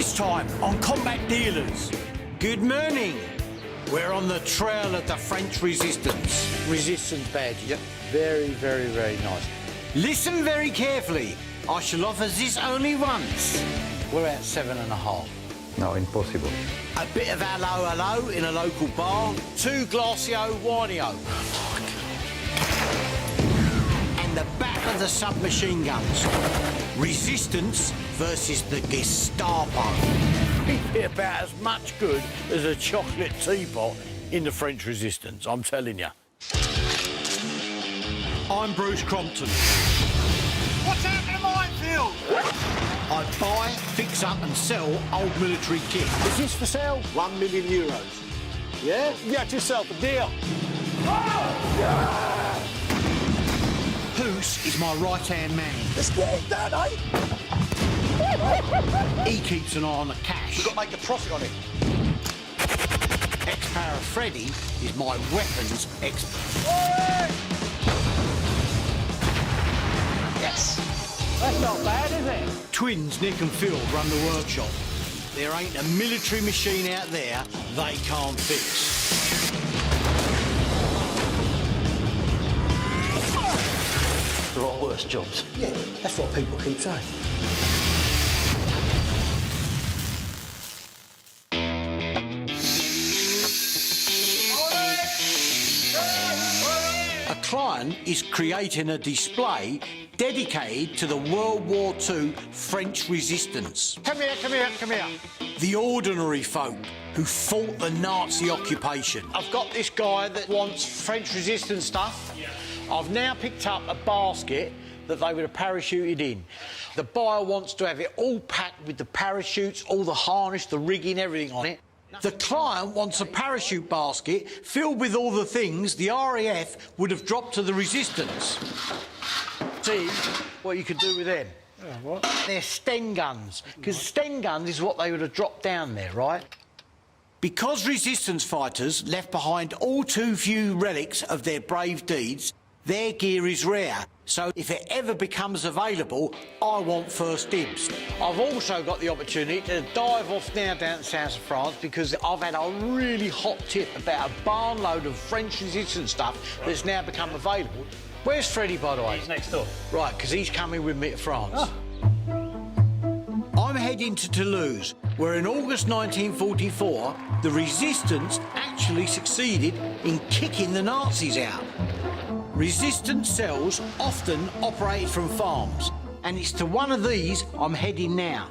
This time on Combat Dealers. Good morning. We're on the trail of the French Resistance. Resistance badge. Yep. Very, very, very nice. Listen very carefully. I shall offer this only once. We're at 7.5. No, impossible. A bit of hello in a local bar. 2 glassio wineo. And the back of the submachine guns. Resistance versus the Gestapo. It'd be about as much good as a chocolate teapot in the French Resistance, I'm telling you. I'm Bruce Crompton. What's out in the minefield? I buy, fix up and sell old military kit. Is this for sale? €1 million. Yeah? Get yourself a deal. Hoos is my right-hand man. Let's get it done, eh? He keeps an eye on the cash. We've got to make a profit on it. Ex-Para Freddy is my weapons expert. Yes. That's not bad, is it? Twins Nick and Phil run the workshop. There ain't a military machine out there they can't fix. There are worse jobs. Yeah, that's what people keep saying. A client is creating a display dedicated to the World War II French Resistance. Come here, come here, come here. The ordinary folk who fought the Nazi occupation. I've got this guy that wants French Resistance stuff. Yeah. I've now picked up a basket that they would have parachuted in. The buyer wants to have it all packed with the parachutes, all the harness, the rigging, everything on it. The client wants a parachute basket filled with all the things the RAF would have dropped to the Resistance. See what you could do with them. What? They're Sten guns, because Sten guns is what they would have dropped down there, right? Because Resistance fighters left behind all too few relics of their brave deeds, their gear is rare. So if it ever becomes available, I want first dibs. I've also got the opportunity to dive off now down to south of France because I've had a really hot tip about a barn load of French Resistance stuff that's now become available. Where's Freddie, by the way? He's next door. Right, because he's coming with me to France. Oh. I'm heading to Toulouse, where in August 1944, the Resistance actually succeeded in kicking the Nazis out. Resistance cells often operated from farms, and it's to one of these I'm heading now.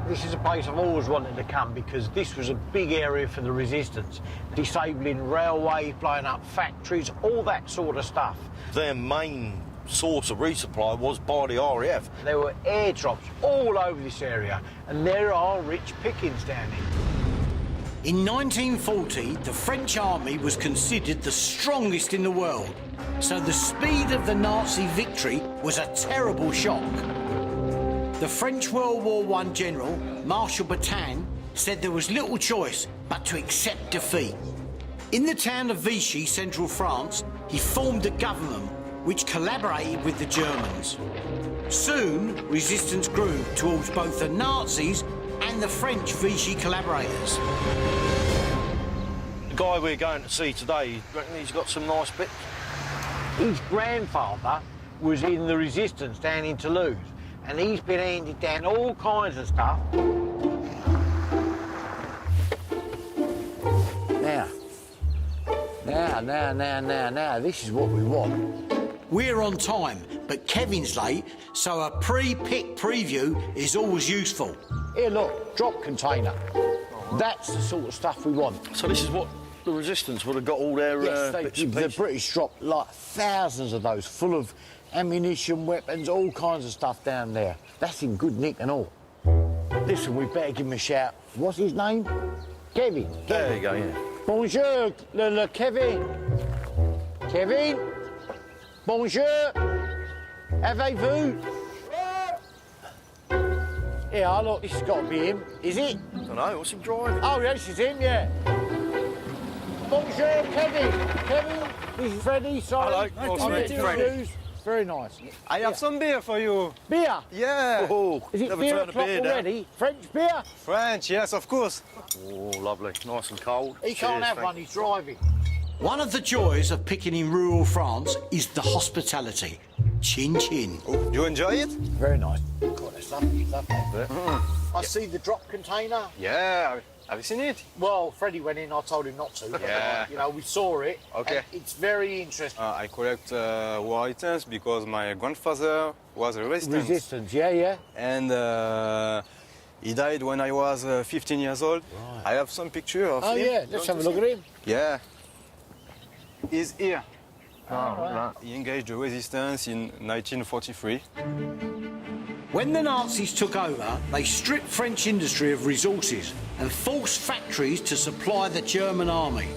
This is a place I've always wanted to come because this was a big area for the Resistance. Disabling railways, blowing up factories, all that sort of stuff. Their main source of resupply was by the RAF. There were airdrops all over this area, and there are rich pickings down here. In 1940, the French army was considered the strongest in the world, so the speed of the Nazi victory was a terrible shock. The French World War I general, Marshal Pétain, said there was little choice but to accept defeat. In the town of Vichy, central France, he formed a government which collaborated with the Germans. Soon, resistance grew towards both the Nazis and the French Vichy collaborators. The guy we're going to see today, you reckon he's got some nice bits? His grandfather was in the Resistance down in Toulouse, and he's been handed down all kinds of stuff. Now, this is what we want. We're on time, but Kevin's late, so a pre-pick preview is always useful. Here, look, drop container. That's the sort of stuff we want. So this is what the Resistance would have got all their Yes, bits and the pieces? British dropped like thousands of those, full of ammunition, weapons, all kinds of stuff down there. That's in good nick and all. Listen, we better give him a shout. What's his name? Kevin. There you go, yeah. Bonjour, le Kevin. Kevin? Bonjour. Avez-vous? Yeah, look, this has got to be him. Is it? I don't know, what's him driving? Oh, yes, it's him, yeah. Bonjour, Kevin. Kevin, this is Freddie, sorry. Hello, nice to meet you, Freddie. very nice. I have some beer for you. Beer? Yeah. Oh, Is it never beer turn a o'clock beer down. already? French beer? French, yes, of course. Oh, lovely. Nice and cold. He can't Cheers, have Frank. one, he's driving. One of the joys of picking in rural France is the hospitality. Chin chin. Do you enjoy it? Very nice. God, that's lovely, lovely. I see the drop container. Yeah. Have you seen it? Well, Freddie went in, I told him not to. Yeah. You know, we saw it. Okay. And it's very interesting. I collect war items because my grandfather was a resistant. Resistance, yeah, yeah. And he died when I was 15 years old. Right. I have some picture of Oh, him. yeah, let's have a look at him. Yeah. He's here. Right. He engaged the resistance in 1943. When the Nazis took over, they stripped French industry of resources and forced factories to supply the German army.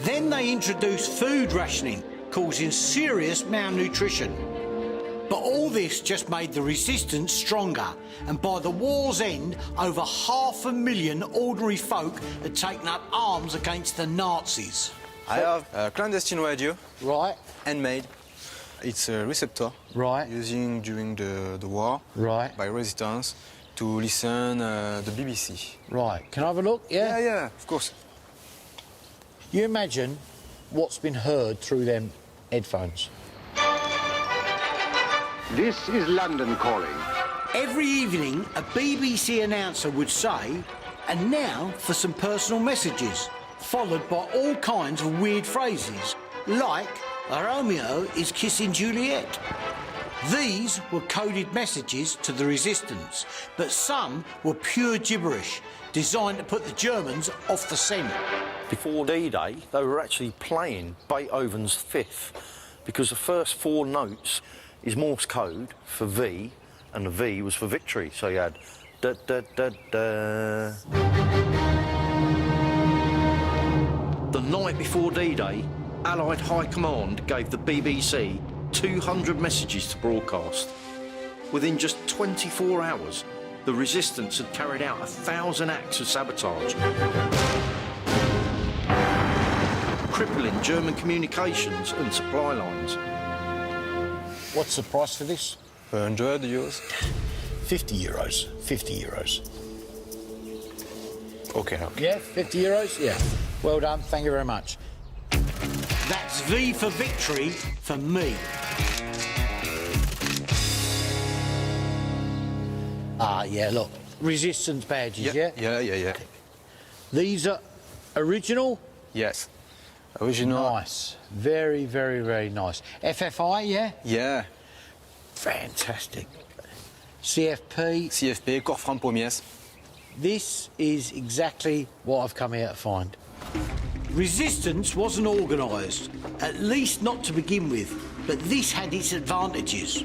Then they introduced food rationing, causing serious malnutrition. But all this just made the resistance stronger, and by the war's end, over 500,000 ordinary folk had taken up arms against the Nazis. I have a clandestine radio, Right, handmade. It's a receptor right, using during the war right, by resistance to listen the BBC. right. Can I have a look? Yeah? Yeah, of course. You imagine what's been heard through them headphones. This is London calling. Every evening, a BBC announcer would say, "And now for some personal messages," followed by all kinds of weird phrases, like, "Romeo is kissing Juliet." These were coded messages to the resistance, but some were pure gibberish, designed to put the Germans off the scent. Before D-Day, they were actually playing Beethoven's Fifth, because the first four notes is Morse code for V, and the V was for victory. So you had da da da da. The night before D-Day, Allied High Command gave the BBC 200 messages to broadcast. Within just 24 hours, the resistance had carried out 1,000 acts of sabotage, crippling German communications and supply lines. What's the price for this? 100 euros. 50 euros. 50 euros. Okay. Yeah, 50 euros? Yeah. Well done, thank you very much. That's V for victory for me. Ah, yeah, look. Resistance badges, yeah? Yeah. These are original? Yes. Original. Nice. Very, very, very nice. FFI, yeah? Yeah. Fantastic. CFP. CFP, corps franc pommiers. This is exactly what I've come here to find. Resistance wasn't organised, at least not to begin with, but this had its advantages.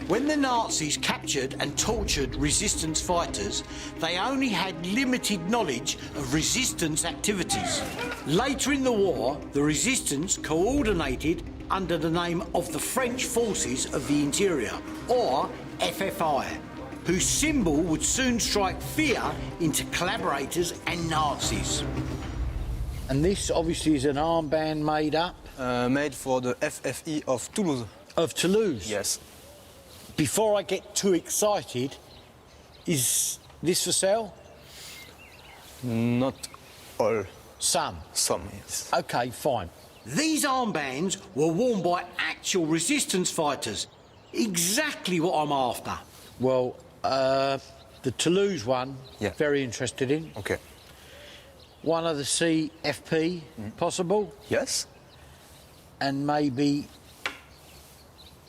When the Nazis captured and tortured resistance fighters, they only had limited knowledge of resistance activities. Later in the war, the resistance coordinated under the name of the French Forces of the Interior, or FFI, whose symbol would soon strike fear into collaborators and Nazis. And this obviously is an armband made up Made for the FFE of Toulouse. of Toulouse. Yes. Before I get too excited, is this for sale? Not all. Some. Some, yes. Okay, fine. These armbands were worn by actual resistance fighters. Exactly what I'm after. Well, the Toulouse one, Yeah. very interested in. Okay. One of the CFP, possible, Yes? and maybe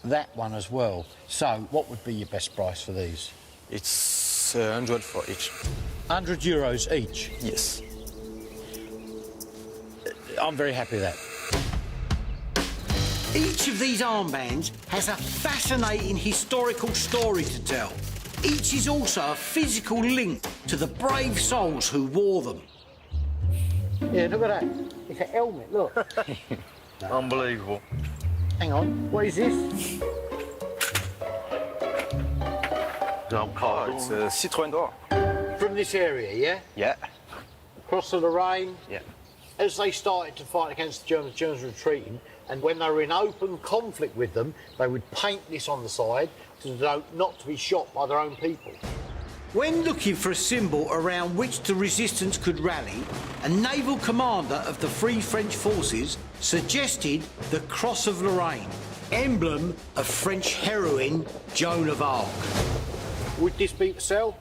that one as well. So, what would be your best price for these? It's 100 for each. 100 euros each. Yes. I'm very happy with that. Each of these armbands has a fascinating historical story to tell. Each is also a physical link to the brave souls who wore them. Yeah, look at that. It's a helmet, look. Unbelievable. Hang on, what is this? It's a Citroën d'Or. From this area, yeah? Yeah. Across the Lorraine. Yeah. As they started to fight against the Germans were retreating, And when they were in open conflict with them, they would paint this on the side to denote not to be shot by their own people. When looking for a symbol around which the resistance could rally, a naval commander of the Free French Forces suggested the Cross of Lorraine, emblem of French heroine Joan of Arc. Would this be for sale?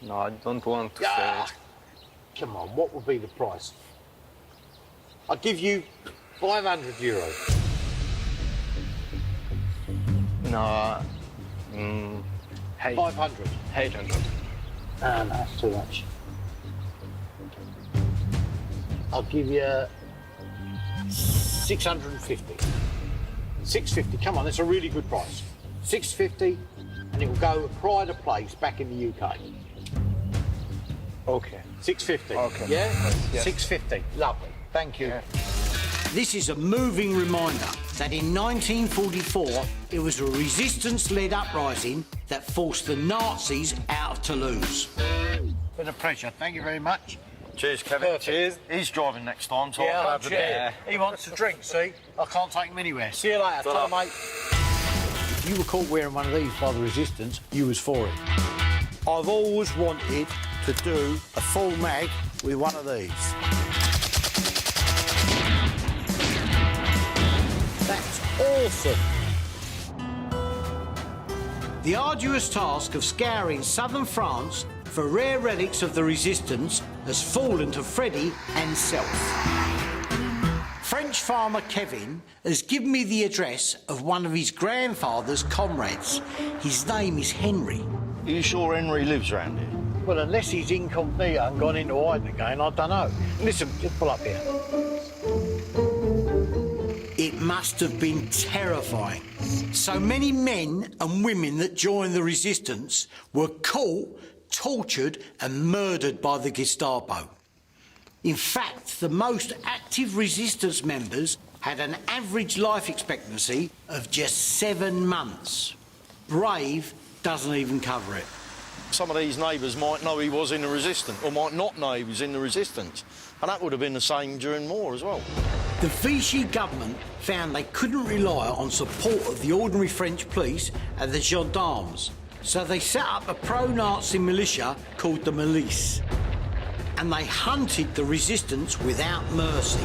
No, I don't want to Ah, say. come on, what would be the price? I'll give you €500. No, 500. 800. No, that's too much. I'll give you 650. 650, come on, that's a really good price. 650, and it will go at pride of place back in the UK. Okay. 650. Okay. Yeah? Yes. 650. Lovely. Thank you. Yeah. This is a moving reminder that in 1944 it was a resistance-led uprising that forced the Nazis out of Toulouse. Been a pleasure. Thank you very much. Cheers, Kevin. Perfect. Cheers. He's driving next time, so Yeah, I'll I'll have a share. bit. He wants to drink, see? I can't take him anywhere. See you later. Ta-ra. Ta, mate. If you were caught wearing one of these by the resistance, you was for it. I've always wanted to do a full mag with one of these. That's awesome. The arduous task of scouring southern France for rare relics of the resistance has fallen to Freddie and self. French farmer Kevin has given me the address of one of his grandfather's comrades. His name is Henry. Are you sure Henry lives round here? Well, unless he's incognito and gone into hiding again, I don't know. Listen, just pull up here. It must have been terrifying. So many men and women that joined the resistance were caught, tortured and murdered by the Gestapo. In fact, the most active resistance members had an average life expectancy of just 7 months. Brave doesn't even cover it. Some of these neighbours might know he was in the resistance, or might not know he was in the resistance. And that would have been the same during war as well. The Vichy government found they couldn't rely on support of the ordinary French police and the gendarmes, so they set up a pro-Nazi militia called the Milice. And they hunted the resistance without mercy.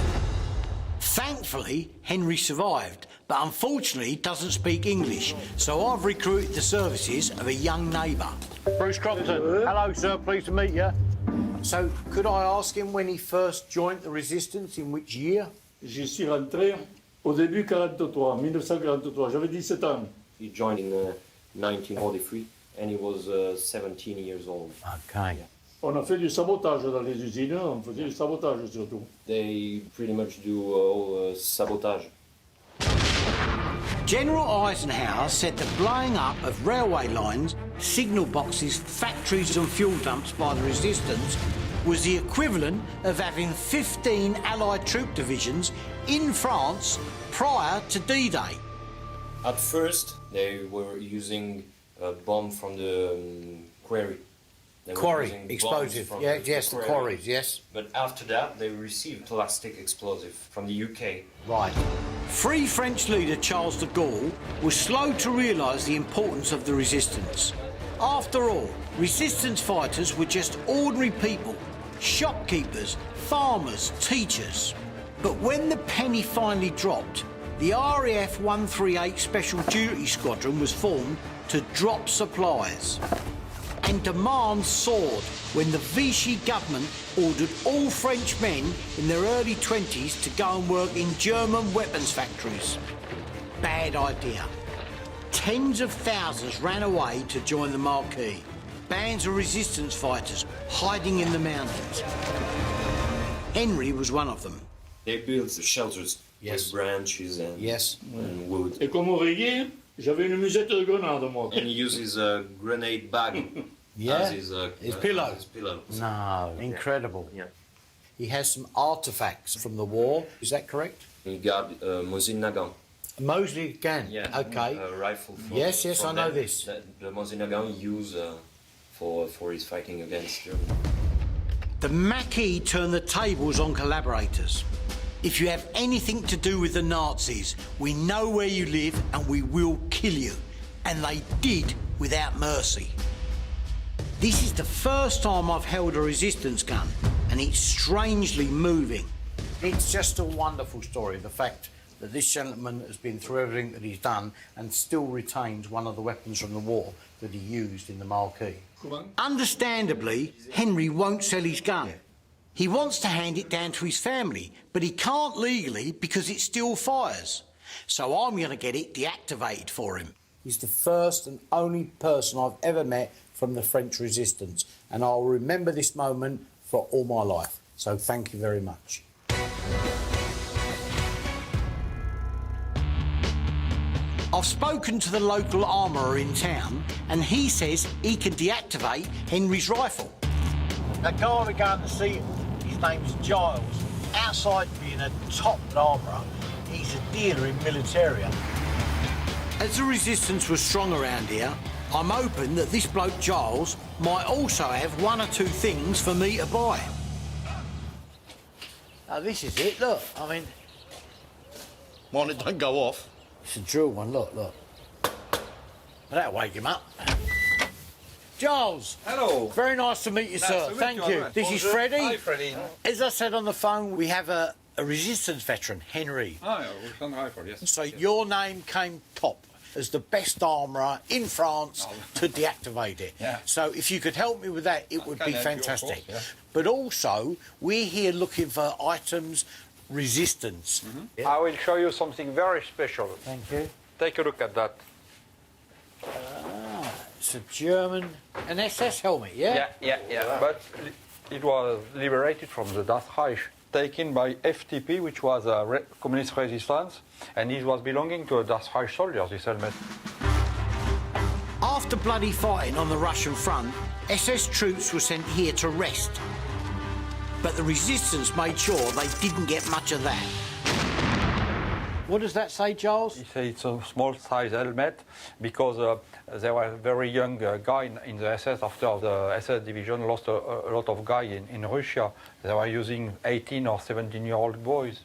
Thankfully, Henry survived, but unfortunately doesn't speak English, so I've recruited the services of a young neighbour. Bruce Crompton. Hello, sir. Pleased to meet you. So, could I ask him when he first joined the resistance, in which year? J'y suis rentré au début 43, 1943. J'avais 17 ans. He joined in 1943 and he was 17 years old. Okay. On a fait du sabotage dans les usines, on faisait du sabotage surtout. They pretty much do all sabotage. General Eisenhower said the blowing up of railway lines, signal boxes, factories and fuel dumps by the resistance was the equivalent of having 15 Allied troop divisions in France prior to D-Day. At first, they were using a bomb from the quarry. They were Quarry, using bombs explosive. from Yeah, yes, the quarry. quarries, yes. But after that, they received plastic explosive from the UK. Right. Free French leader Charles de Gaulle was slow to realise the importance of the resistance. After all, resistance fighters were just ordinary people, shopkeepers, farmers, teachers. But when the penny finally dropped, the RAF 138 Special Duty Squadron was formed to drop supplies. And demand soared when the Vichy government ordered all French men in their early 20s to go and work in German weapons factories. Bad idea. Tens of thousands ran away to join the Marquis. Bands of resistance fighters hiding in the mountains. Henry was one of them. They built shelters Yes. with branches and, Yes. and wood. Et comme oreiller, j'avais une musette de grenade, moi. And he uses a grenade bag Yeah? as his pillow. His pillow. No, incredible. Yeah. He has some artefacts from the war, is that correct? He got a Mosin Nagant. Mosley gun. Yeah, Okay. a rifle. From, Yes, yes, from I know them this. that the Mosin Nagant he used for his fighting against Germany. The Maquis turned the tables on collaborators. If you have anything to do with the Nazis, we know where you live and we will kill you. And they did without mercy. This is the first time I've held a resistance gun, and it's strangely moving. It's just a wonderful story, the fact that this gentleman has been through everything that he's done and still retains one of the weapons from the war that he used in the Marquis. Understandably, Henry won't sell his gun. He wants to hand it down to his family, but he can't legally because it still fires. So I'm going to get it deactivated for him. He's the first and only person I've ever met from the French resistance, and I'll remember this moment for all my life. So thank you very much. I've spoken to the local armourer in town, and he says he can deactivate Henry's rifle. The guy we're going to see, his name's Giles. Outside being a top armourer, he's a dealer in militaria. As the resistance was strong around here, I'm hoping that this bloke Giles might also have one or two things for me to buy. Now this is it, look, I mean... Mine, it don't go off. It's a drill one, look. That'll wake him up. Giles. Hello. Very nice to meet you, sir. Thank you. This is Freddie. Hi, Freddie. As I said on the phone, we have a resistance veteran, Henry. Ah, yeah, we've done rifle, yes. So your name came top as the best armourer in France to deactivate it. Yeah. So if you could help me with that, it would be help you, of course, fantastic. yeah. But also, we're here looking for items resistance. Mm-hmm. I will show you something very special. Thank you. Take a look at that. It's a German, an SS helmet, yeah? Yeah. But it was liberated from the Das Reich, taken by FTP, which was a communist resistance, and it was belonging to a Das Reich soldiers, this helmet. After bloody fighting on the Russian front, SS troops were sent here to rest. But the resistance made sure they didn't get much of that. What does that say, Giles? He said it's a small size helmet because there was a very young guy in the SS after the SS division lost a lot of guys in Russia. They were using 18 or 17-year-old boys.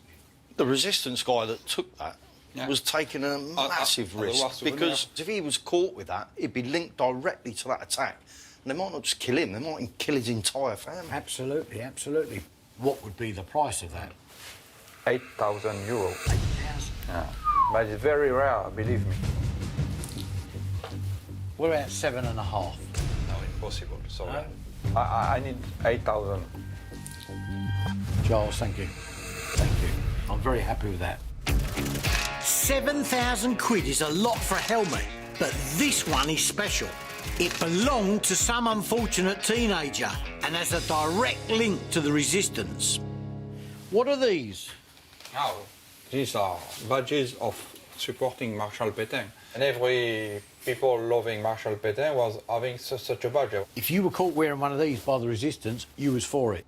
The resistance guy that took that Yeah. was taking a massive risk because if he was caught with that, it'd be linked directly to that attack. And they might not just kill him, they might kill his entire family. Absolutely, absolutely. What would be the price of that? 8,000 euros. 8,000? Yeah. But it's very rare, believe me. We're at 7.5. No, impossible, sorry. No? I need 8,000. Giles, thank you. Thank you. I'm very happy with that. 7,000 quid is a lot for a helmet, but this one is special. It belonged to some unfortunate teenager and has a direct link to the resistance. What are these? Now, these are badges of supporting Marshal Pétain. And every people loving Marshal Pétain was having such a badge. If you were caught wearing one of these by the resistance, you was for it.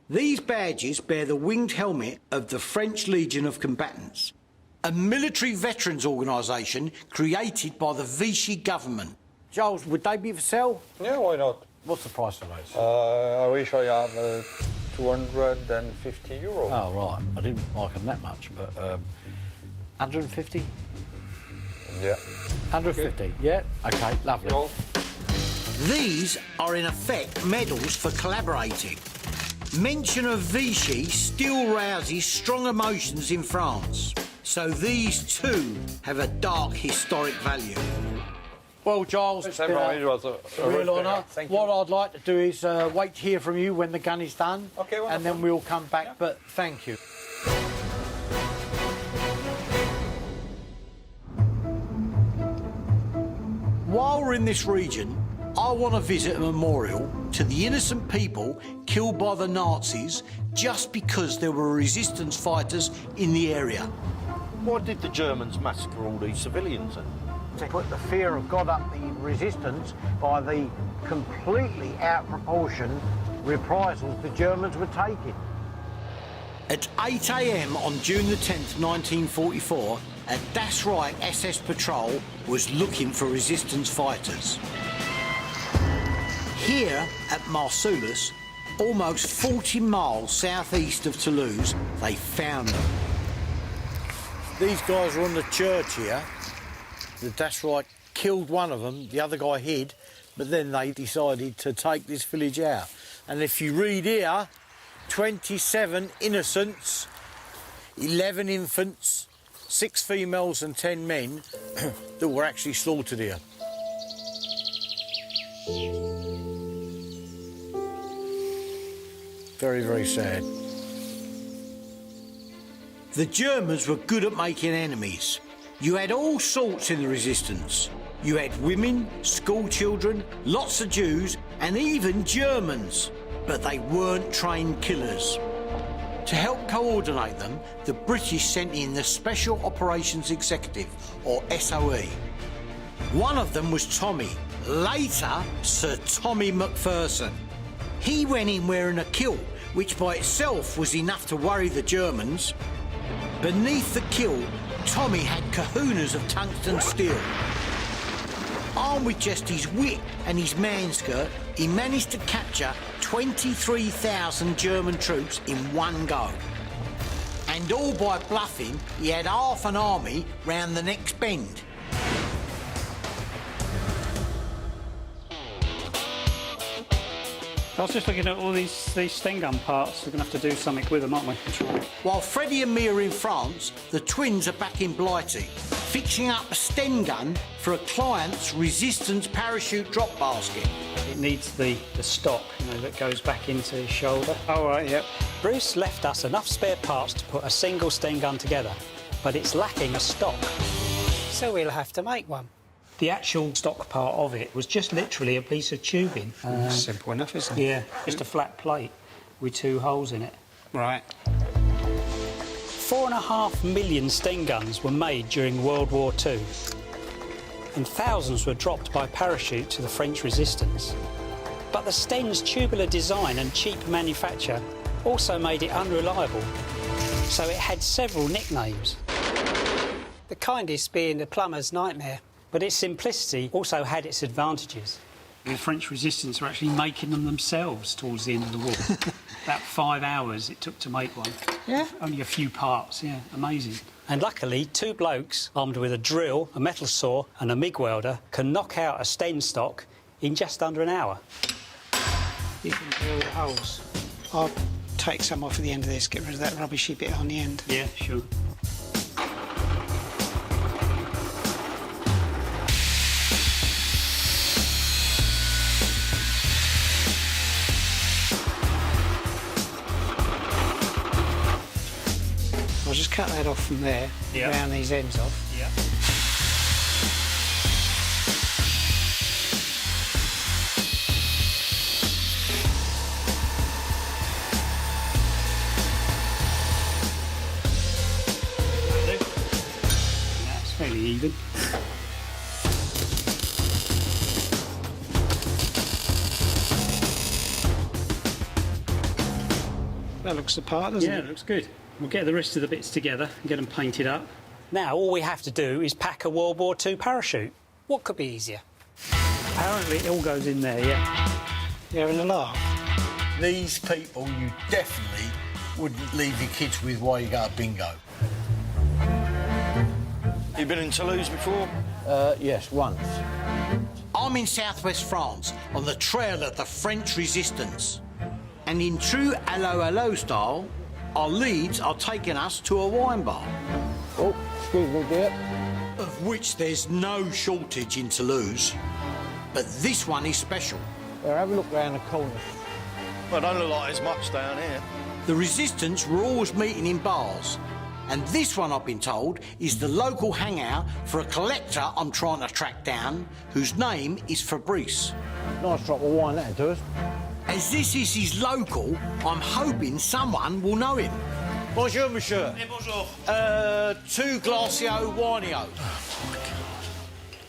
These badges bear the winged helmet of the French Legion of Combatants, a military veterans organisation created by the Vichy government. Giles, would they be for sale? Yeah, why not? What's the price of those? I wish I had 250 euros. Oh, right. I didn't like them that much, but 150? Yeah. 150, yeah? OK, lovely. Well, These are, in effect, medals for collaborating. Mention of Vichy still rouses strong emotions in France, so these too have a dark historic value. Well, Giles, it's been it was a real honour. Thank you. What I'd like to do is wait to hear from you when the gun is done, Okay, wonderful. and then we'll come back, but thank you. While we're in this region, I want to visit a memorial to the innocent people killed by the Nazis just because there were resistance fighters in the area. Why did the Germans massacre all these civilians then? To put the fear of God up the resistance by the completely out-proportioned reprisals the Germans were taking. At 8 a.m. on June the 10th, 1944, a Das Reich SS patrol was looking for resistance fighters. Here at Marsulis, almost 40 miles southeast of Toulouse, they found them. These guys are on the church here. The Dachshund killed one of them, the other guy hid, but then they decided to take this village out. And if you read here, 27 innocents, 11 infants, 6 females and 10 men that were actually slaughtered here. Very, very sad. The Germans were good at making enemies. You had all sorts in the resistance. You had women, school children, lots of Jews, and even Germans. But they weren't trained killers. To help coordinate them, the British sent in the Special Operations Executive, or SOE. One of them was Tommy, later Sir Tommy McPherson. He went in wearing a kilt, which by itself was enough to worry the Germans. Beneath the kilt, Tommy had kahunas of tungsten steel. Armed with just his whip and his manskirt, he managed to capture 23,000 German troops in one go. And all by bluffing, he had half an army round the next bend. I was just looking at all these Sten gun parts. We're going to have to do something with them, aren't we? While Freddie and Mia are in France, the twins are back in Blighty, fixing up a Sten gun for a client's resistance parachute drop basket. It needs the stock, that goes back into his shoulder. Oh, right, yep. Bruce left us enough spare parts to put a single Sten gun together, but it's lacking a stock. So we'll have to make one. The actual stock part of it was just literally a piece of tubing. Simple enough, isn't it? Yeah, just a flat plate with 2 holes in it. Right. 4.5 million Sten guns were made during World War II, and thousands were dropped by parachute to the French resistance. But the Sten's tubular design and cheap manufacture also made it unreliable, so it had several nicknames. The kindest being the plumber's nightmare. But its simplicity also had its advantages. The French resistance were actually making them themselves towards the end of the war. About 5 hours it took to make one. Yeah? Only a few parts, yeah, amazing. And luckily, 2 blokes armed with a drill, a metal saw and a MIG welder can knock out a Sten stock in just under an hour. You can drill the holes. I'll take some off at the end of this, get rid of that rubbishy bit on the end. Yeah, sure. I'll just cut that off from there, round these ends off. Yeah. That's fairly even. That looks the part, doesn't it? Yeah, it looks good. We'll get the rest of the bits together and get them painted up. Now all we have to do is pack a World War II parachute. What could be easier? Apparently it all goes in there, yeah. You're having a laugh? These people you definitely wouldn't leave your kids with while you go to bingo. You been in Toulouse before? Yes, once. I'm in southwest France on the trail of the French resistance. And in true Allo Allo style, our leads are taking us to a wine bar. Oh, excuse me, dear. Of which there's no shortage in Toulouse. But this one is special. Have a look round the corner. Well, don't look like there's much down here. The resistance were always meeting in bars. And this one, I've been told, is the local hangout for a collector I'm trying to track down, whose name is Fabrice. Nice drop of wine, that does. As this is his local, I'm hoping someone will know him. Bonjour, monsieur. Bonjour. 2 Glacio Wineo.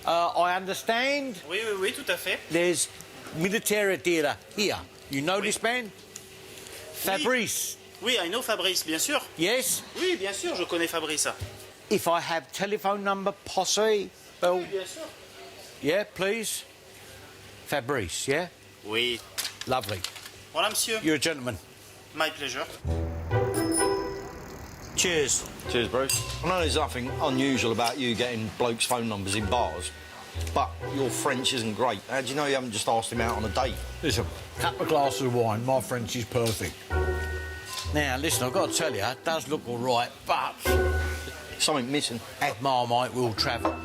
I understand Oui, tout à fait. there's military dealer here. You know this man? Fabrice. Oui, I know Fabrice, bien sûr. Yes? Oui, bien sûr, je connais Fabrice. If I have telephone number, posse. Well, Bien sûr. yeah, please. Fabrice, yeah? Oui. Lovely. Voilà, monsieur. You're a gentleman. My pleasure. Cheers. Cheers, Bruce. I know there's nothing unusual about you getting blokes' phone numbers in bars, but your French isn't great. How do you know you haven't just asked him out on a date? Listen, couple of glasses of wine, my French is perfect. Now, listen, I've got to tell you, it does look all right, but something missing. At Marmite, we'll travel.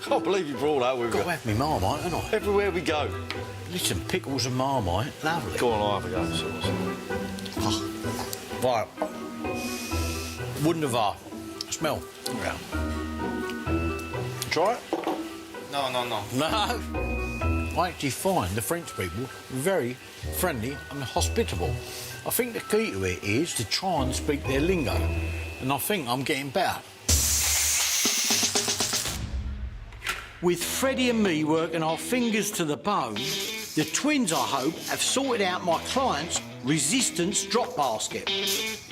Can't believe you brought that with you. Got to have me Marmite, haven't I? Everywhere we go. Listen, pickles and Marmite, lovely. Go on, I'll have a go. Right. Wunderbar. Smell. Yeah. Try it? No, no, no. No. I actually find the French people very friendly and hospitable. I think the key to it is to try and speak their lingo, and I think I'm getting better. With Freddie and me working our fingers to the bone, the twins, I hope, have sorted out my client's resistance drop basket.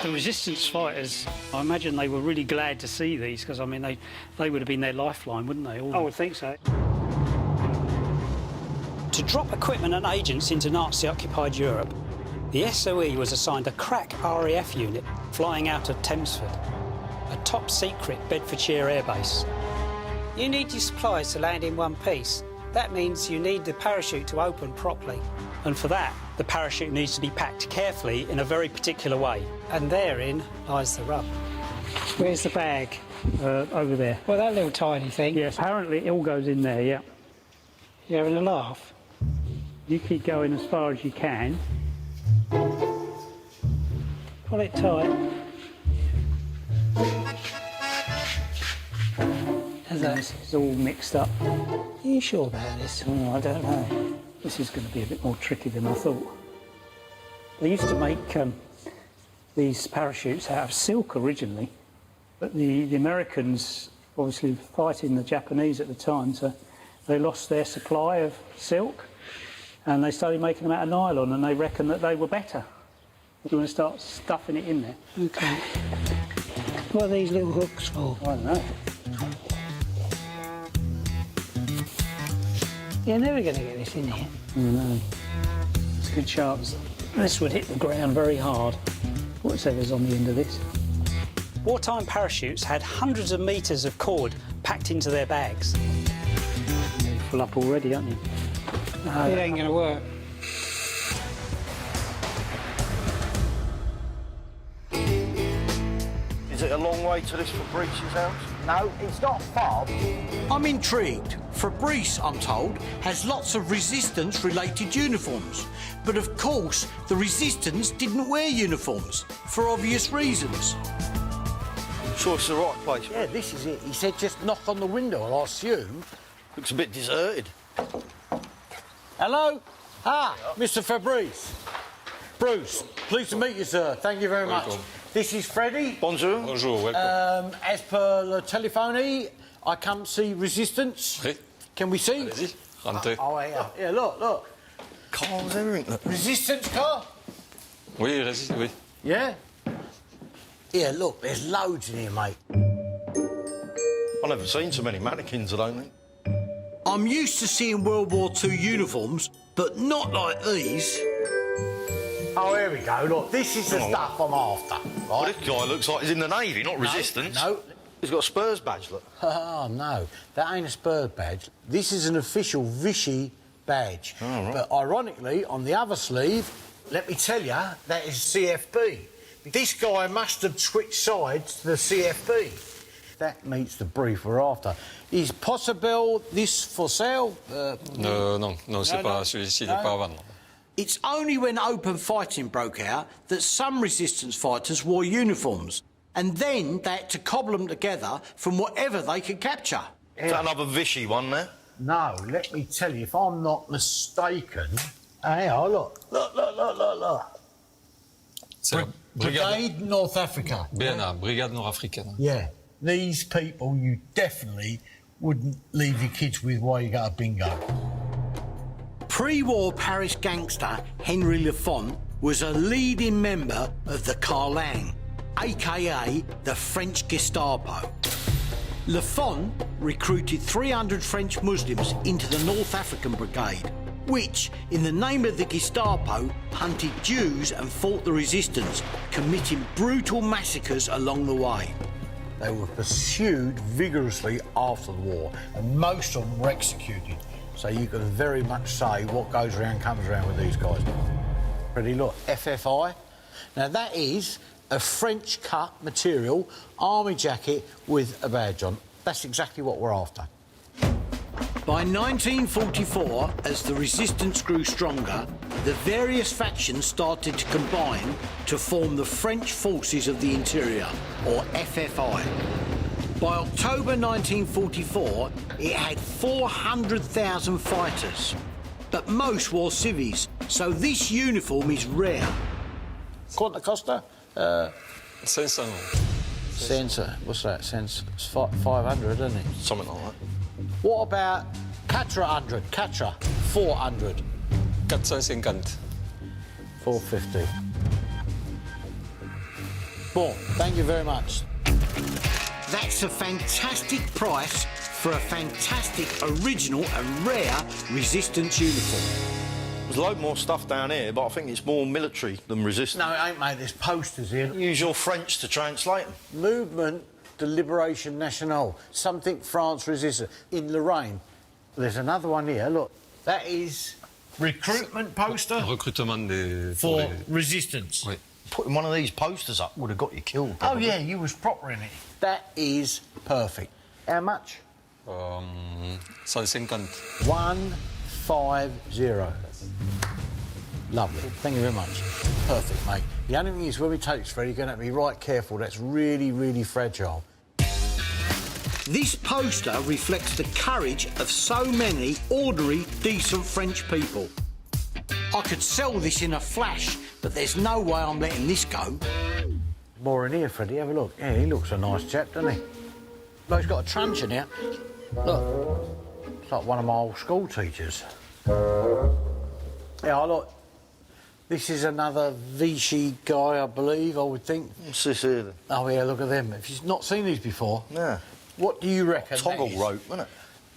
The resistance fighters, I imagine they were really glad to see these because, I mean, they would have been their lifeline, wouldn't they? I would think so. To drop equipment and agents into Nazi-occupied Europe, the SOE was assigned a crack RAF unit flying out of Thamesford, a top-secret Bedfordshire airbase. You need your supplies to land in one piece. That means you need the parachute to open properly. And for that, the parachute needs to be packed carefully in a very particular way. And therein lies the rub. Where's the bag? Over there. Well, that little tiny thing. Yes, apparently it all goes in there, yeah. You're having a laugh? You keep going as far as you can. Pull it tight. This is all mixed up. Are you sure about this? Oh, I don't know. This is going to be a bit more tricky than I thought. They used to make these parachutes out of silk originally, but the Americans obviously were fighting the Japanese at the time, so they lost their supply of silk and they started making them out of nylon, and they reckon that they were better. Do you want to start stuffing it in there? OK. What are these little hooks for? I don't know. You're never going to get this in here. No. There's a good chance this would hit the ground very hard, whatever's on the end of this. Wartime parachutes had hundreds of metres of cord packed into their bags. You're full up already, aren't you? No, it ain't going to work. Is it a long way to this Fabrice's house? No, it's not far. I'm intrigued. Fabrice, I'm told, has lots of resistance-related uniforms. But of course, the resistance didn't wear uniforms, for obvious reasons. Sure it's the right place? Yeah, this is it. He said just knock on the window, I'll assume. Looks a bit deserted. Hello? Mr. Fabrice. Bruce, pleased to meet you, sir. Thank you very much. This is Freddie. Bonjour. Bonjour, welcome. As per le téléphonie, I come see resistance. Oui. Can we see? Allez-y, rentrez. Oh, yeah. Yeah, look. Cars, everything. Look. Resistance car? Oui, résiste, oui. Yeah? Yeah, look, there's loads in here, mate. I've never seen so many mannequins, I don't think. I'm used to seeing World War II uniforms, but not like these. Oh, here we go. Look, this is the stuff I'm after, right? Well, this guy looks like he's in the Navy, not resistance. No. He's got a Spurs badge, look. Oh, no. That ain't a Spurs badge. This is an official Vichy badge. Oh, right. But ironically, on the other sleeve, let me tell you, that is CFB. This guy must have switched sides to the CFB. That meets the brief we're after. Is possible this for sale? Non, c'est pas celui-ci, n'est pas à vendre. It's only when open fighting broke out that some resistance fighters wore uniforms, and then they had to cobble them together from whatever they could capture. Is that another Vichy one there? No, let me tell you, if I'm not mistaken... Hang on, look. Brigade North Africa. BNA, Brigade Nord-Africaine. Yeah. These people you definitely wouldn't leave your kids with while you go to bingo. Pre-war Paris gangster Henry Lafont was a leading member of the Carlang, aka the French Gestapo. Lafont recruited 300 French Muslims into the North African Brigade. which, in the name of the Gestapo, hunted Jews and fought the resistance, committing brutal massacres along the way. They were pursued vigorously after the war, and most of them were executed. So you can very much say what goes around comes around with these guys. Ready, look, FFI. Now that is a French cut material army jacket with a badge on. That's exactly what we're after. By 1944, as the resistance grew stronger, the various factions started to combine to form the French Forces of the Interior, or FFI. By October 1944, it had 400,000 fighters, but most wore civvies, so this uniform is rare. Quanta Costa? 500. Sensor, what's that? Sense 500, isn't it? Something like that. What about Catra 100? Catra 400. 450. 450. Bon, thank you very much. That's a fantastic price for a fantastic, original and rare resistance uniform. There's a load more stuff down here, but I think it's more military than resistance. No, it ain't, mate. There's posters here. Use your French to translate them. Movement de Libération Nationale. Something France resisted. In Lorraine. There's another one here, look. That is recruitment poster Recrutement des... for resistance. Oui. Putting one of these posters up would have got you killed. Oh, probably. yeah, you was proper in it. That is perfect. How much? 150. 150. Lovely. Thank you very much. Perfect, mate. The only thing is, when we take this, Fred, you're going to have to be right careful. That's really, really fragile. This poster reflects the courage of so many ordinary, decent French people. I could sell this in a flash, but there's no way I'm letting this go. More in here, Freddie. Have a look. Yeah, he looks a nice chap, doesn't he? Look, he's got a truncheon here. Look. It's like one of my old school teachers. Yeah, look. This is another Vichy guy, I believe, I would think. What's this here, then? Oh, yeah, look at them. If you've not seen these before... Yeah. What do you reckon? Toggle rope, isn't it?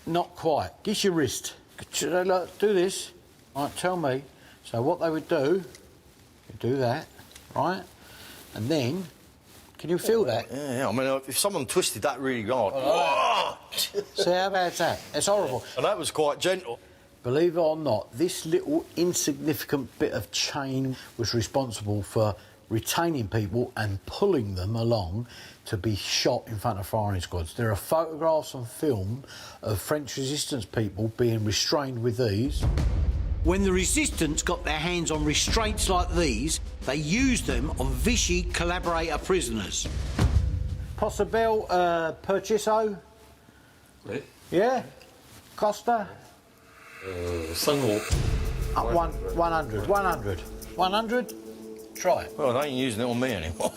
Not quite. Kiss your wrist. Look, do this. Right, tell me. So what they would do, you do that, right? And then, can you feel that? Yeah, I mean, if someone twisted that really hard... See, how bad's that? It's horrible. And that was quite gentle. Believe it or not, this little insignificant bit of chain was responsible for retaining people and pulling them along to be shot in front of firing squads. There are photographs on film of French resistance people being restrained with these. When the resistance got their hands on restraints like these, they used them on Vichy collaborator prisoners. Possible Purchiso? Oui. Yeah? Costa? 100. 100. 100. 100? Try it. Well, they ain't using it on me anymore.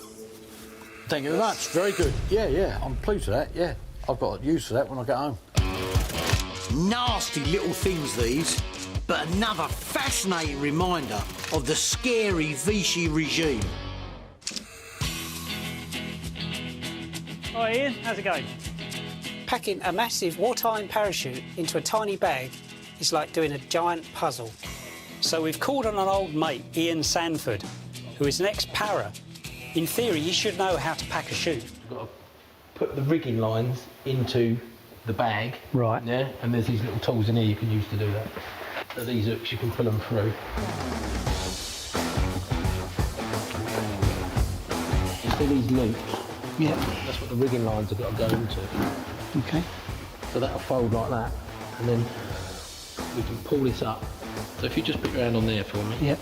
Thank you very much. Very good. Yeah, I'm pleased with that, yeah. I've got use for that when I get home. Nasty little things, these, but another fascinating reminder of the scary Vichy regime. Hi Ian, how's it going? Packing a massive wartime parachute into a tiny bag is like doing a giant puzzle. So we've called on an old mate, Ian Sanford, who is an ex-para. In theory, he should know how to pack a chute. You've got to put the rigging lines into the bag. Right. Yeah, and there's these little tools in here you can use to do that. So these hooks, you can pull them through. You see these loops? Yeah. That's what the rigging lines have got to go into. Okay. So that'll fold like that, and then we can pull this up. So if you just put your hand on there for me. Yep.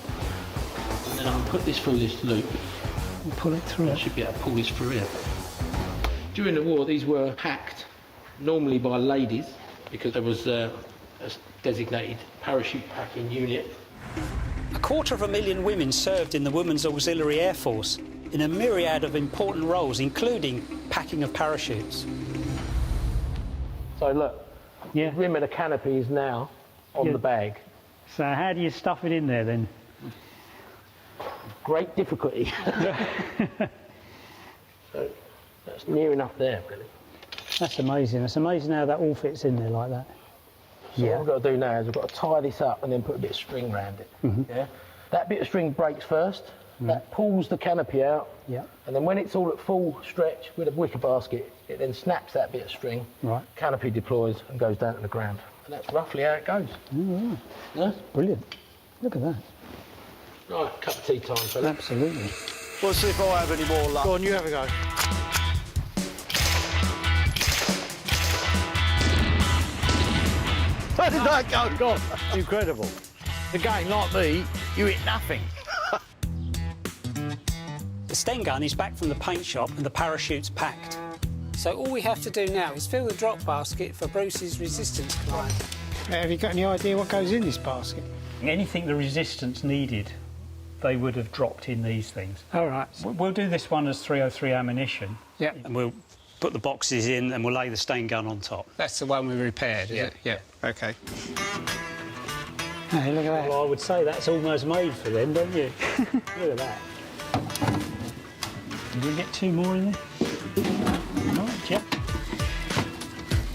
And then I can put this through this loop. And pull it through. I should be able to pull this through here. During the war, these were packed normally by ladies because there was a designated parachute packing unit. 250,000 women served in the Women's Auxiliary Air Force in a myriad of important roles, including packing of parachutes. So look, the rim of the canopy is now on the bag. So how do you stuff it in there then? Great difficulty. So that's near enough there, really. That's amazing. It's amazing how that all fits in there like that. So what we've got to do now is we've got to tie this up and then put a bit of string around it. Yeah. That bit of string breaks first. That pulls the canopy out. Yeah. And then when it's all at full stretch with a wicker basket, it then snaps that bit of string. Right. Canopy deploys and goes down to the ground. And that's roughly how it goes. Oh, Yeah. brilliant. Look at that. Right, cup of tea time, fella. Absolutely. We'll see if I have any more luck. Go on, you have a go. How did that go? God, incredible. Again, like me, you hit nothing. The Sten gun is back from the paint shop and the parachute's packed. So all we have to do now is fill the drop basket for Bruce's resistance client. Have you got any idea what goes in this basket? Anything the resistance needed, they would have dropped in these things. All right. We'll do this one as 303 ammunition. Yeah. And we'll put the boxes in and we'll lay the Sten gun on top. That's the one we repaired, is it? Yeah. OK. Hey, look at that. Well, I would say that's almost made for them, don't you? Look at that. Did we get 2 more in there? Right, yeah.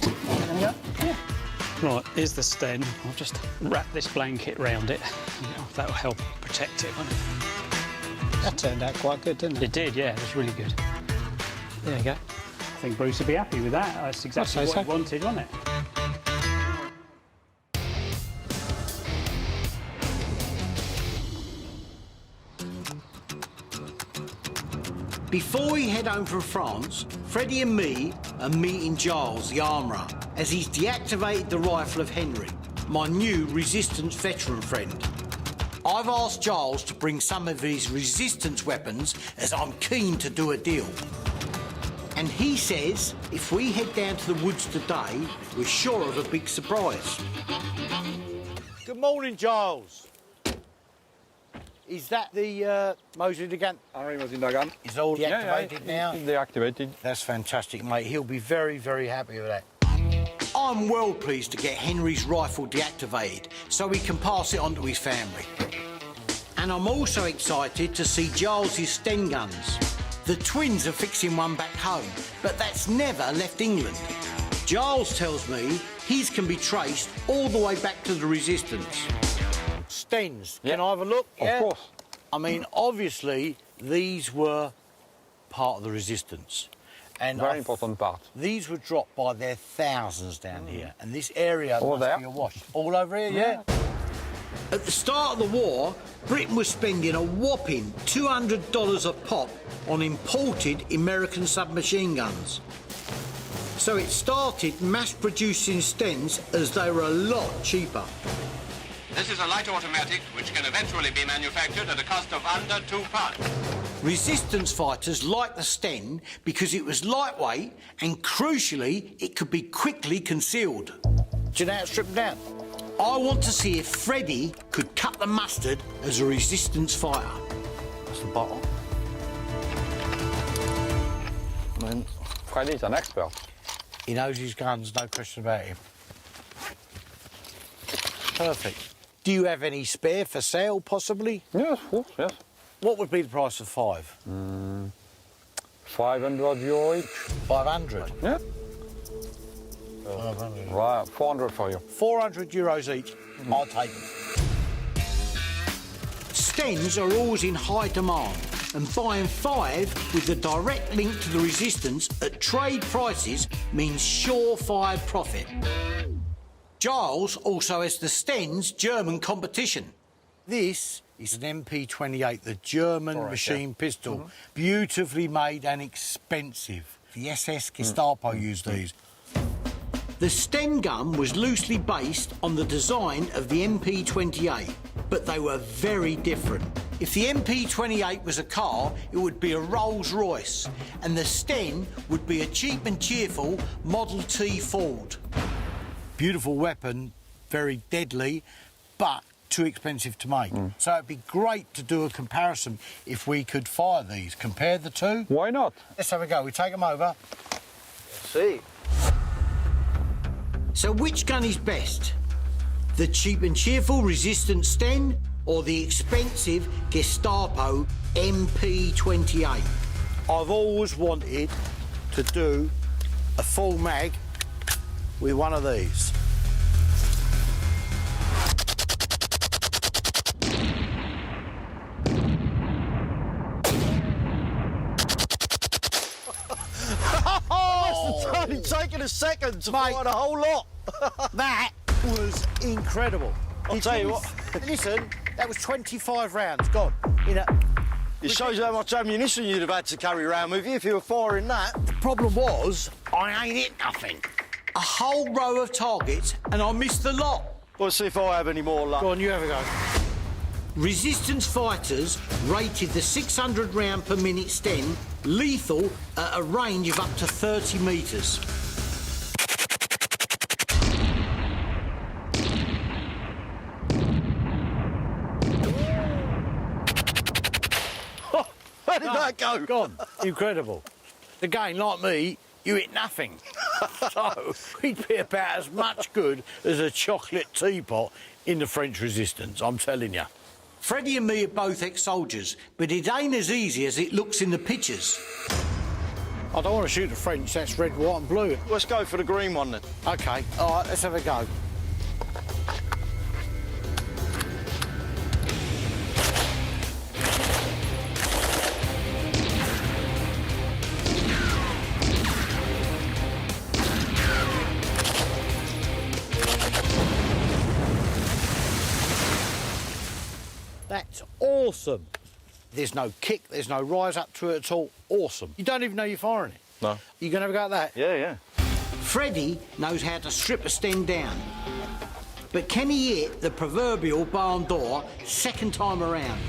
There we go. Yeah. Right, here's the Sten. I'll just wrap this blanket round it. That'll help protect it, won't it? That turned out quite good, didn't it? It did, yeah, it was really good. There you go. I think Bruce would be happy with that. That's exactly what he wanted, wasn't it? Before we head home from France, Freddie and me are meeting Giles, the armourer, as he's deactivated the rifle of Henry, my new resistance veteran friend. I've asked Giles to bring some of his resistance weapons as I'm keen to do a deal. And he says if we head down to the woods today, we're sure of a big surprise. Good morning, Giles. Is that the Mosley Nagant? Henry Mosley Nagant. Is all deactivated now? It's deactivated. That's fantastic, mate. He'll be very, very happy with that. I'm well pleased to get Henry's rifle deactivated so he can pass it on to his family. And I'm also excited to see Giles's Sten guns. The twins are fixing one back home, but that's never left England. Giles tells me his can be traced all the way back to the resistance. Stens, can I have a look? Of course. I mean, obviously, these were part of the resistance. And Very important part. These were dropped by their thousands down here, and this area All must there. be awash. All over here, yeah. At the start of the war, Britain was spending a whopping $200 a pop on imported American submachine guns. So it started mass-producing Stens as they were a lot cheaper. This is a light automatic which can eventually be manufactured at a cost of under £2. Resistance fighters liked the Sten because it was lightweight and, crucially, it could be quickly concealed. Do you know how to strip them down? I want to see if Freddie could cut the mustard as a resistance fighter. That's the bottle. Freddie's an expert. He knows his guns, no question about him. Perfect. Do you have any spare for sale, possibly? Yes, of course, yes. What would be the price of 5? €500 each. 500? Yeah. 500. Right, 400 for you. €400 each. I'll take them. Stens are always in high demand, and buying 5 with the direct link to the resistance at trade prices means surefire profit. Giles also has the Sten's German competition. This is an MP28, the German machine pistol. Beautifully made and expensive. The SS Gestapo used these. The Sten gun was loosely based on the design of the MP28, but they were very different. If the MP28 was a car, it would be a Rolls-Royce, and the Sten would be a cheap and cheerful Model T Ford. Beautiful weapon, very deadly, but too expensive to make. So it'd be great to do a comparison if we could fire these. Compare the two. Why not? Let's have a go. We take them over. Let's see. So which gun is best? The cheap and cheerful resistance Sten or the expensive Gestapo MP28? I've always wanted to do a full mag with one of these. taken a second to find a whole lot. That was incredible. I'll tell you what. Listen, that was 25 rounds gone. It shows you how much ammunition you'd have had to carry around with you if you were firing that. The problem was, I ain't hit nothing. A whole row of targets, and I missed the lot. Let's see if I have any more luck. Go on, you have a go. Resistance fighters rated the 600 round per minute Sten lethal at a range of up to 30 metres. Where did that go? Gone. Incredible. Again, like me, you hit nothing. So we'd be about as much good as a chocolate teapot in the French resistance, I'm telling you. Freddie and me are both ex-soldiers, but it ain't as easy as it looks in the pictures. I don't want to shoot the French, that's red, white and blue. Let's go for the green one then. OK, all right, let's have a go. That's awesome. There's no kick, there's no rise up to it at all. Awesome. You don't even know you're firing it. No. You gonna have a go at that? Yeah, yeah. Freddie knows how to strip a Sten down. But can he hit the proverbial barn door second time around?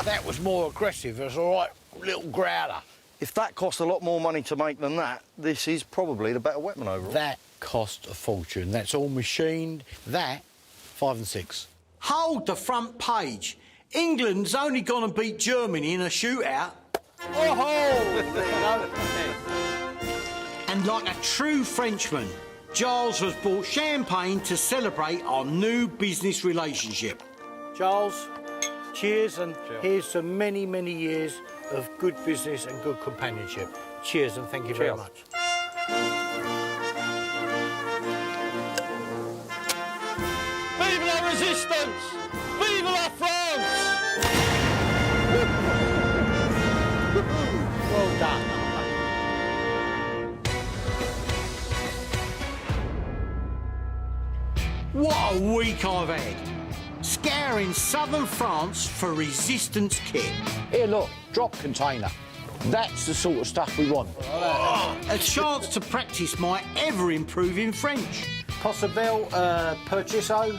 That was more aggressive. It was all right little growler. If that cost a lot more money to make than that, this is probably the better weapon overall. That cost a fortune. That's all machined. That, 5 and 6. Hold the front page. England's only gone and beat Germany in a shootout. Oh, there you go. And like a true Frenchman, Giles has bought champagne to celebrate our new business relationship. Giles, cheers, and here's to many, many years of good business and good companionship. Cheers, and thank you very much. Vive la resistance! Vive la France! Well done. What a week I've had. Scouring southern France for resistance kit. Here, look, drop container. That's the sort of stuff we want. A chance to practice my ever-improving French. Possible purchaso.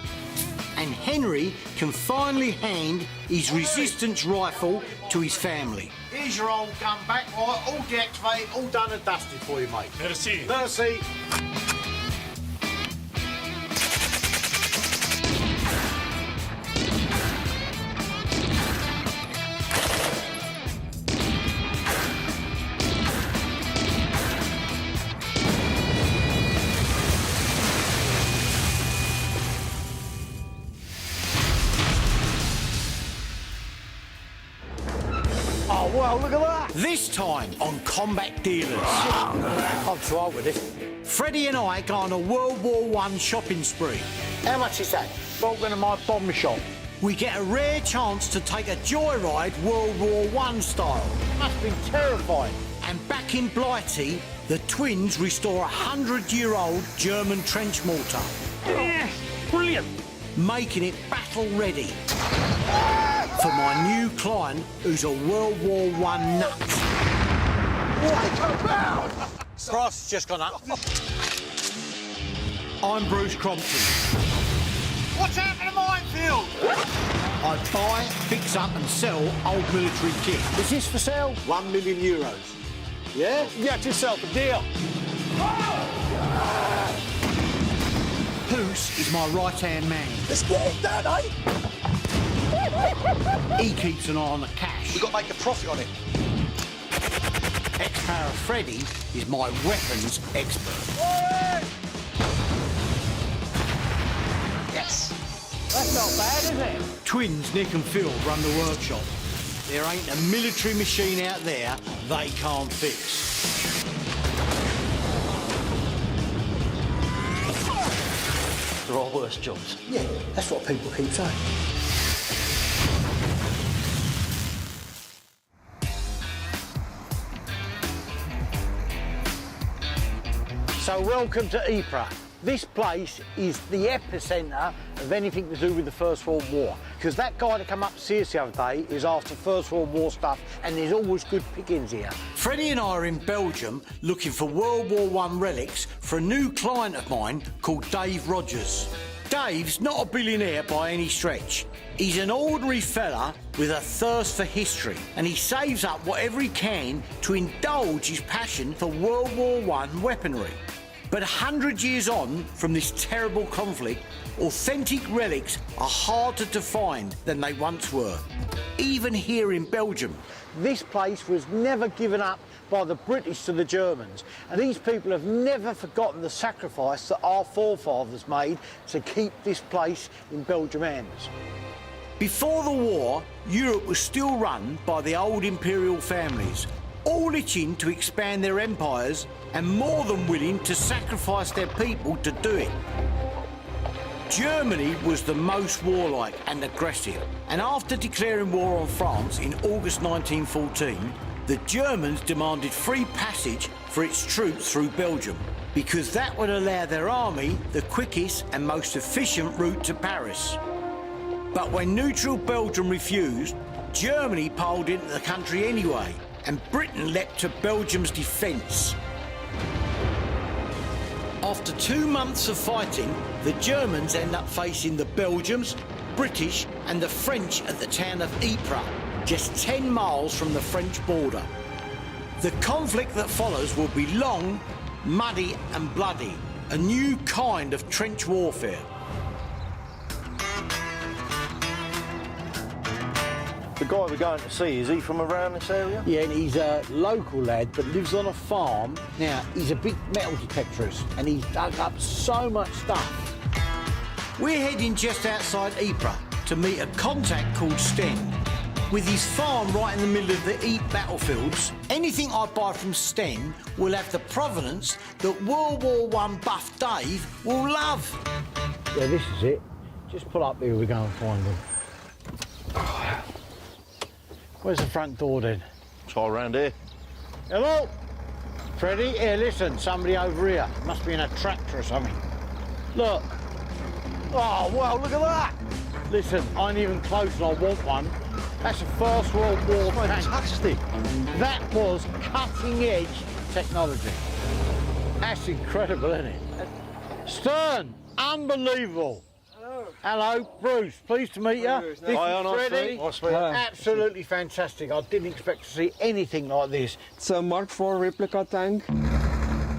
And Henry can finally hand his resistance rifle to his family. Here's your old gun back, all deactivated, all done and dusted for you, mate. Merci. Merci. Oh, wow, look at that! This time on Combat Dealers. I'm too old with this. Freddie and I go on a World War I shopping spree. How much is that? Welcome to my bomb shop. We get a rare chance to take a joyride World War I style. Must have been terrifying. And back in Blighty, the twins restore a 100-year-old German trench mortar. Yes, brilliant. Making it battle ready. For my new client, who's a World War I nut. What about? Price has just gone up. I'm Bruce Crompton. Watch out for the minefield! I buy, fix up and sell old military kit. Is this for sale? €1 million. Yeah? Get yourself a deal. Hoos is my right-hand man. Let's get it done, eh? He keeps an eye on the cash. We've got to make a profit on it. Ex-Para Freddy is my weapons expert. Yes. That's not bad, is it? Twins Nick and Phil run the workshop. There ain't a military machine out there they can't fix. are worse jobs. Yeah, that's what people keep saying. So welcome to Ypres. This place is the epicentre of anything to do with the First World War, because that guy that came up to see us the other day is after First World War stuff, and there's always good pickings here. Freddie and I are in Belgium looking for World War I relics for a new client of mine called Dave Rogers. Dave's not a billionaire by any stretch. He's an ordinary fella with a thirst for history, and he saves up whatever he can to indulge his passion for World War I weaponry. But 100 years on from this terrible conflict, authentic relics are harder to find than they once were, even here in Belgium. This place was never given up by the British to the Germans, and these people have never forgotten the sacrifice that our forefathers made to keep this place in Belgium hands. Before the war, Europe was still run by the old imperial families, all itching to expand their empires and more than willing to sacrifice their people to do it. Germany was the most warlike and aggressive, and after declaring war on France in August 1914, the Germans demanded free passage for its troops through Belgium, because that would allow their army the quickest and most efficient route to Paris. But when neutral Belgium refused, Germany piled into the country anyway, and Britain leapt to Belgium's defence. After 2 months of fighting, the Germans end up facing the Belgians, British and the French at the town of Ypres, just 10 miles from the French border. The conflict that follows will be long, muddy and bloody, a new kind of trench warfare. The guy we're going to see, is he from around this area? Yeah, and he's a local lad but lives on a farm. Now, he's a big metal detectorist and he's dug up so much stuff. We're heading just outside Ypres to meet a contact called Sten. With his farm right in the middle of the Ypres battlefields, anything I buy from Sten will have the provenance that World War I buff Dave will love. Yeah, this is it. Just pull up here, we go and find them. Where's the front door then? Try around here. Hello? Freddie? Here, listen, somebody over here. Must be in a tractor or something. Look. Oh, wow, look at that. Listen, I ain't even close and I want one. That's a First World War tank. Fantastic. That was cutting-edge technology. That's incredible, isn't it? Stern, unbelievable. Hello, Bruce. Pleased to meet you. This is Freddie. Absolutely fantastic. I didn't expect to see anything like this. It's a Mark IV replica tank.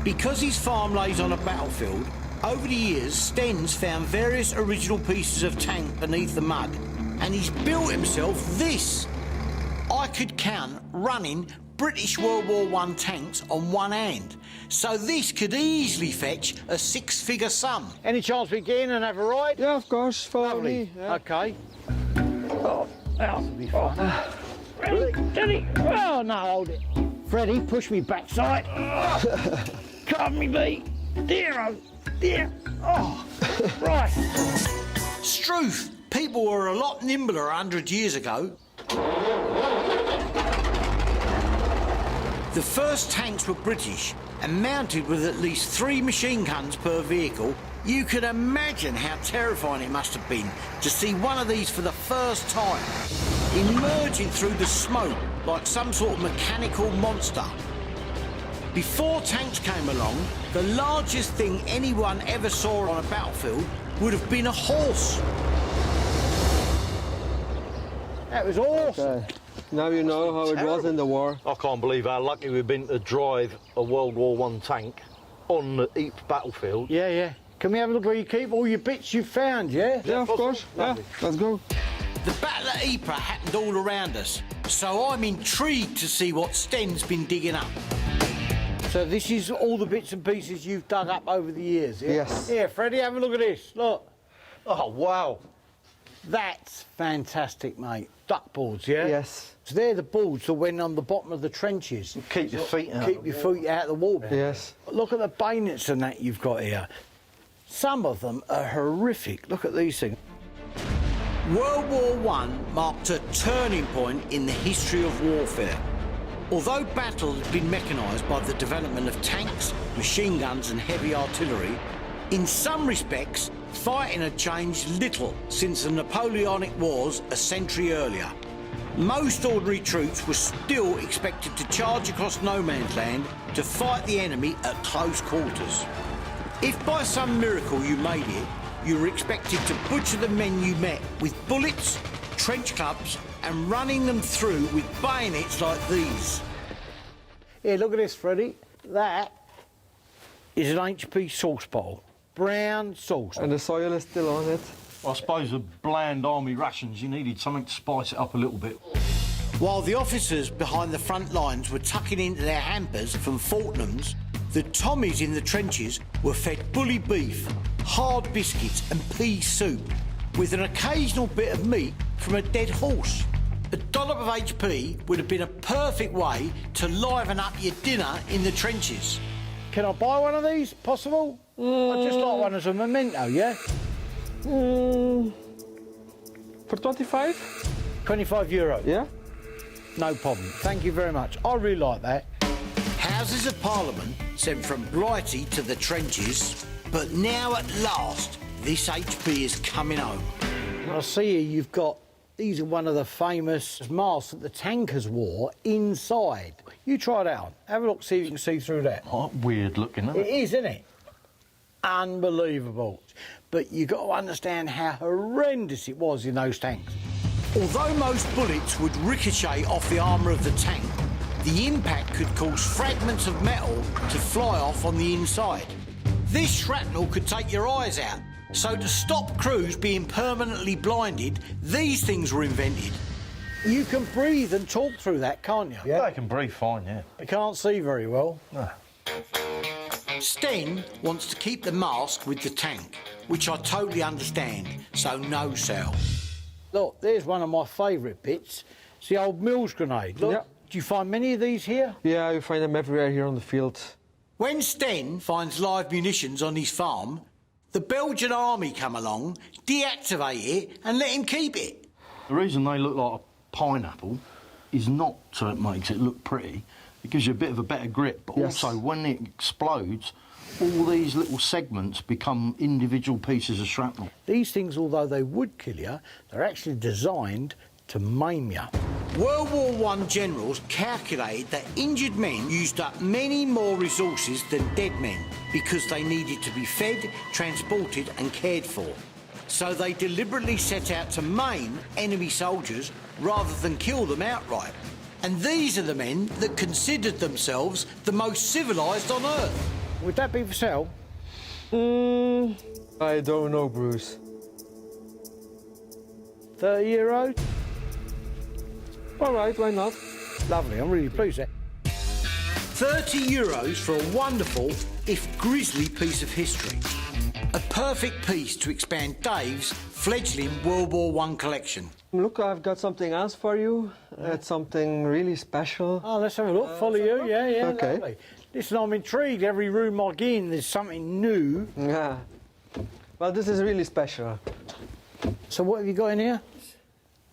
Because his farm lays on a battlefield, over the years, Sten's found various original pieces of tank beneath the mud, and he's built himself this. I could count running British World War I tanks on one hand, so this could easily fetch a six-figure sum. Any chance we get in and have a ride? Yeah, of course. Follow me. Yeah. OK. Oh, that'll be fun. Ready? Oh, no, hold it. Freddie, push me backside. Cover me, mate. There, oh, there. Oh, right. Struth, people were a lot nimbler 100 years ago. The first tanks were British and mounted with at least 3 machine guns per vehicle. You can imagine how terrifying it must have been to see one of these for the first time, emerging through the smoke like some sort of mechanical monster. Before tanks came along, the largest thing anyone ever saw on a battlefield would have been a horse. That was awesome. Okay. Now you know how it was in the war. I can't believe how lucky we've been to drive a World War I tank on the Ypres battlefield. Yeah, yeah. Can we have a look where you keep all your bits you found, yeah? Yeah, of course. Yeah, let's go. The Battle of Ypres happened all around us, so I'm intrigued to see what Sten's been digging up. So this is all the bits and pieces you've dug up over the years, yeah? Yes. Here, Freddie, have a look at this. Look. Oh, wow. That's fantastic, mate. Duck boards, yeah? Yes. So they're the boards that went on the bottom of the trenches. Keep your feet out. Keep your feet out of the water. Yes. Look at the bayonets and that you've got here. Some of them are horrific. Look at these things. World War I marked a turning point in the history of warfare. Although battle had been mechanised by the development of tanks, machine guns and heavy artillery, in some respects, fighting had changed little since the Napoleonic Wars a century earlier. Most ordinary troops were still expected to charge across no man's land to fight the enemy at close quarters. If by some miracle you made it, you were expected to butcher the men you met with bullets, trench clubs and running them through with bayonets like these. Here, look at this, Freddie. That is an HP sauce bowl. Brown sauce. And the soil is still on it. I suppose with bland army rations, you needed something to spice it up a little bit. While the officers behind the front lines were tucking into their hampers from Fortnum's, the Tommies in the trenches were fed bully beef, hard biscuits and pea soup, with an occasional bit of meat from a dead horse. A dollop of HP would have been a perfect way to liven up your dinner in the trenches. Can I buy one of these? Possible? I'd just like one as a memento, yeah? For 25? 25 euro? Yeah. No problem. Thank you very much. I really like that. Houses of Parliament sent from Blighty to the trenches, but now at last, this HP is coming home. I see here you've got, these are one of the famous masks that the tankers wore inside. You try that on. Have a look, see if you can see through that. Oh, weird looking, isn't it? It is, isn't it? Unbelievable. But you've got to understand how horrendous it was in those tanks. Although most bullets would ricochet off the armour of the tank, the impact could cause fragments of metal to fly off on the inside. This shrapnel could take your eyes out, so to stop crews being permanently blinded, these things were invented. You can breathe and talk through that, can't you? Yeah, I can breathe fine, yeah. You can't see very well. No. Sten wants to keep the mask with the tank, which I totally understand, so no sell. Look, there's one of my favourite bits. It's the old Mills grenade. Look, do you find many of these here? Yeah, you find them everywhere here on the field. When Sten finds live munitions on his farm, the Belgian army come along, deactivate it and let him keep it. The reason they look like a pineapple is not so it makes it look pretty. It gives you a bit of a better grip, but also when it explodes, all these little segments become individual pieces of shrapnel. These things, although they would kill you, they're actually designed to maim you. World War I generals calculated that injured men used up many more resources than dead men because they needed to be fed, transported and cared for. So they deliberately set out to maim enemy soldiers rather than kill them outright. And these are the men that considered themselves the most civilised on Earth. Would that be for sale? I don't know, Bruce. 30 euro? All right, why not? Lovely, I'm really pleased there. 30 euros for a wonderful, if grisly, piece of history. A perfect piece to expand Dave's fledgling World War I collection. Look, I've got something else for you. It's something really special. Oh, let's have a look. Follow you, yeah, Okay. Lovely. Listen, I'm intrigued. Every room I get in, there's something new. Yeah. Well, this is really special. So what have you got in here?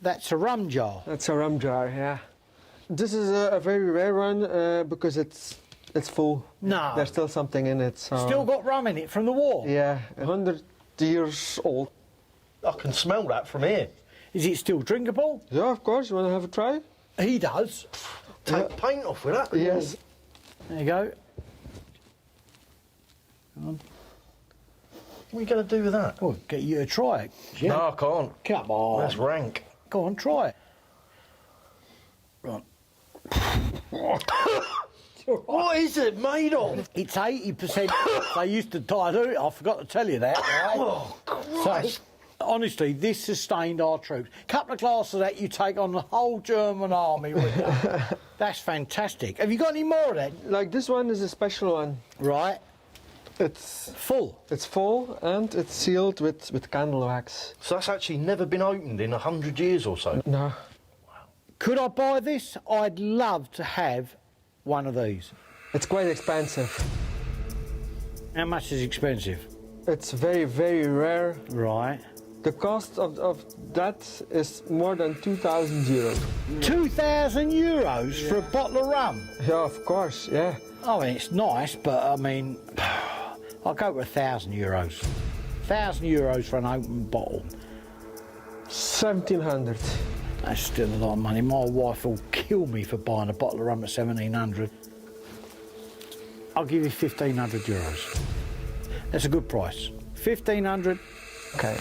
That's a rum jar. That's a rum jar, yeah. This is a very rare one because it's full. No. There's still something in it. So. Still got rum in it from the war? Yeah, 100 years old. I can smell that from here. Is it still drinkable? Yeah, of course. You want to have a try? He does. Take paint off with that. Yes. There you go. Come on. What are you going to do with that? Well, get you to try it. Yeah. No, I can't. Come on. That's rank. Go on, try it. Right. What is it made of? It's 80%. They used to dilute it. I forgot to tell you that. Right? Oh, Christ. So, honestly, this sustained our troops. A couple of glasses of that, you take on the whole German army with you. That's fantastic. Have you got any more of that? Like this one is a special one. Right. It's full. It's full and it's sealed with candle wax. So that's actually never been opened in 100 years or so? No. Could I buy this? I'd love to have one of these. It's quite expensive. How much is expensive? it's very, very rare. Right. The cost of that is more than 2,000 euros. 2,000 euros for a bottle of rum? Yeah, of course, yeah. I mean, it's nice, but I mean, I'll go with 1,000 euros. 1,000 euros for an open bottle. 1,700. That's still a lot of money. My wife will kill me for buying a bottle of rum at 1,700. I'll give you 1,500 euros. That's a good price. 1,500. Okay.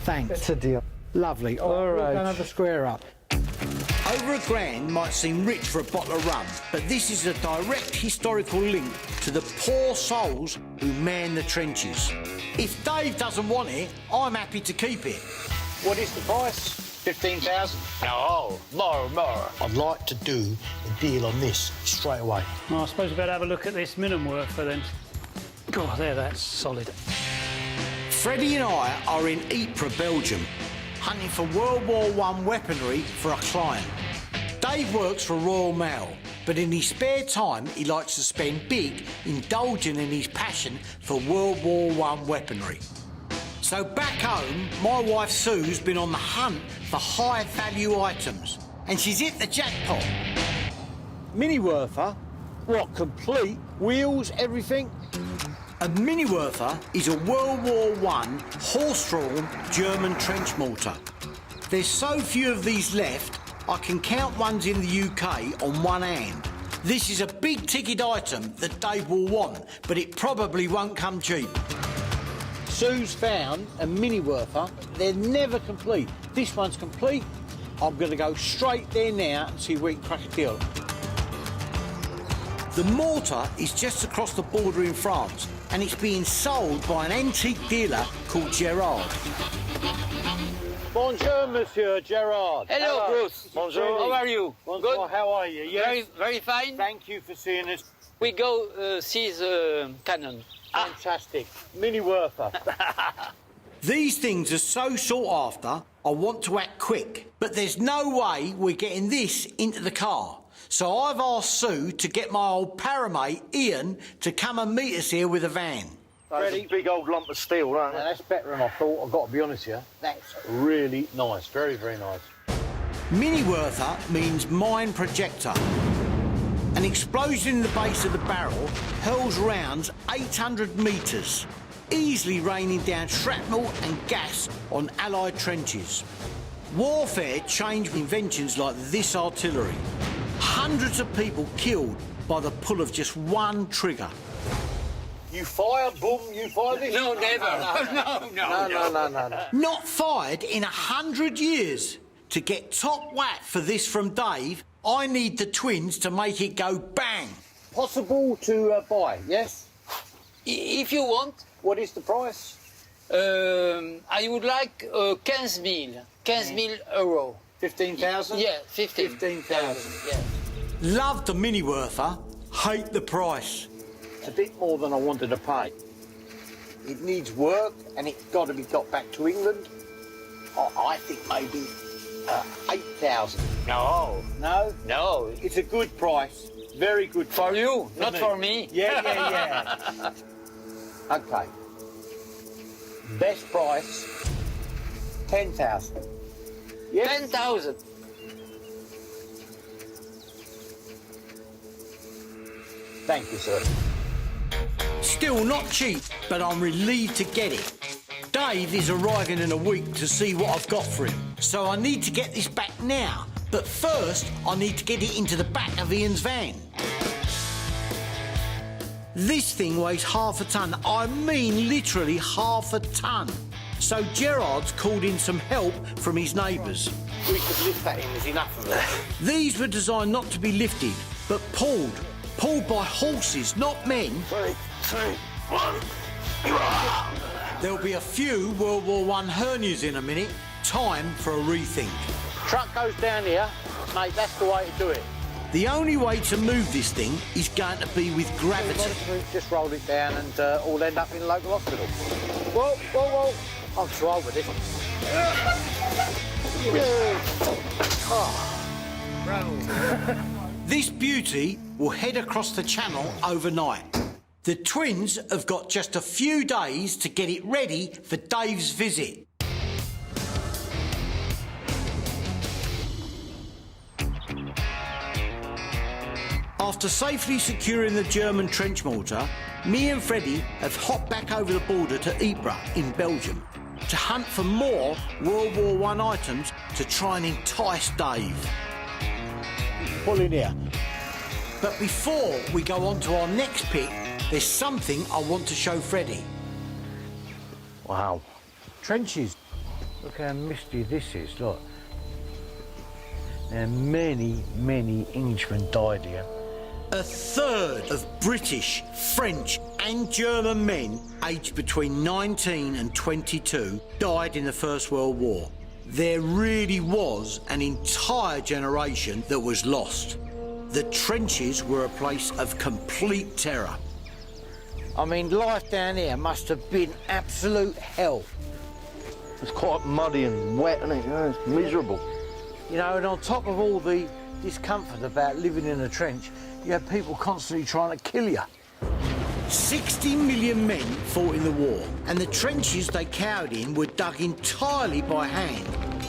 Thanks. It's a deal. Lovely. All right. We're going to have a square up. Over £1,000 might seem rich for a bottle of rum, but this is a direct historical link to the poor souls who man the trenches. If Dave doesn't want it, I'm happy to keep it. What is the price? 15,000? No, more. I'd like to do a deal on this straight away. Well, I suppose we better have a look at this Minenwerfer then. God, there, that's solid. Freddie and I are in Ypres, Belgium, hunting for World War I weaponry for a client. Dave works for Royal Mail, but in his spare time he likes to spend big indulging in his passion for World War I weaponry. So back home, my wife Sue's been on the hunt for high-value items, and she's hit the jackpot. Minenwerfer? What, complete? Wheels, everything? A Minenwerfer is a World War I horse-drawn German trench mortar. There's so few of these left, I can count ones in the UK on one hand. This is a big-ticket item that Dave will want, but it probably won't come cheap. Sue's found a Minenwerfer. They're never complete. This one's complete. I'm going to go straight there now and see if we can crack a deal. The mortar is just across the border in France, and it's being sold by an antique dealer called Gerard. Bonjour, Monsieur Gerard. Hello, Bruce. Bonjour. How are you? Bonjour. Good? How are you? Yes. Very fine. Thank you for seeing us. We go see the cannon. Fantastic. Minenwerfer. These things are so sought after, I want to act quick, but there's no way we're getting this into the car. So I've asked Sue to get my old paramate, Ian, to come and meet us here with a van. That's a big old lump of steel, right? Now, that's better than I thought, I've got to be honest here. That's really nice, very, very nice. Minenwerfer means mine projector. An explosion in the base of the barrel hurls rounds 800 metres, easily raining down shrapnel and gas on Allied trenches. Warfare changed inventions like this artillery. Hundreds of people killed by the pull of just one trigger. You fire, boom, you fire this? No, never. No. Not fired in 100 years. To get top whack for this from Dave, I need the twins to make it go bang. Possible to buy, yes? If you want. What is the price? I would like 15,000 euros. 15,000? Yeah, 15,000. Yeah. Love the Minenwerfer, hate the price. It's a bit more than I wanted to pay. It needs work and it's got to be got back to England. I think maybe 8,000. No. No? No. It's a good price. Very good For you, not for me. Yeah. Okay. Best price, 10,000. Yes? 10,000. Thank you, sir. Still not cheap, but I'm relieved to get it. Dave is arriving in a week to see what I've got for him, so I need to get this back now. But first, I need to get it into the back of Ian's van. This thing weighs half a tonne. I mean literally half a tonne. So Gerard's called in some help from his neighbours. We could lift that in, there's enough of it. These were designed not to be lifted, but pulled. Pulled by horses, not men. 3, 2, 1. There'll be a few World War I hernias in a minute. Time for a rethink. Truck goes down here. Mate, that's the way to do it. The only way to move this thing is going to be with gravity. Just roll it down and all end up in a local hospital. Whoa. I'll try with this. This beauty will head across the channel overnight. The twins have got just a few days to get it ready for Dave's visit. After safely securing the German trench mortar, me and Freddie have hopped back over the border to Ypres in Belgium to hunt for more World War I items to try and entice Dave. Pull in here. But before we go on to our next pick, there's something I want to show Freddie. Wow. Trenches. Look how misty this is, look. Now, many, many Englishmen died here. A third of British, French and German men aged between 19 and 22 died in the First World War. There really was an entire generation that was lost. The trenches were a place of complete terror. I mean, life down here must have been absolute hell. It's quite muddy and wet, isn't it? You know, it's miserable. You know, and on top of all the discomfort about living in a trench, you have people constantly trying to kill you. 60 million men fought in the war, and the trenches they cowered in were dug entirely by hand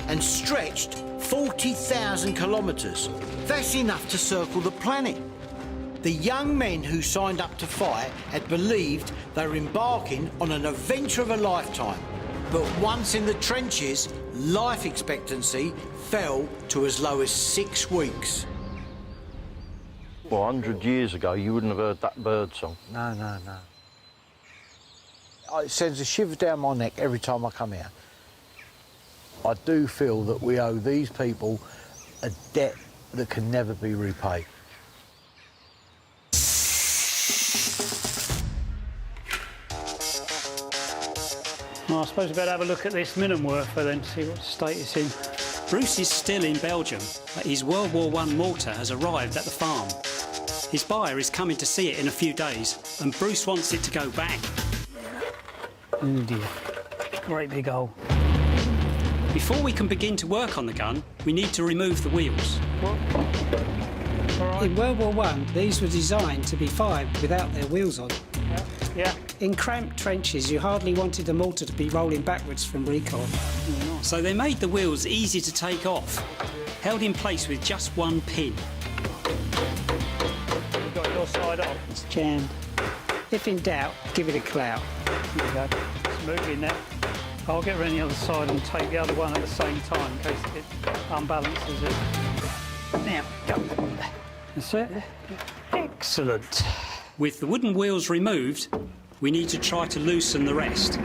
and stretched 40,000 kilometres. That's enough to circle the planet. The young men who signed up to fight had believed they were embarking on an adventure of a lifetime. But once in the trenches, life expectancy fell to as low as 6 weeks. Well, 100 years ago, you wouldn't have heard that bird song. No, no, no. It sends a shiver down my neck every time I come here. I do feel that we owe these people a debt that can never be repaid. Well, I suppose we better have a look at this Minenwerfer then, see what state it's in. Bruce is still in Belgium, but his World War I mortar has arrived at the farm. His buyer is coming to see it in a few days, and Bruce wants it to go back. Oh dear, great big hole. Before we can begin to work on the gun, we need to remove the wheels. In World War I, these were designed to be fired without their wheels on. Yeah. In cramped trenches, you hardly wanted the mortar to be rolling backwards from recoil. So they made the wheels easy to take off, held in place with just one pin. You've got your side off. It's jammed. If in doubt, give it a clout. There you go. It's moving there. I'll get around the other side and take the other one at the same time in case it unbalances it. Now, go. That's it. Excellent. With the wooden wheels removed, we need to try to loosen the rest.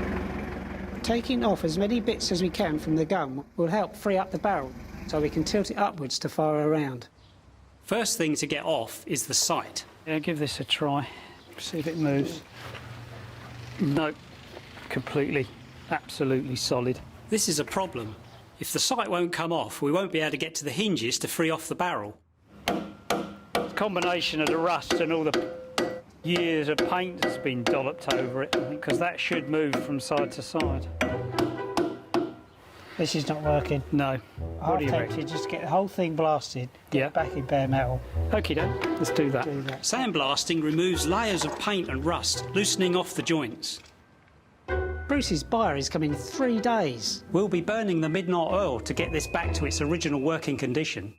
Taking off as many bits as we can from the gun will help free up the barrel so we can tilt it upwards to fire around. First thing to get off is the sight. Yeah, give this a try. See if it moves. Nope. Completely, absolutely solid. This is a problem. If the sight won't come off, we won't be able to get to the hinges to free off the barrel. It's a combination of the rust and all the years of paint that's been dolloped over it, because that should move from side to side. This is not working. No. What do you reckon? Just to get the whole thing blasted, get back in bare metal. Okie doke, let's do that. Sandblasting removes layers of paint and rust, loosening off the joints. Bruce's buyer is coming in 3 days. We'll be burning the midnight oil to get this back to its original working condition.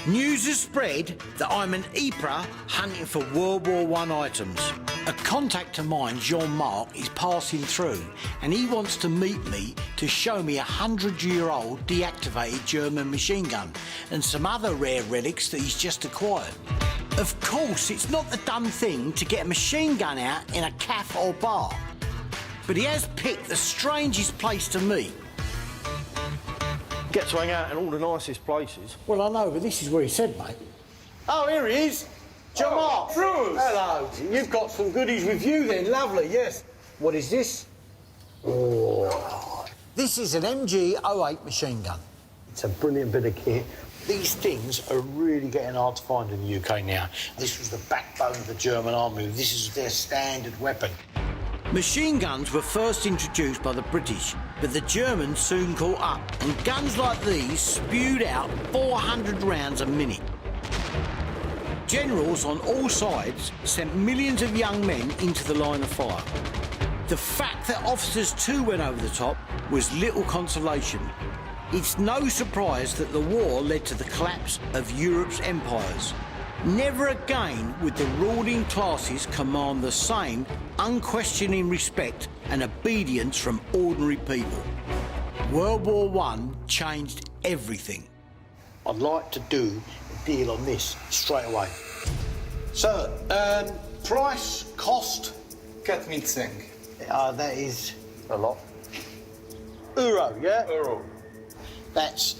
News has spread that I'm in Ypres hunting for World War I items. A contact of mine, Jean-Marc, is passing through and he wants to meet me to show me a 100-year-old deactivated German machine gun and some other rare relics that he's just acquired. Of course, it's not the done thing to get a machine gun out in a cafe or bar, but he has picked the strangest place to meet. Get to hang out in all the nicest places. Well, I know, but this is where he said, mate. Oh, here he is. Jean-Marc. Bruce. Hello. You've got some goodies with you then. Lovely, yes. What is this? Oh. This is an MG-08 machine gun. It's a brilliant bit of kit. These things are really getting hard to find in the UK now. This was the backbone of the German army. This is their standard weapon. Machine guns were first introduced by the British, but the Germans soon caught up, and guns like these spewed out 400 rounds a minute. Generals on all sides sent millions of young men into the line of fire. The fact that officers too went over the top was little consolation. It's no surprise that the war led to the collapse of Europe's empires. Never again would the ruling classes command the same unquestioning respect and obedience from ordinary people. World War I changed everything. I'd like to do a deal on this straight away. So, price, cost? 4,500. That is A lot. euro, yeah? Euro. That's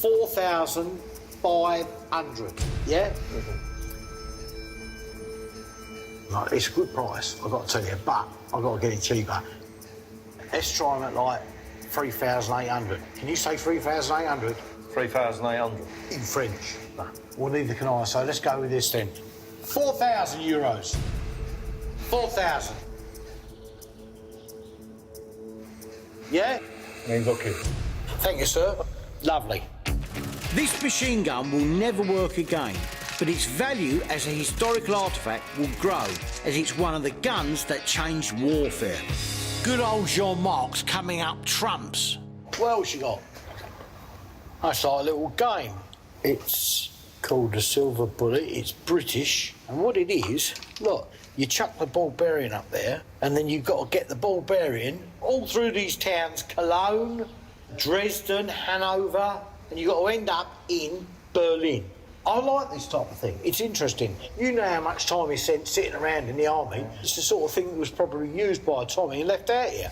4,500, yeah? Right, it's a good price, I've got to tell you, but I've got to get it cheaper. Let's try them at like 3,800. Can you say 3,800? 3,800. In French. No. Well, neither can I, so let's go with this then. 4,000 euros. 4,000. Yeah? Means okay. Thank you, sir. Lovely. This machine gun will never work again, but its value as a historical artefact will grow as it's one of the guns that changed warfare. Good old Jean-Marc's coming up trumps. What else you got? That's like a little game. It's called the Silver Bullet. It's British. And what it is, look, you chuck the ball bearing up there, and then you've got to get the ball bearing all through these towns, Cologne, Dresden, Hanover, and you've got to end up in Berlin. I like this type of thing. It's interesting. You know how much time he spent sitting around in the army. It's the sort of thing that was probably used by Tommy and left out here.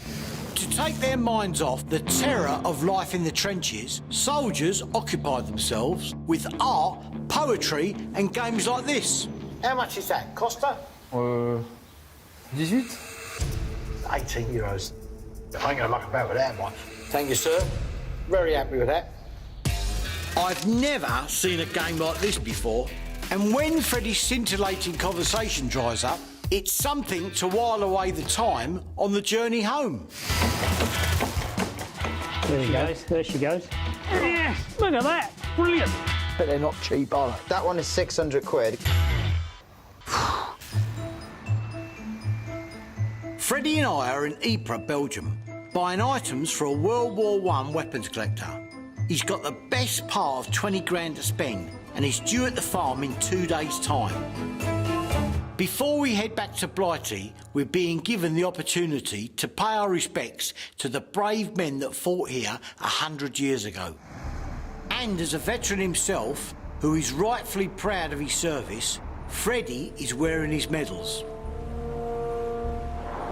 To take their minds off the terror of life in the trenches, soldiers occupied themselves with art, poetry and games like this. How much is that, Costa? 18. 18 euros. I ain't gonna muck about with that one. Thank you, sir. Very happy with that. I've never seen a game like this before, and when Freddie's scintillating conversation dries up, it's something to while away the time on the journey home. There she goes. There she goes. Yes, look at that. Brilliant. But they're not cheap, are they? That one is 600 quid. Freddie and I are in Ypres, Belgium, buying items for a World War I weapons collector. He's got the best part of 20 grand to spend, and he's due at the farm in 2 days' time. Before we head back to Blighty, we're being given the opportunity to pay our respects to the brave men that fought here 100 years ago. And as a veteran himself, who is rightfully proud of his service, Freddie is wearing his medals.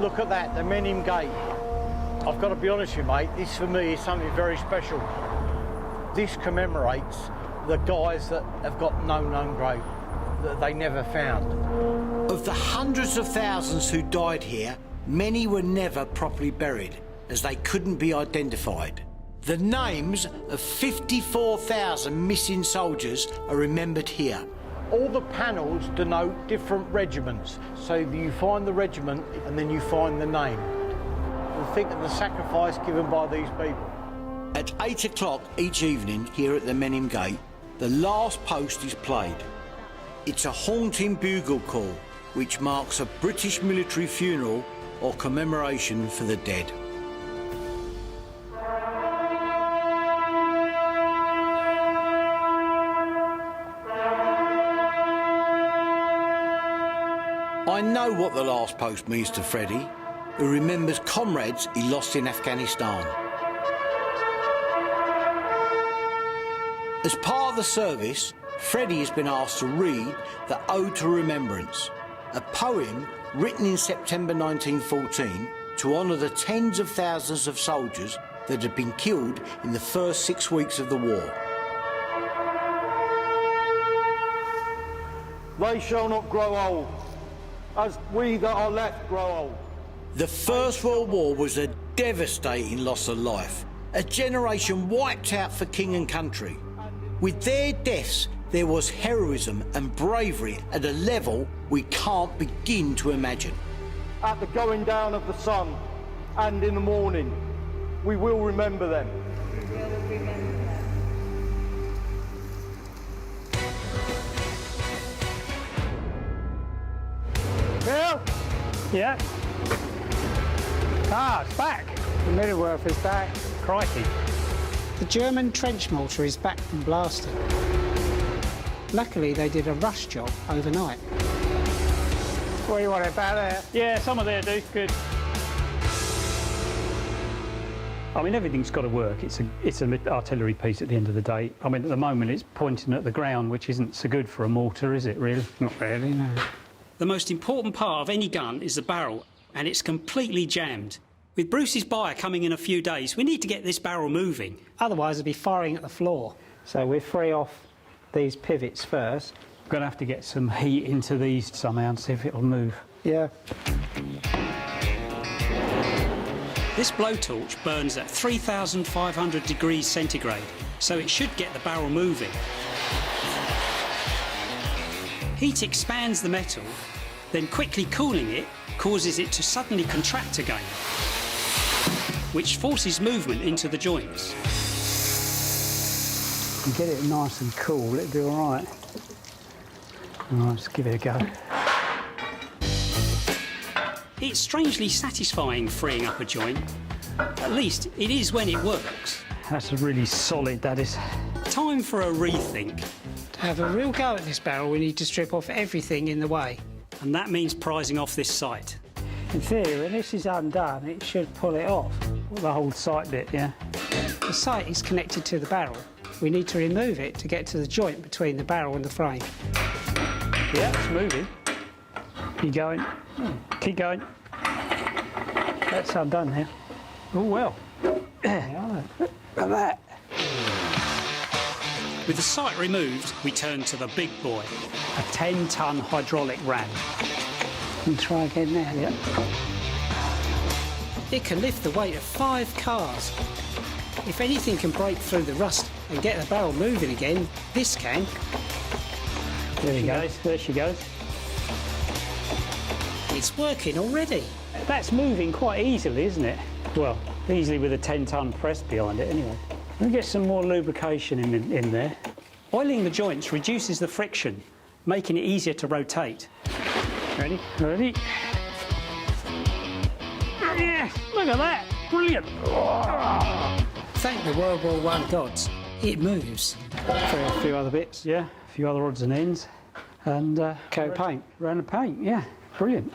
Look at that, the Menin Gate. I've got to be honest with you, mate, this for me is something very special. This commemorates the guys that have got no known grave, that they never found. Of the hundreds of thousands who died here, many were never properly buried, as they couldn't be identified. The names of 54,000 missing soldiers are remembered here. All the panels denote different regiments, so you find the regiment and then you find the name. And think of the sacrifice given by these people. At 8 o'clock each evening here at the Menin Gate, the last post is played. It's a haunting bugle call, which marks a British military funeral or commemoration for the dead. I know what the last post means to Freddie, who remembers comrades he lost in Afghanistan. As part of the service, Freddie has been asked to read the Ode to Remembrance, a poem written in September 1914 to honour the tens of thousands of soldiers that had been killed in the first 6 weeks of the war. They shall not grow old, as we that are left grow old. The First World War was a devastating loss of life, a generation wiped out for king and country. With their deaths, there was heroism and bravery at a level we can't begin to imagine. At the going down of the sun and in the morning, we will remember them. Bill? Yeah? Ah, it's back. The Middleworth is back. Crikey. The German trench mortar is back from blasting. Luckily, they did a rush job overnight. What do you want about there? Yeah, some of there do. Good. I mean, everything's got to work. It's an artillery piece at the end of the day. I mean, at the moment, it's pointing at the ground, which isn't so good for a mortar, is it, really? Not really, no. The most important part of any gun is the barrel, and it's completely jammed. With Bruce's buyer coming in a few days, we need to get this barrel moving. Otherwise, it'll be firing at the floor. So we'll free off these pivots first. We're going to have to get some heat into these somehow and see if it'll move. Yeah. This blowtorch burns at 3,500 degrees centigrade, so it should get the barrel moving. Heat expands the metal, then quickly cooling it causes it to suddenly contract again, which forces movement into the joints. And get it nice and cool, it'll be all right. All right, let's give it a go. It's strangely satisfying freeing up a joint. At least it is when it works. That's really solid, that is. Time for a rethink. To have a real go at this barrel, we need to strip off everything in the way. And that means prizing off this sight. In theory, when this is undone, it should pull it off. The whole sight bit, yeah? The sight is connected to the barrel. We need to remove it to get to the joint between the barrel and the frame. Yeah, it's moving. Keep going. Keep going. That's undone now. Oh, well. Look at that. With the sight removed, we turn to the big boy. A 10-ton hydraulic ram. And try again now, yeah. It can lift the weight of 5 cars. If anything can break through the rust and get the barrel moving again, this can. There she goes. There she goes. It's working already. That's moving quite easily, isn't it? Well, easily with a 10-ton press behind it, anyway. We'll get some more lubrication in there. Oiling the joints reduces the friction, making it easier to rotate. Ready? Ready? Yes! Look at that! Brilliant! Thank the World War I gods. It moves. A few other bits, yeah. A few other odds and ends. And coat paint. Round the paint, yeah. Brilliant.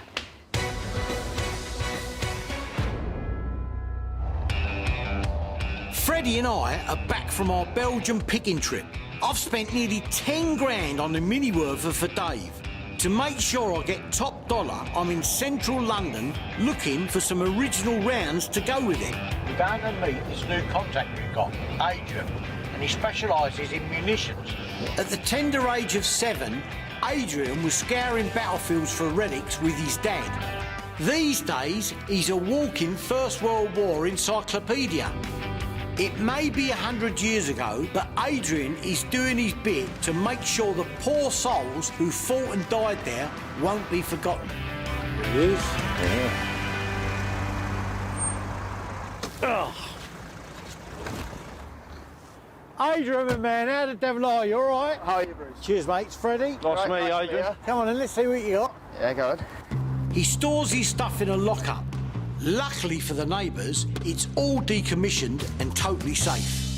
Freddie and I are back from our Belgian picking trip. I've spent nearly 10 grand on the Miniwerfer for Dave. To make sure I get top dollar, I'm in central London looking for some original rounds to go with it. We're going to meet this new contact we've got, Adrian, and he specialises in munitions. At the tender age of 7, Adrian was scouring battlefields for relics with his dad. These days, he's a walking First World War encyclopedia. It may be 100 years ago, but Adrian is doing his bit to make sure the poor souls who fought and died there won't be forgotten. It is? Yeah. Oh. Adrian, my man, how the devil are you? All right? How are you, Bruce? Cheers, mate. It's Freddie. Nice to meet you, Adrian. Come on, then, let's see what you got. Yeah, go on. He stores his stuff in a lockup. Luckily for the neighbours, it's all decommissioned and totally safe.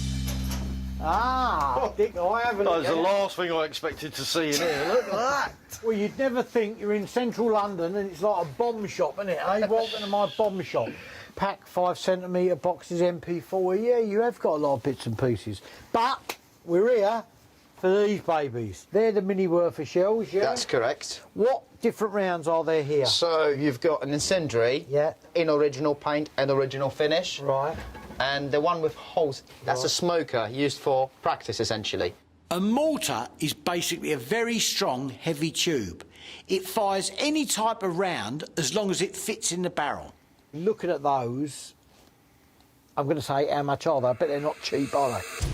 Ah, Dick, I have a That look was at the it. last thing I expected to see in here. Look at that. Well, you'd never think you're in central London and it's like a bomb shop, isn't it? I walk into my bomb shop. Pack 5-centimetre boxes MP4. Yeah, you have got a lot of bits and pieces. But we're here for these babies. They're the Miniwerfer shells, yeah? That's correct. What different rounds are there here? So you've got an incendiary, in original paint and original finish. Right. And the one with holes, that's a smoker used for practice, essentially. A mortar is basically a very strong, heavy tube. It fires any type of round as long as it fits in the barrel. Looking at those, I'm going to say, how much are they? I bet they're not cheap, are they?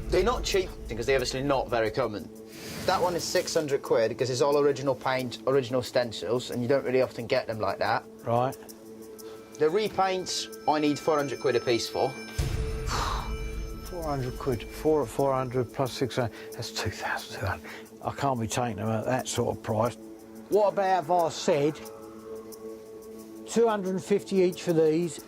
They're not cheap because they're obviously not very common. That one is 600 quid because it's all original paint, original stencils, and you don't really often get them like that. Right. The repaints, I need 400 quid a piece for. 400 quid. 400 plus 600. That's 2,200. I can't be taking them at that sort of price. What about if I said 250 each for these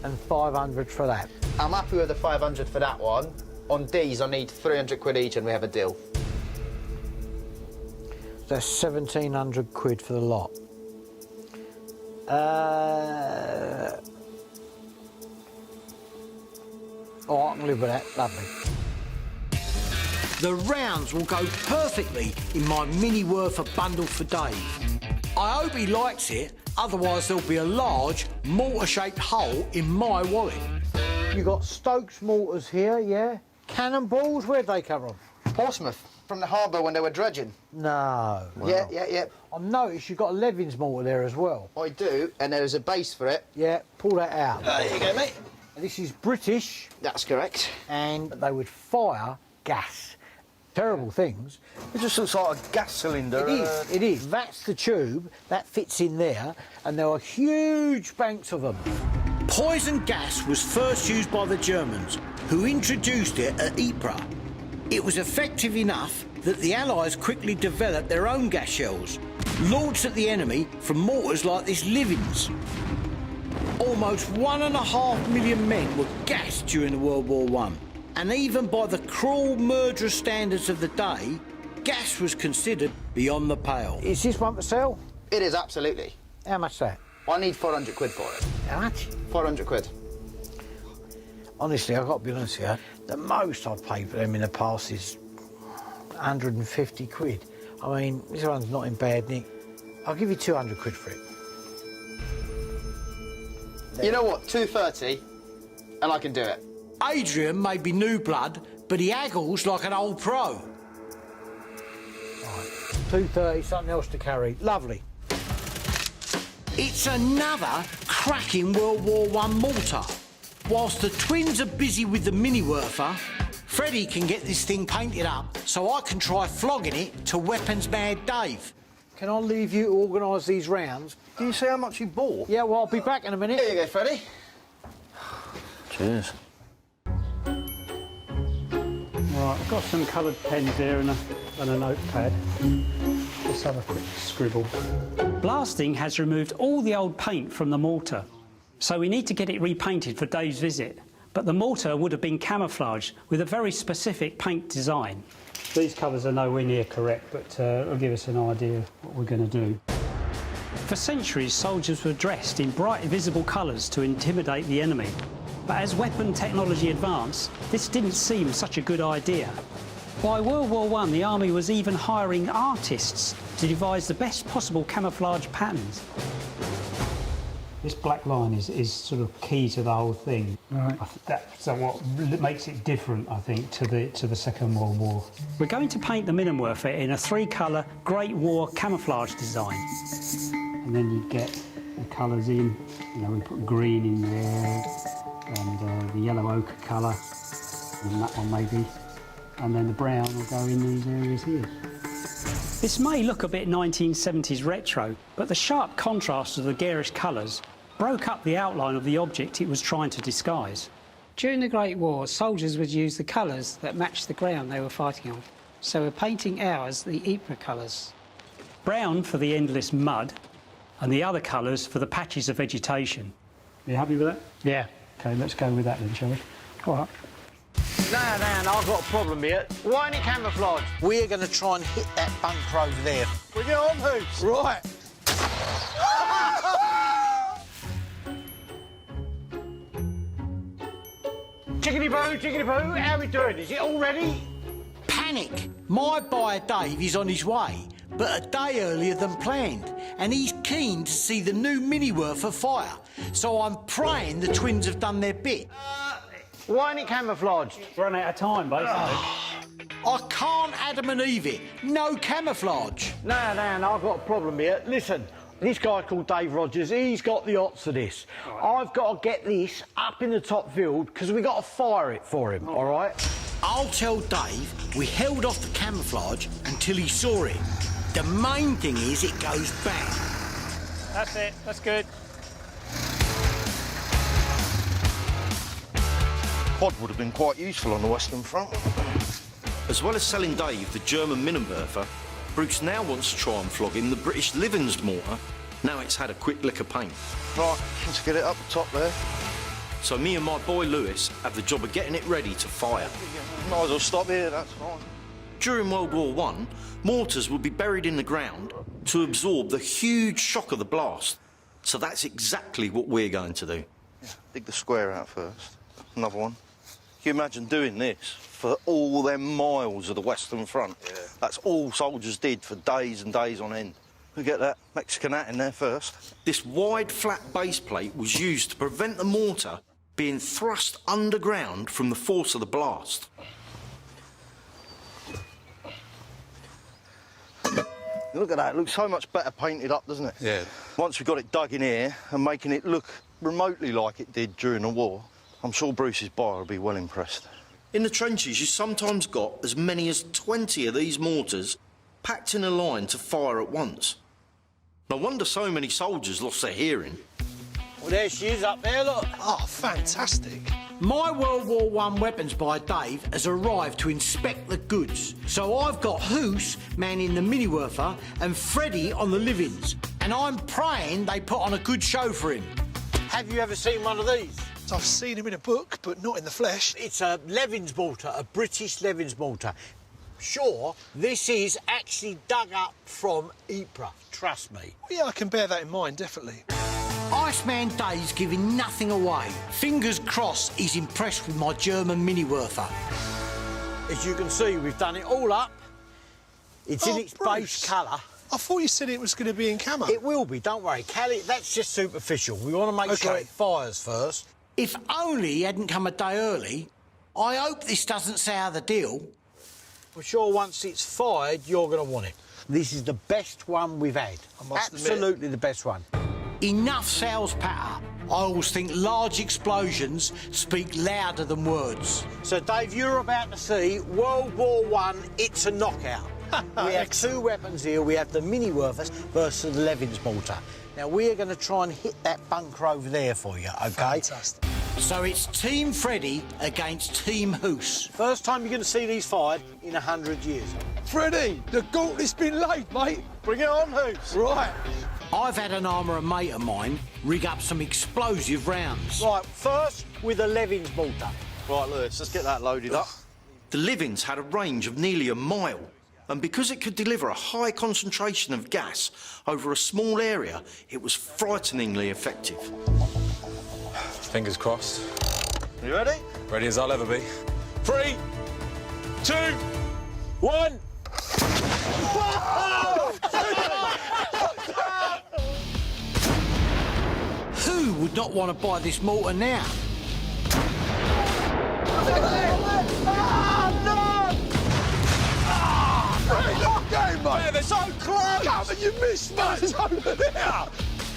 and 500 for that? I'm happy with the 500 for that one. On D's, I need 300 quid each and we have a deal. That's 1,700 quid for the lot. Oh, I can live with that. Lovely. The rounds will go perfectly in my mini Werfer bundle for Dave. I hope he likes it, otherwise there'll be a large mortar-shaped hole in my wallet. You got Stokes mortars here, yeah? Cannonballs, where'd they come from? Portsmouth, from the harbour when they were dredging. No. Yeah. I've noticed you've got a Levins mortar there as well. I do, and there is a base for it. Yeah, pull that out. There you go, mate. This is British. That's correct. And they would fire gas. Terrible things. It just looks like a gas cylinder. It is. That's the tube. That fits in there. And there are huge banks of them. Poison gas was first used by the Germans, who introduced it at Ypres. It was effective enough that the Allies quickly developed their own gas shells, launched at the enemy from mortars like this Livins. Almost 1.5 million men were gassed during World War I. And even by the cruel, murderous standards of the day, gas was considered beyond the pale. Is this one for sale? It is, absolutely. How much that? I need 400 quid for it. How much? 400 quid. Honestly, I've got to be honest here, the most I've paid for them in the past is 150 quid. I mean, this one's not in bad nick. I'll give you 200 quid for it. You know what, 230, and I can do it. Adrian may be new blood, but he haggles like an old pro. Right, 230, something else to carry. Lovely. It's another cracking World War I mortar. Whilst the twins are busy with the mini Werfer, Freddie can get this thing painted up so I can try flogging it to Weapons Mad Dave. Can I leave you to organise these rounds? Can you see how much you bought? Yeah, well, I'll be back in a minute. Here you go, Freddie. Cheers. Right, I've got some coloured pens here and a notepad. Let's have a quick scribble. Blasting has removed all the old paint from the mortar, so we need to get it repainted for Dave's visit. But the mortar would have been camouflaged with a very specific paint design. These colours are nowhere near correct, but it'll give us an idea of what we're going to do. For centuries, soldiers were dressed in bright, visible colours to intimidate the enemy. But as weapon technology advanced, this didn't seem such a good idea. By World War I, the army was even hiring artists to devise the best possible camouflage patterns. This black line is sort of key to the whole thing. Right. That's what makes it different, I think, to the Second World War. We're going to paint the Minenwerfer in a 3-colour Great War camouflage design. And then you get the colours in. You know, we put green in there, and the yellow ochre colour, and that one maybe. And then the brown will go in these areas here. This may look a bit 1970s retro, but the sharp contrast of the garish colours broke up the outline of the object it was trying to disguise. During the Great War, soldiers would use the colours that matched the ground they were fighting on. So we're painting ours the Ypres colours. Brown for the endless mud, and the other colours for the patches of vegetation. You happy with that? Yeah. OK, let's go with that then, shall we? All right. Now, I've got a problem here. Why ain't it camouflage? We're going to try and hit that bunker over there. We get on, Hoops. Right. Chickity-boo, how we doing? Is it all ready? Panic! My buyer Dave is on his way, but a day earlier than planned, and he's keen to see the new Minenwerfer fire. So I'm praying the twins have done their bit. Why ain't it camouflaged? Run out of time, basically. I can't Adam and Eve it. No camouflage. Now, I've got a problem here. Listen, this guy called Dave Rogers, he's got the odds of this. Right. I've got to get this up in the top field because we've got to fire it for him, all right? I'll tell Dave we held off the camouflage until he saw it. The main thing is it goes bang. That's it. That's good. Quad would have been quite useful on the Western Front. As well as selling Dave the German Minenwerfer, Bruce now wants to try and flog in the British Livens mortar. Now it's had a quick lick of paint. Right, let's get it up the top there. So me and my boy Lewis have the job of getting it ready to fire. Might as well stop here, that's fine. During World War I, mortars would be buried in the ground to absorb the huge shock of the blast. So that's exactly what we're going to do. Yeah, dig the square out first. Another one. Can you imagine doing this for all them miles of the Western Front? Yeah. That's all soldiers did for days and days on end. We get that Mexican hat in there first. This wide, flat base plate was used to prevent the mortar being thrust underground from the force of the blast. Look at that, it looks so much better painted up, doesn't it? Yeah. Once we got it dug in here and making it look remotely like it did during the war, I'm sure Bruce's buyer will be well impressed. In the trenches, you sometimes got as many as 20 of these mortars packed in a line to fire at once. No wonder so many soldiers lost their hearing. Well, there she is up there, look. Oh, fantastic. My World War I weapons buyer, Dave, has arrived to inspect the goods. So I've got Hoos manning the Miniwerfer and Freddie on the Livens. And I'm praying they put on a good show for him. Have you ever seen one of these? I've seen him in a book, but not in the flesh. It's a Levens mortar, a British Levens mortar. Sure, this is actually dug up from Ypres, trust me. Yeah, I can bear that in mind, definitely. Iceman Dave's giving nothing away. Fingers crossed he's impressed with my German Miniwerfer. As you can see, we've done it all up. It's in its base colour. I thought you said it was going to be in camo. It will be, don't worry. Cali, that's just superficial. We want to make sure it fires first. If only he hadn't come a day early. I hope this doesn't sour the deal. I'm sure once it's fired, you're going to want it. This is the best one we've had. I must Absolutely the best one. Enough sales patter. I always think large explosions speak louder than words. So, Dave, you're about to see World War I, it's a knockout. We have two weapons here. We have the Miniwerfers versus the Levens mortar. Now, we are going to try and hit that bunker over there for you, OK? Fantastic. So it's Team Freddie against Team Hoos. First time you're going to see these fired in 100 years. Freddie, the gauntlet's been laid, mate. Bring it on, Hoos. Right. I've had an armourer mate of mine rig up some explosive rounds. Right, first with a Levens mortar. Right, Lewis, let's get that loaded up. The Livens had a range of nearly a mile, and because it could deliver a high concentration of gas over a small area, it was frighteningly effective. Fingers crossed. You ready? Ready as I'll ever be. 3, 2, 1. Who would not want to buy this mortar now? Mate, they're so close! Come and you missed, mate! It's over there!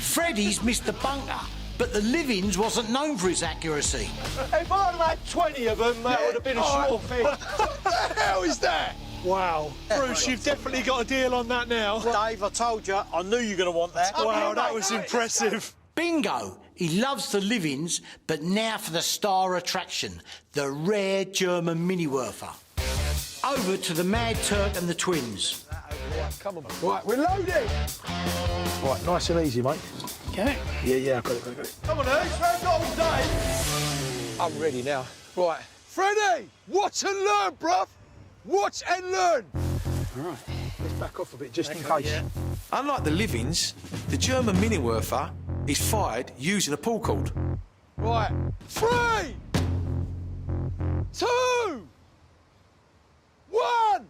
Freddie's missed the bunker, but the Livens wasn't known for his accuracy. If I'd have had 20 of them, that would have been a sure thing. What the hell is that? Wow. Bruce, you've definitely got a deal on that now. Dave, I told you, I knew you were going to want that. Wow, that was impressive. Bingo! He loves the Livens, but now for the star attraction, the rare German Miniwerfer. Over to the Mad Turk and the twins. Come on, right, we're loading. Right, nice and easy, mate. Okay. Yeah, I've got it. Come on, Hoos, we've got all day. I'm ready now. Right. Freddie, watch and learn, bruv. Watch and learn. All right. Let's back off a bit, just in case. Yeah. Unlike the Livens, the German Miniwerfer is fired using a pull cord. Right. 3, 2, 1.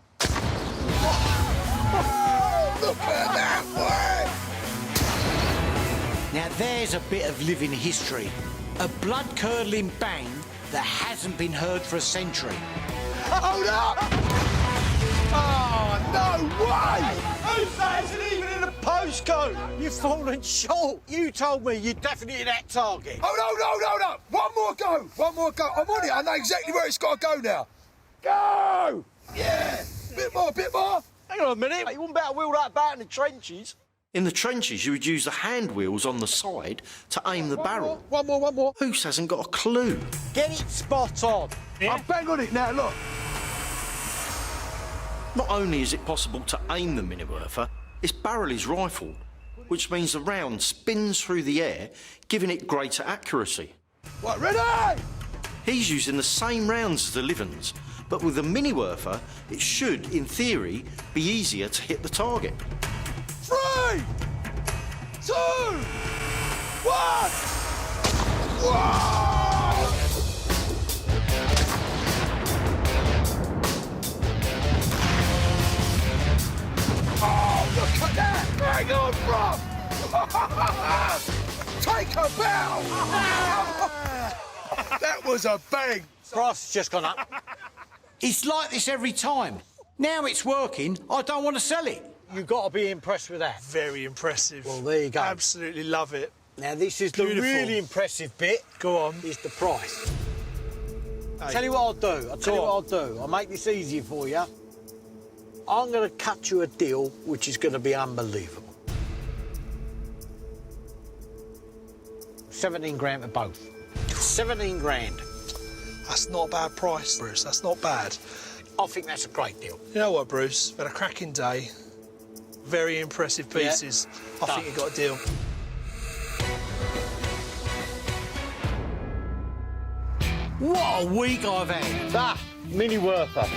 Oh, look at that way! Now there's a bit of living history. A blood-curdling bang that hasn't been heard for a century. Hold up! Oh, no way! Who's that? Isn't even in the postcode! You've fallen short. You told me you definitely hit that target. Hold up! One more go! I'm on it. I know exactly where it's got to go now. Go! Yeah! Bit more! Hang on a minute, you wouldn't better wheel that about in the trenches. In the trenches, you would use the hand wheels on the side to aim the barrel. One more. Hoos hasn't got a clue. Get it spot on. I'm bang on it now, look. Not only is it possible to aim the Miniwerfer, its barrel is rifled, which means the round spins through the air, giving it greater accuracy. Right, ready? He's using the same rounds as the Livens, but with the Miniwerfer, it should, in theory, be easier to hit the target. 3, 2, 1! Whoa! Oh, look at that! Hang on, bro! Take a bow! That was a bang! Price has just gone up. It's like this every time. Now it's working, I don't want to sell it. You've got to be impressed with that. Very impressive. Well, there you go. Absolutely love it. Now, this is Beautiful. the really impressive bit. Go on. Is the price. Hey. Tell you what I'll do. I'll make this easier for you. I'm going to cut you a deal which is going to be unbelievable. 17 grand for both. 17 grand. That's not a bad price, Bruce. That's not bad. I think that's a great deal. You know what, Bruce? Been a cracking day. Very impressive pieces. Yeah. I think you got a deal. What a week I've had. Miniwerfer.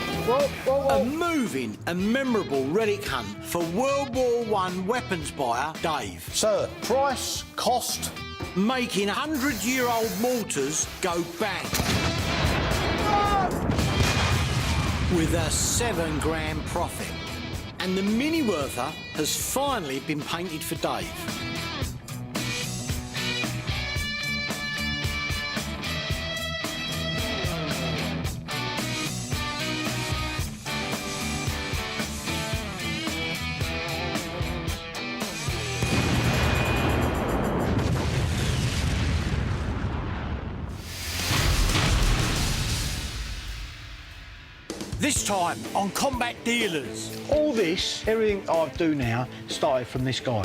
A moving and memorable relic hunt for World War I weapons buyer Dave. Sir, price, cost? Making 100-year-old mortars go bang. With a 7 grand profit. And the Miniwerfer has finally been painted for Dave. This time on Combat Dealers. All this, everything I do now, started from this guy.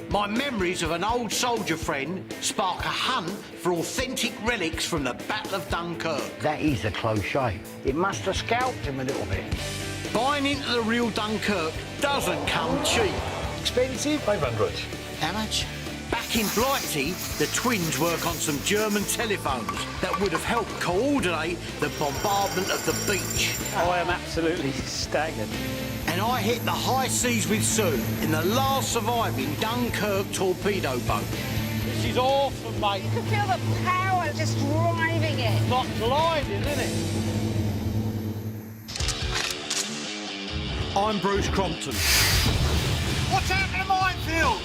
My memories of an old soldier friend spark a hunt for authentic relics from the Battle of Dunkirk. That is a close shave. It must have scalped him a little bit. Buying into the real Dunkirk doesn't come cheap. Expensive? 500. How much? Back in Blighty, the twins work on some German telephones that would have helped coordinate the bombardment of the beach. I am absolutely staggered. And I hit the high seas with Sue in the last surviving Dunkirk torpedo boat. This is awesome, mate. You can feel the power just driving it. Not gliding, isn't it? I'm Bruce Crompton. What's happening to Minefield?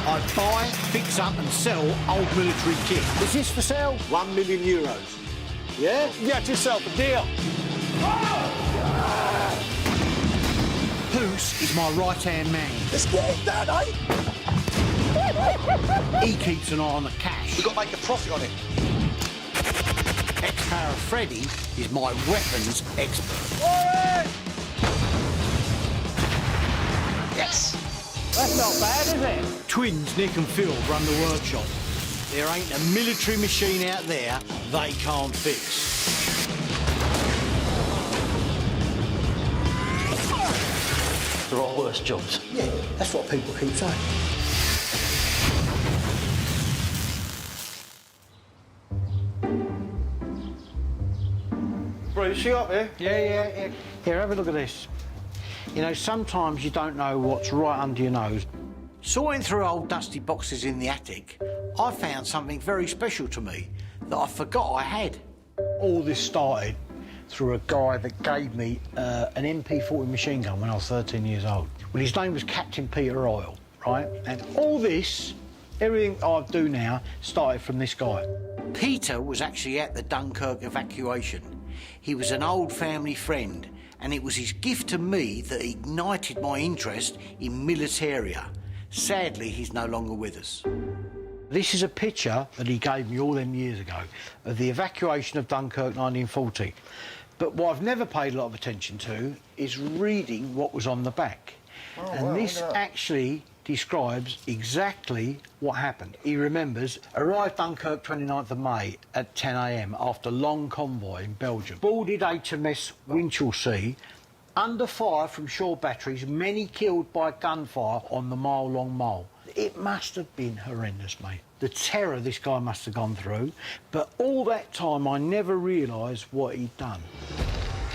I buy, fix up and sell old military kit. Is this for sale? €1 million. Yeah? Get yourself a deal. Hoos is my right-hand man. Let's get it done, eh? He keeps an eye on the cash. We've got to make a profit on it. Ex-Para Freddy is my weapons expert. Yes. That's not bad, is it? Twins Nick and Phil run the workshop. There ain't a military machine out there they can't fix. There are worse jobs. Yeah, that's what people keep saying. Bruce, you up there? Yeah. Here, have a look at this. You know, sometimes you don't know what's right under your nose. Sorting through old dusty boxes in the attic, I found something very special to me that I forgot I had. All this started through a guy that gave me an MP40 machine gun when I was 13 years old. Well, his name was Captain Peter Oil, right? And all this, everything I do now, started from this guy. Peter was actually at the Dunkirk evacuation. He was an old family friend, and it was his gift to me that ignited my interest in militaria. Sadly, he's no longer with us. This is a picture that he gave me all them years ago of the evacuation of Dunkirk 1940. But what I've never paid a lot of attention to is reading what was on the back. This actually describes exactly what happened. He remembers, arrived Dunkirk 29th of May at 10 a.m. after long convoy in Belgium. Boarded HMS Winchelsea Under fire from shore batteries, many killed by gunfire on the mile-long mole. It must have been horrendous, mate. The terror this guy must have gone through, but all that time I never realised what he'd done.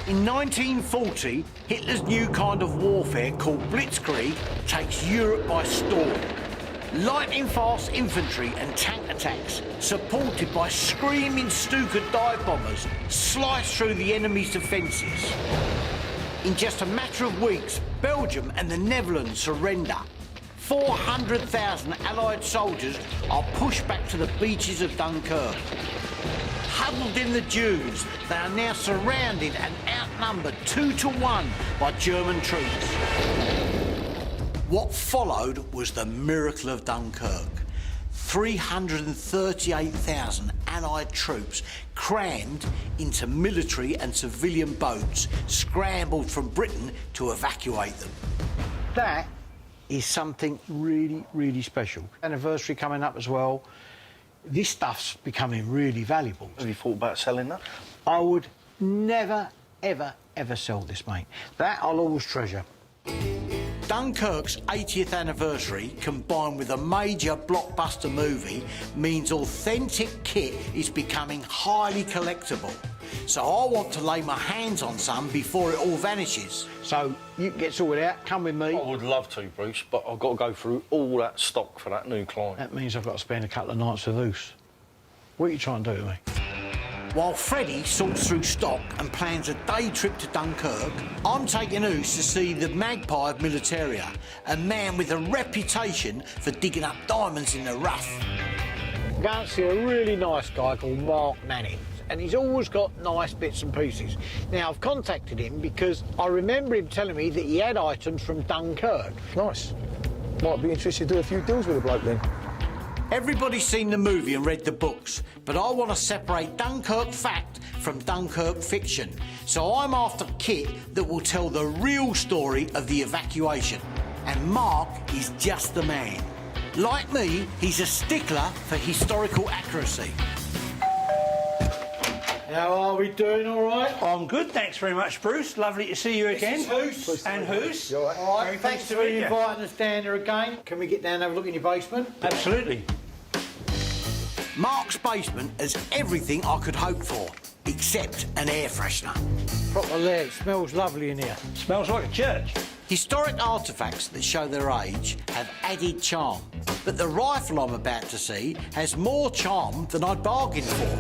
In 1940, Hitler's new kind of warfare called Blitzkrieg takes Europe by storm. Lightning-fast infantry and tank attacks, supported by screaming Stuka dive bombers, slice through the enemy's defences. In just a matter of weeks, Belgium and the Netherlands surrender. 400,000 Allied soldiers are pushed back to the beaches of Dunkirk. Huddled in the dunes, they are now surrounded and outnumbered 2 to 1 by German troops. What followed was the miracle of Dunkirk. 338,000 Allied troops crammed into military and civilian boats, scrambled from Britain to evacuate them. That is something really, really special. Anniversary coming up as well. This stuff's becoming really valuable. Have you thought about selling that? I would never, ever, ever sell this, mate. That I'll always treasure. Dunkirk's 80th anniversary, combined with a major blockbuster movie, means authentic kit is becoming highly collectible. So I want to lay my hands on some before it all vanishes. So you can get sorted out, come with me. I would love to, Bruce, but I've got to go through all that stock for that new client. That means I've got to spend a couple of nights with Oos. What are you trying to do to me? While Freddie sorts through stock and plans a day trip to Dunkirk, I'm taking Oos to see the Magpie of Militaria, a man with a reputation for digging up diamonds in the rough. I'm going to see a really nice guy called Mark Manning, and he's always got nice bits and pieces. Now, I've contacted him because I remember him telling me that he had items from Dunkirk. Nice. Might be interested to do a few deals with the bloke then. Everybody's seen the movie and read the books, but I want to separate Dunkirk fact from Dunkirk fiction. So I'm after kit that will tell the real story of the evacuation. And Mark is just the man. Like me, he's a stickler for historical accuracy. How are we doing, all right? I'm good, thanks very much, Bruce. Lovely to see you again. This is Hoos. And Hoos. All right, Very thanks pleased to for meet you. inviting us down here again. Can we get down and have a look in your basement? Absolutely. Mark's basement has everything I could hope for, except an air freshener. Proper there, it smells lovely in here. Smells like a church. Historic artefacts that show their age have added charm, but the rifle I'm about to see has more charm than I'd bargained for.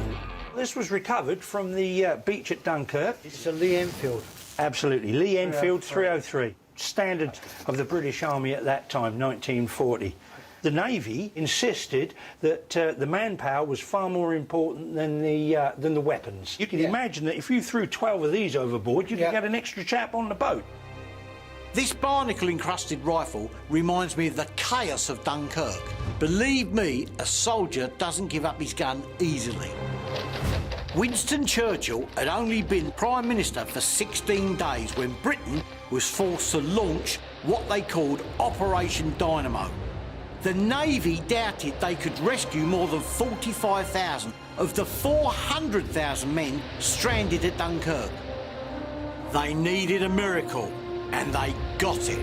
This was recovered from the beach at Dunkirk. It's a Lee Enfield. Absolutely. Lee Enfield 303. Standard of the British Army at that time, 1940. The Navy insisted that the manpower was far more important than the weapons. You can imagine that if you threw 12 of these overboard, you could get an extra chap on the boat. This barnacle-encrusted rifle reminds me of the chaos of Dunkirk. Believe me, a soldier doesn't give up his gun easily. Winston Churchill had only been Prime Minister for 16 days when Britain was forced to launch what they called Operation Dynamo. The Navy doubted they could rescue more than 45,000 of the 400,000 men stranded at Dunkirk. They needed a miracle, and they got it.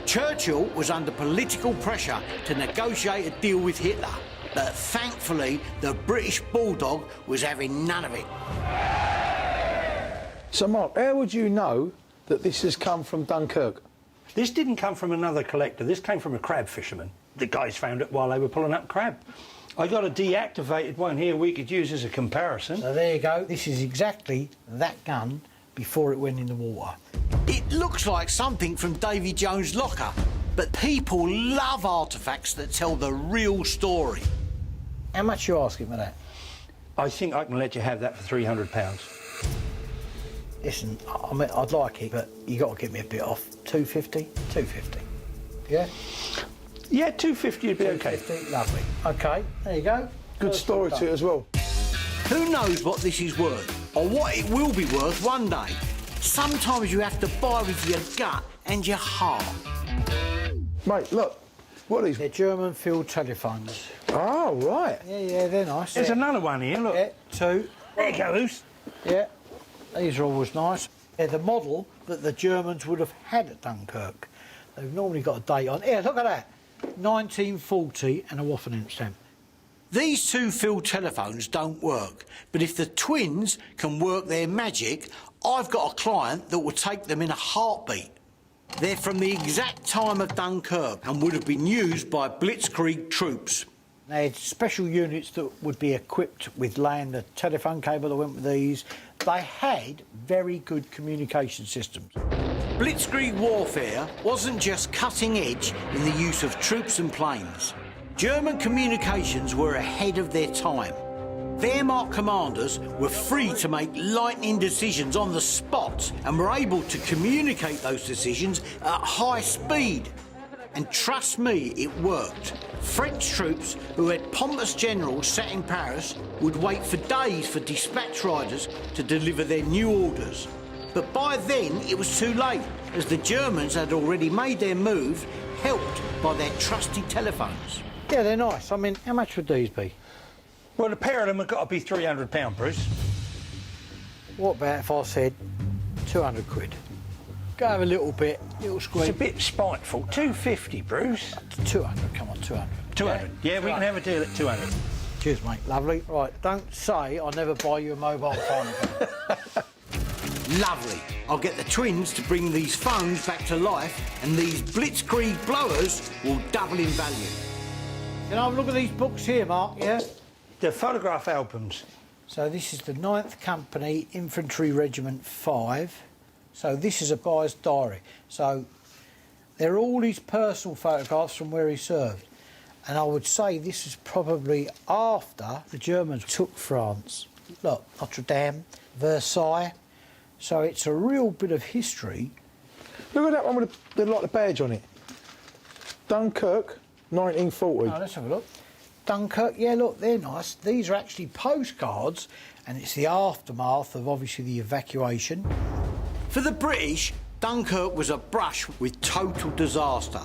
Churchill was under political pressure to negotiate a deal with Hitler, but thankfully the British Bulldog was having none of it. So, Mark, how would you know that this has come from Dunkirk? This didn't come from another collector. This came from a crab fisherman. The guys found it while they were pulling up crab. I got a deactivated one here we could use as a comparison. So there you go. This is exactly that gun before it went in the water. It looks like something from Davy Jones' locker, but people love artefacts that tell the real story. How much you asking for that? I think I can let you have that for £300. Listen, I mean, I'd like it, but you got to give me a bit off. 250? 250. Yeah? Yeah, 250 would be okay. 250, lovely. Okay, there you go. Good story to it as well. Who knows what this is worth, or what it will be worth one day? Sometimes you have to buy with your gut and your heart. Mate, look. What are these? They're German field telephones. Oh, right. Yeah, they're nice. There's another one here, look. Yeah, two. There you go, Oos. Yeah, these are always nice. They're the model that the Germans would have had at Dunkirk. They've normally got a date on. Here, look at that. 1940 and a Waffen stamp. These two field telephones don't work, but if the twins can work their magic, I've got a client that will take them in a heartbeat. They're from the exact time of Dunkirk and would have been used by Blitzkrieg troops. They had special units that would be equipped with laying the telephone cable that went with these. They had very good communication systems. Blitzkrieg warfare wasn't just cutting edge in the use of troops and planes. German communications were ahead of their time. Wehrmacht commanders were free to make lightning decisions on the spot and were able to communicate those decisions at high speed. And trust me, it worked. French troops who had pompous generals sat in Paris would wait for days for dispatch riders to deliver their new orders. But by then it was too late, as the Germans had already made their move, helped by their trusty telephones. Yeah, they're nice. I mean, how much would these be? Well, a pair of them have got to be £300, Bruce. What about if I said 200 quid? Go have a little bit, little squeeze. It's a bit spiteful. 250, Bruce. 200, come on, 200. 200. Yeah, we can have a deal at 200. Cheers, mate. Lovely. Right, don't say I'll never buy you a mobile phone again. Lovely. I'll get the twins to bring these phones back to life, and these Blitzkrieg blowers will double in value. Can I have a look at these books here, Mark, yeah? The photograph albums. So this is the 9th Company Infantry Regiment 5. So this is a guy's diary. So they're all his personal photographs from where he served. And I would say this is probably after the Germans took France. Look, Notre Dame, Versailles. So it's a real bit of history. Look at that one with the badge on it. Dunkirk, 1940. Oh, let's have a look. Dunkirk, yeah, look, they're nice. These are actually postcards, and it's the aftermath of, obviously, the evacuation. For the British, Dunkirk was a brush with total disaster.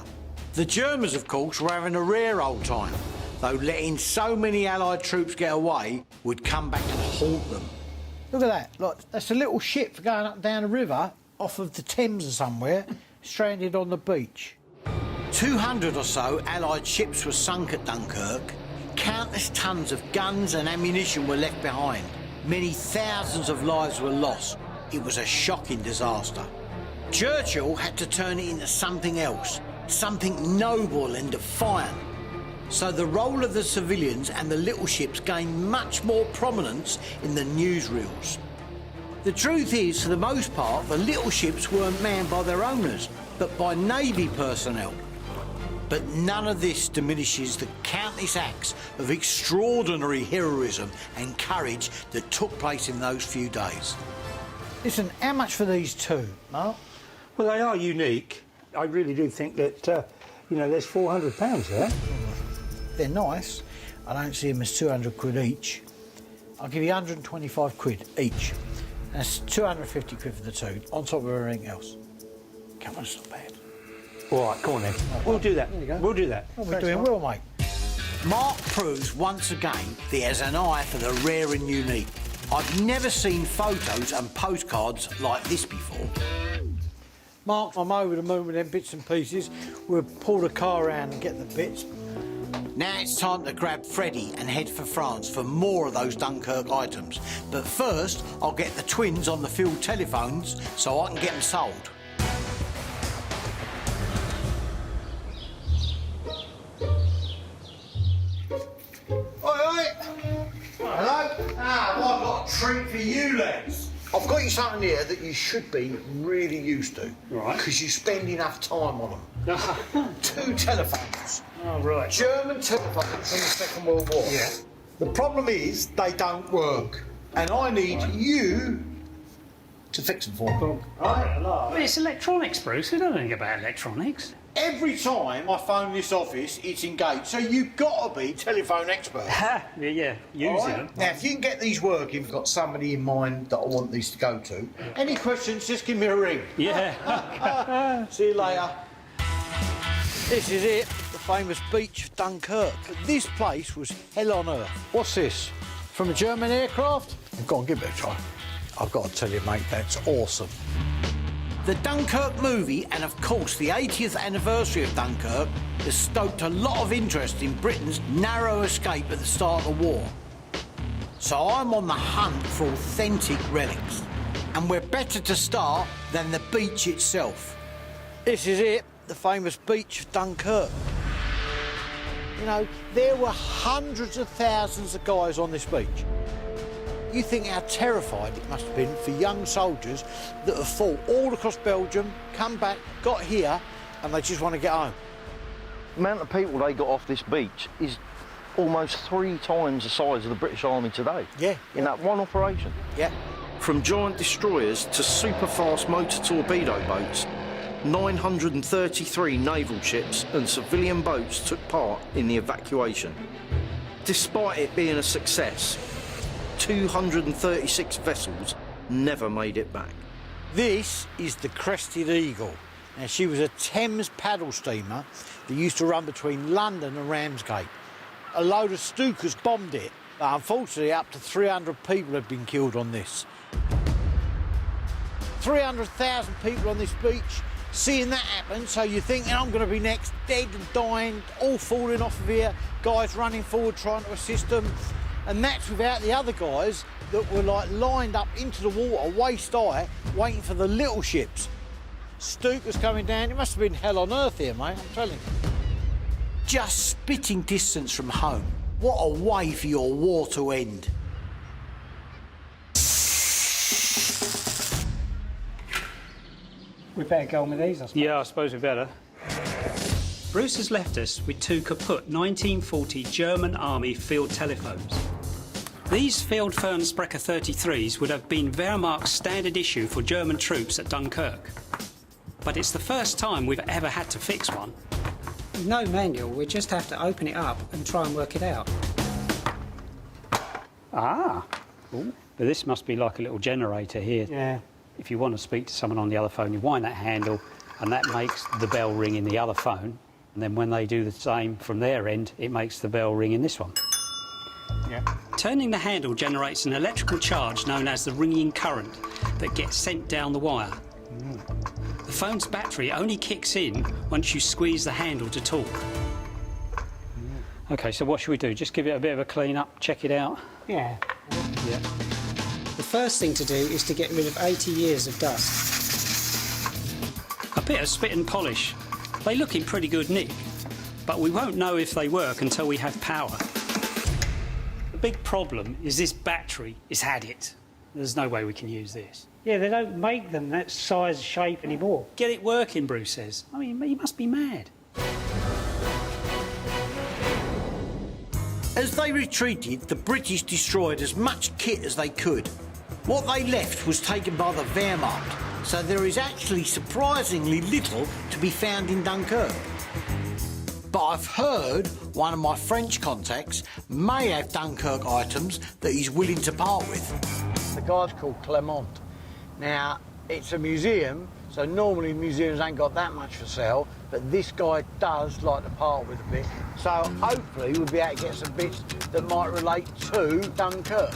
The Germans, of course, were having a rare old time, though letting so many Allied troops get away would come back and haunt them. Look at that. Look, that's a little ship going up and down a river off of the Thames or somewhere, stranded on the beach. 200 or so Allied ships were sunk at Dunkirk. Countless tons of guns and ammunition were left behind. Many thousands of lives were lost. It was a shocking disaster. Churchill had to turn it into something else, something noble and defiant. So the role of the civilians and the little ships gained much more prominence in the newsreels. The truth is, for the most part, the little ships weren't manned by their owners, but by Navy personnel. But none of this diminishes the countless acts of extraordinary heroism and courage that took place in those few days. Listen, how much for these two, Mark? Well, they are unique. I really do think that, you know, there's £400 there. They're nice. I don't see them as 200 quid each. I'll give you 125 quid each. That's 250 quid for the two, on top of everything else. Come on, it's not bad. All right, come on then. We'll do that. There you go. We'll do that. We're doing well, mate. Mark proves once again that he has an eye for the rare and unique. I've never seen photos and postcards like this before. Mark, I'm over the moon with them bits and pieces. We'll pull the car around and get the bits. Now it's time to grab Freddie and head for France for more of those Dunkirk items. But first, I'll get the twins on the field telephones so I can get them sold. Hello? Well, I've got a treat for you, lads. I've got you something here that you should be really used to. Right. Because you spend enough time on them. 2 telephones. Oh, right. German telephones from the Second World War. Yeah. The problem is they don't work. And I need you to fix them for me. Right? Well, it's electronics, Bruce. We don't know anything about electronics. Every time I phone this office, it's engaged. So you've got to be telephone expert. Yeah, use it. Now, if you can get these working, I've got somebody in mind that I want these to go to. Any questions, just give me a ring. Yeah. See you later. This is it, the famous beach of Dunkirk. But this place was hell on earth. What's this? From a German aircraft? Go on, give it a try. I've got to tell you, mate, that's awesome. The Dunkirk movie, and of course the 80th anniversary of Dunkirk, has stoked a lot of interest in Britain's narrow escape at the start of the war. So I'm on the hunt for authentic relics. And we're better to start than the beach itself. This is it, the famous beach of Dunkirk. You know, there were hundreds of thousands of guys on this beach. You think how terrified it must have been for young soldiers that have fought all across Belgium, come back, got here, and they just want to get home. The amount of people they got off this beach is almost 3 times the size of the British Army today. Yeah. In that one operation. Yeah. From giant destroyers to super-fast motor torpedo boats, 933 naval ships and civilian boats took part in the evacuation. Despite it being a success, 236 vessels never made it back. This is the Crested Eagle. Now, she was a Thames paddle steamer that used to run between London and Ramsgate. A load of Stukas bombed it, but unfortunately up to 300 people have been killed on this. 300,000 people on this beach, seeing that happen, so you're thinking, I'm going to be next, dead and dying, all falling off of here, guys running forward trying to assist them. And that's without the other guys that were like lined up into the water, waist high, waiting for the little ships. Stukas coming down. It must have been hell on earth here, mate, I'm telling you. Just spitting distance from home. What a way for your war to end. We better go on with these, I suppose. Yeah, I suppose we better. Bruce has left us with 2 kaput 1940 German Army field telephones. These Fieldfern Sprecher 33s would have been Wehrmacht's standard issue for German troops at Dunkirk. But it's the first time we've ever had to fix one. With no manual, we just have to open it up and try and work it out. Ah. Ooh. But this must be like a little generator here. Yeah. If you want to speak to someone on the other phone, you wind that handle and that makes the bell ring in the other phone. And then when they do the same from their end, it makes the bell ring in this one. Yeah. Turning the handle generates an electrical charge known as the ringing current that gets sent down the wire. The phone's battery only kicks in once you squeeze the handle to talk. OK, so what should we do? Just give it a bit of a clean up, check it out? Yeah. Yeah. The first thing to do is to get rid of 80 years of dust. A bit of spit and polish. They look in pretty good nick, but we won't know if they work until we have power. The big problem is this battery has had it. There's no way we can use this. Yeah, they don't make them that size, shape anymore. Get it working, Bruce says. I mean, he must be mad. As they retreated, the British destroyed as much kit as they could. What they left was taken by the Wehrmacht, so there is actually surprisingly little to be found in Dunkirk. But I've heard one of my French contacts may have Dunkirk items that he's willing to part with. The guy's called Clement. Now, it's a museum, so normally museums ain't got that much for sale, but this guy does like to part with a bit. So hopefully we'll be able to get some bits that might relate to Dunkirk.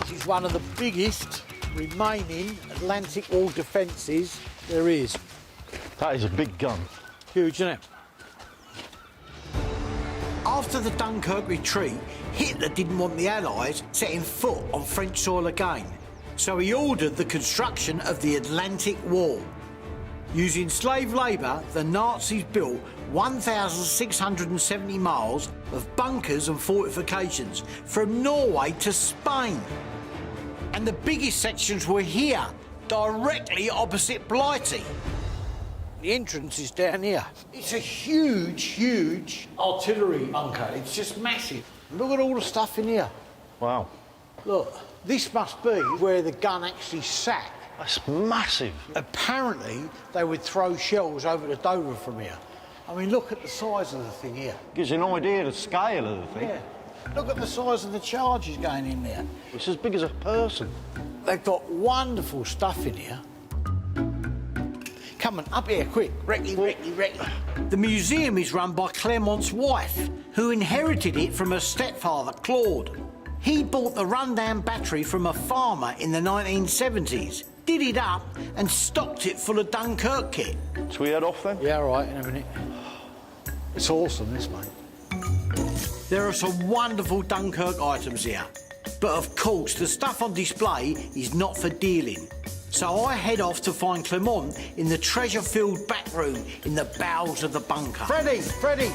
This is one of the biggest remaining Atlantic Wall defences there is. That is a big gun. Huge, isn't it? After the Dunkirk retreat, Hitler didn't want the Allies setting foot on French soil again, so he ordered the construction of the Atlantic Wall. Using slave labour, the Nazis built 1,670 miles of bunkers and fortifications from Norway to Spain. And the biggest sections were here, directly opposite Blighty. The entrance is down here. It's a huge, huge artillery bunker. It's just massive. Look at all the stuff in here. Wow. Look, this must be where the gun actually sat. That's massive. Apparently, they would throw shells over to Dover from here. I mean, look at the size of the thing here. Gives you an idea of the scale of the thing. Yeah. Look at the size of the charges going in there. It's as big as a person. They've got wonderful stuff in here. Come on, up here, quick. Recce, recce, recce. The museum is run by Clermont's wife, who inherited it from her stepfather, Claude. He bought the rundown battery from a farmer in the 1970s, did it up and stocked it full of Dunkirk kit. Shall we head off then? Yeah, all right, in a minute. It's awesome, this, mate. There are some wonderful Dunkirk items here. But of course, the stuff on display is not for dealing. So I head off to find Clermont in the treasure-filled back room in the bowels of the bunker. Freddie!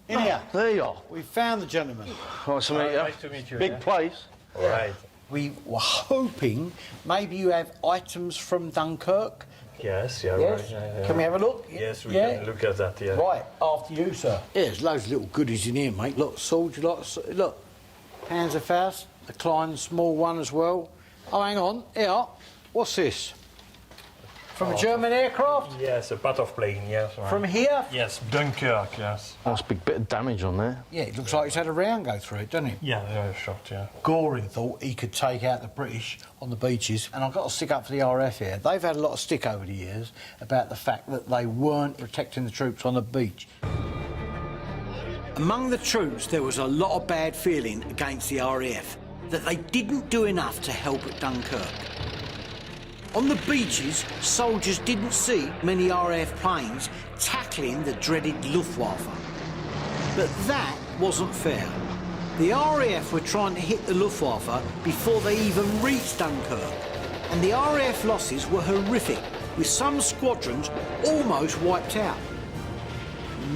In here. There you are. We found the gentleman. Nice to meet you. Nice to meet you. Big place. All right. We were hoping maybe you have items from Dunkirk. Yes, yeah, Yes? right. Yeah. Can we have a look? Yes, we Yeah? can look at that, yeah. Right, after you, sir. Yeah, there's loads of little goodies in here, mate. Look, swords, look. Panzerfaust, the Klein small one as well. Oh, hang on. Here. What's this? From a German aircraft? Yes, a part of plane, yes. Right. From here? Yes, Dunkirk, yes. Nice big bit of damage on there. Yeah, it looks like it's had a round go through it, doesn't it? Yeah, shot, yeah. Goring thought he could take out the British on the beaches, and I've got to stick up for the RAF here. They've had a lot of stick over the years about the fact that they weren't protecting the troops on the beach. Among the troops, there was a lot of bad feeling against the RAF, that they didn't do enough to help at Dunkirk. On the beaches, soldiers didn't see many RAF planes tackling the dreaded Luftwaffe. But that wasn't fair. The RAF were trying to hit the Luftwaffe before they even reached Dunkirk. And the RAF losses were horrific, with some squadrons almost wiped out.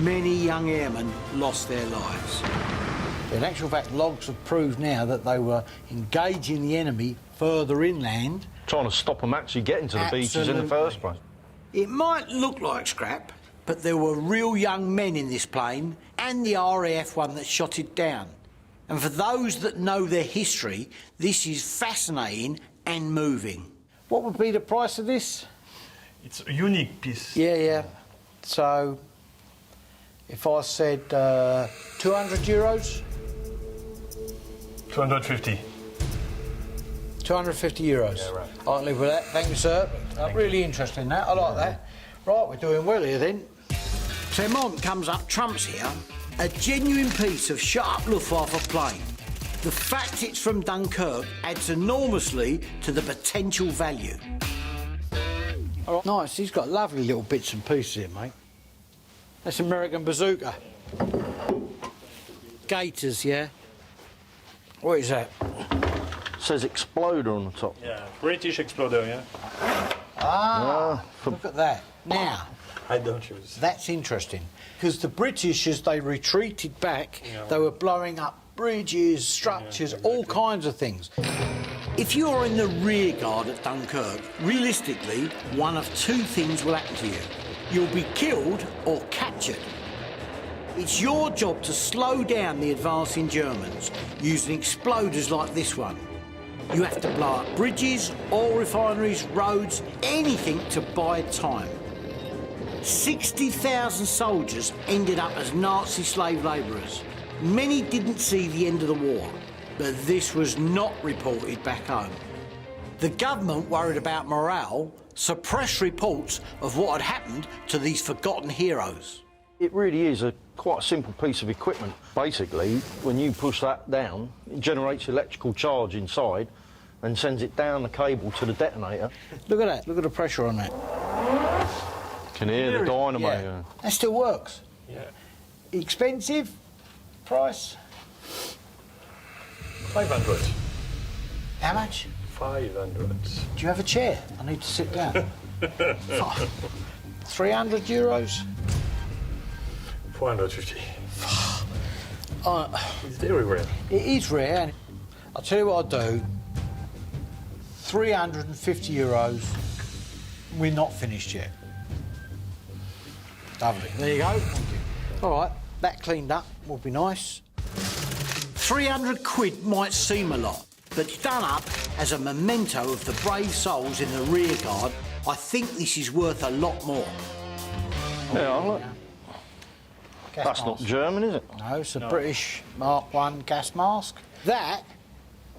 Many young airmen lost their lives. In actual fact, logs have proved now that they were engaging the enemy further inland. Trying to stop them actually getting to the beaches in the first place. It might look like scrap, but there were real young men in this plane, and the RAF one that shot it down. And for those that know their history, this is fascinating and moving. What would be the price of this? It's a unique piece. Yeah. So, if I said 200 euros? 250. 250 euros. Yeah, right. I'll live with that. Thank you, sir. Really interesting, that. I like that. Right, we're doing well here, then. Clermont comes up trumps here. A genuine piece of shut-up Luftwaffe plane. The fact it's from Dunkirk adds enormously to the potential value. All right, nice. He's got lovely little bits and pieces here, mate. That's American bazooka. Gators, yeah? What is that? Says exploder on the top. Yeah, British exploder, yeah. Look at that. Now, I don't use. that's interesting. Because the British, as they retreated back, they were blowing up bridges, structures, all kinds of things. If you're in the rear guard at Dunkirk, realistically, one of two things will happen to you. You'll be killed or captured. It's your job to slow down the advancing Germans using exploders like this one. You have to blow up bridges, oil refineries, roads, anything to buy time. 60,000 soldiers ended up as Nazi slave labourers. Many didn't see the end of the war, but this was not reported back home. The government, worried about morale, suppressed reports of what had happened to these forgotten heroes. It really is a quite a simple piece of equipment. Basically, when you push that down, it generates electrical charge inside and sends it down the cable to the detonator. Look at that. Look at the pressure on that. Can hear the dynamo. Yeah. That still works. Yeah. Expensive? Price? 500. How much? 500. Do you have a chair? I need to sit down. 300 euros? 450. It's very rare. It is rare. I'll tell you what I'll do. 350 euros. We're not finished yet. Lovely. There you go. Thank you. All right, that cleaned up will be nice. 300 quid might seem a lot, but done up as a memento of the brave souls in the rear guard, I think this is worth a lot more. Yeah, look. That's not German, is it? No, it's a British Mark I gas mask. That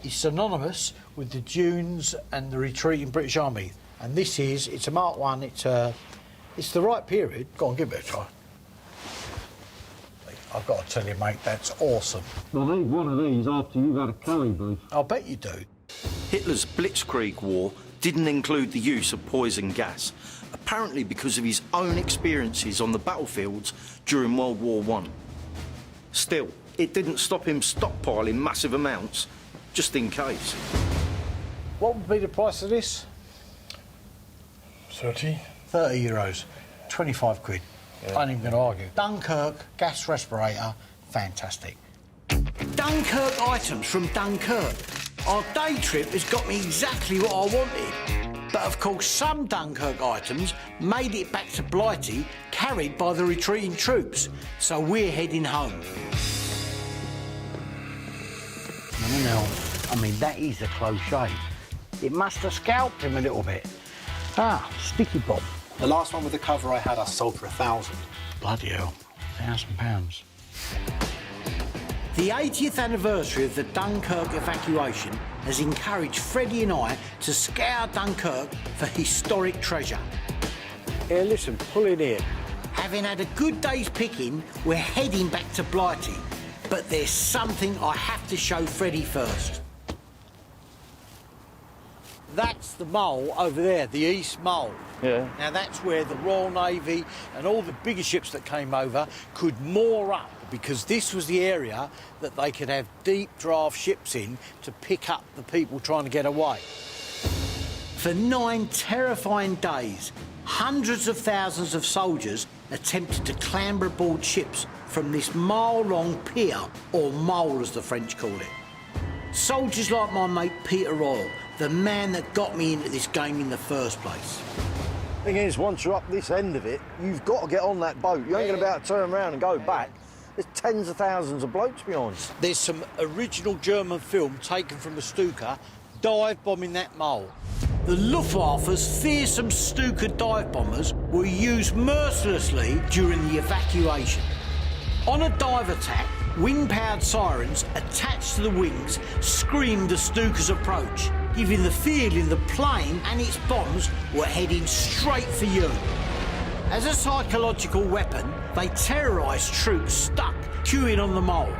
is synonymous with the dunes and the retreating British Army. And this is, it's a Mark I, it's the right period. Go on, give it a try. I've got to tell you, mate, that's awesome. I need one of these after you've had a curry beef. I'll bet you do. Hitler's Blitzkrieg War didn't include the use of poison gas, apparently because of his own experiences on the battlefields during World War I. Still, it didn't stop him stockpiling massive amounts, just in case. What would be the price of this? 30. 30 euros. 25 quid. I ain't even going to argue. Dunkirk, gas respirator, fantastic. Dunkirk items from Dunkirk. Our day trip has got me exactly what I wanted. But of course, some Dunkirk items made it back to Blighty, carried by the retreating troops. So we're heading home. No, I mean, that is a close shave. It must have scalped him a little bit. Ah, sticky bomb. The last one with the cover I had, I sold for 1,000. Bloody hell, £1,000. The 80th anniversary of the Dunkirk evacuation has encouraged Freddie and I to scour Dunkirk for historic treasure. Here, listen, pull it in. Having had a good day's picking, we're heading back to Blighty. But there's something I have to show Freddie first. That's the mole over there, the East Mole. Yeah. Now that's where the Royal Navy and all the bigger ships that came over could moor up, because this was the area that they could have deep draft ships in to pick up the people trying to get away. For 9 terrifying days, hundreds of thousands of soldiers attempted to clamber aboard ships from this mile-long pier, or mole as the French call it. Soldiers like my mate Peter Royal, the man that got me into this game in the first place. Thing is, once you're up this end of it, you've got to get on that boat. You ain't going to be able to turn around and go back. There's tens of thousands of blokes behind. There's some original German film taken from a Stuka dive bombing that mole. The Luftwaffe's fearsome Stuka dive bombers were used mercilessly during the evacuation. On a dive attack, wind-powered sirens attached to the wings screamed the Stuka's approach, giving the feeling the plane and its bombs were heading straight for you. As a psychological weapon, they terrorised troops stuck queuing on the mole.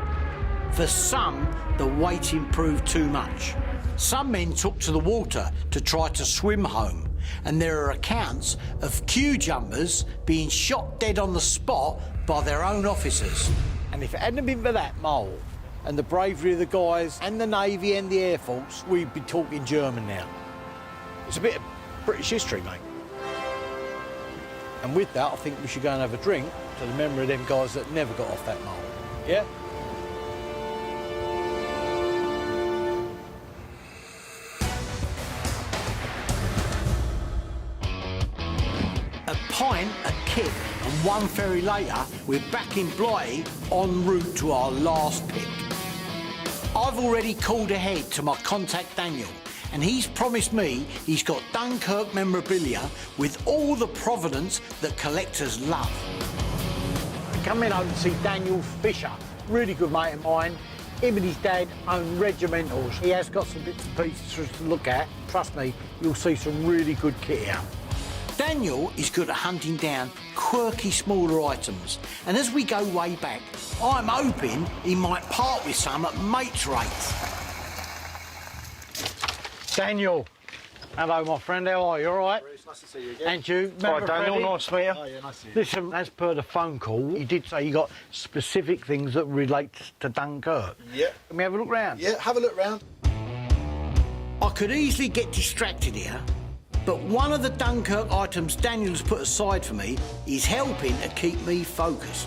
For some, the waiting proved too much. Some men took to the water to try to swim home, and there are accounts of queue jumpers being shot dead on the spot by their own officers. And if it hadn't been for that mole and the bravery of the guys and the Navy and the Air Force, we'd be talking German now. It's a bit of British history, mate. And with that, I think we should go and have a drink to the memory of them guys that never got off that mole. Yeah? A pint, a kick, and one ferry later, we're back in Blighty en route to our last pick. I've already called ahead to my contact Daniel, and he's promised me he's got Dunkirk memorabilia with all the provenance that collectors love. Come in over and see Daniel Fisher, really good mate of mine. Him and his dad own regimentals. He has got some bits and pieces for us to look at. Trust me, you'll see some really good kit here. Daniel is good at hunting down quirky smaller items, and as we go way back, I'm hoping he might part with some at mates' rates. Daniel, hello my friend, how are you, all right? Bruce, nice to see you again. And you, Hi Daniel, Freddie? nice to meet you. Oh, yeah, nice to see you. Listen, as per the phone call, you did say you got specific things that relate to Dunkirk. Yeah. Can we have a look round? Yeah, have a look round. I could easily get distracted here, but one of the Dunkirk items Daniel's put aside for me is helping to keep me focused.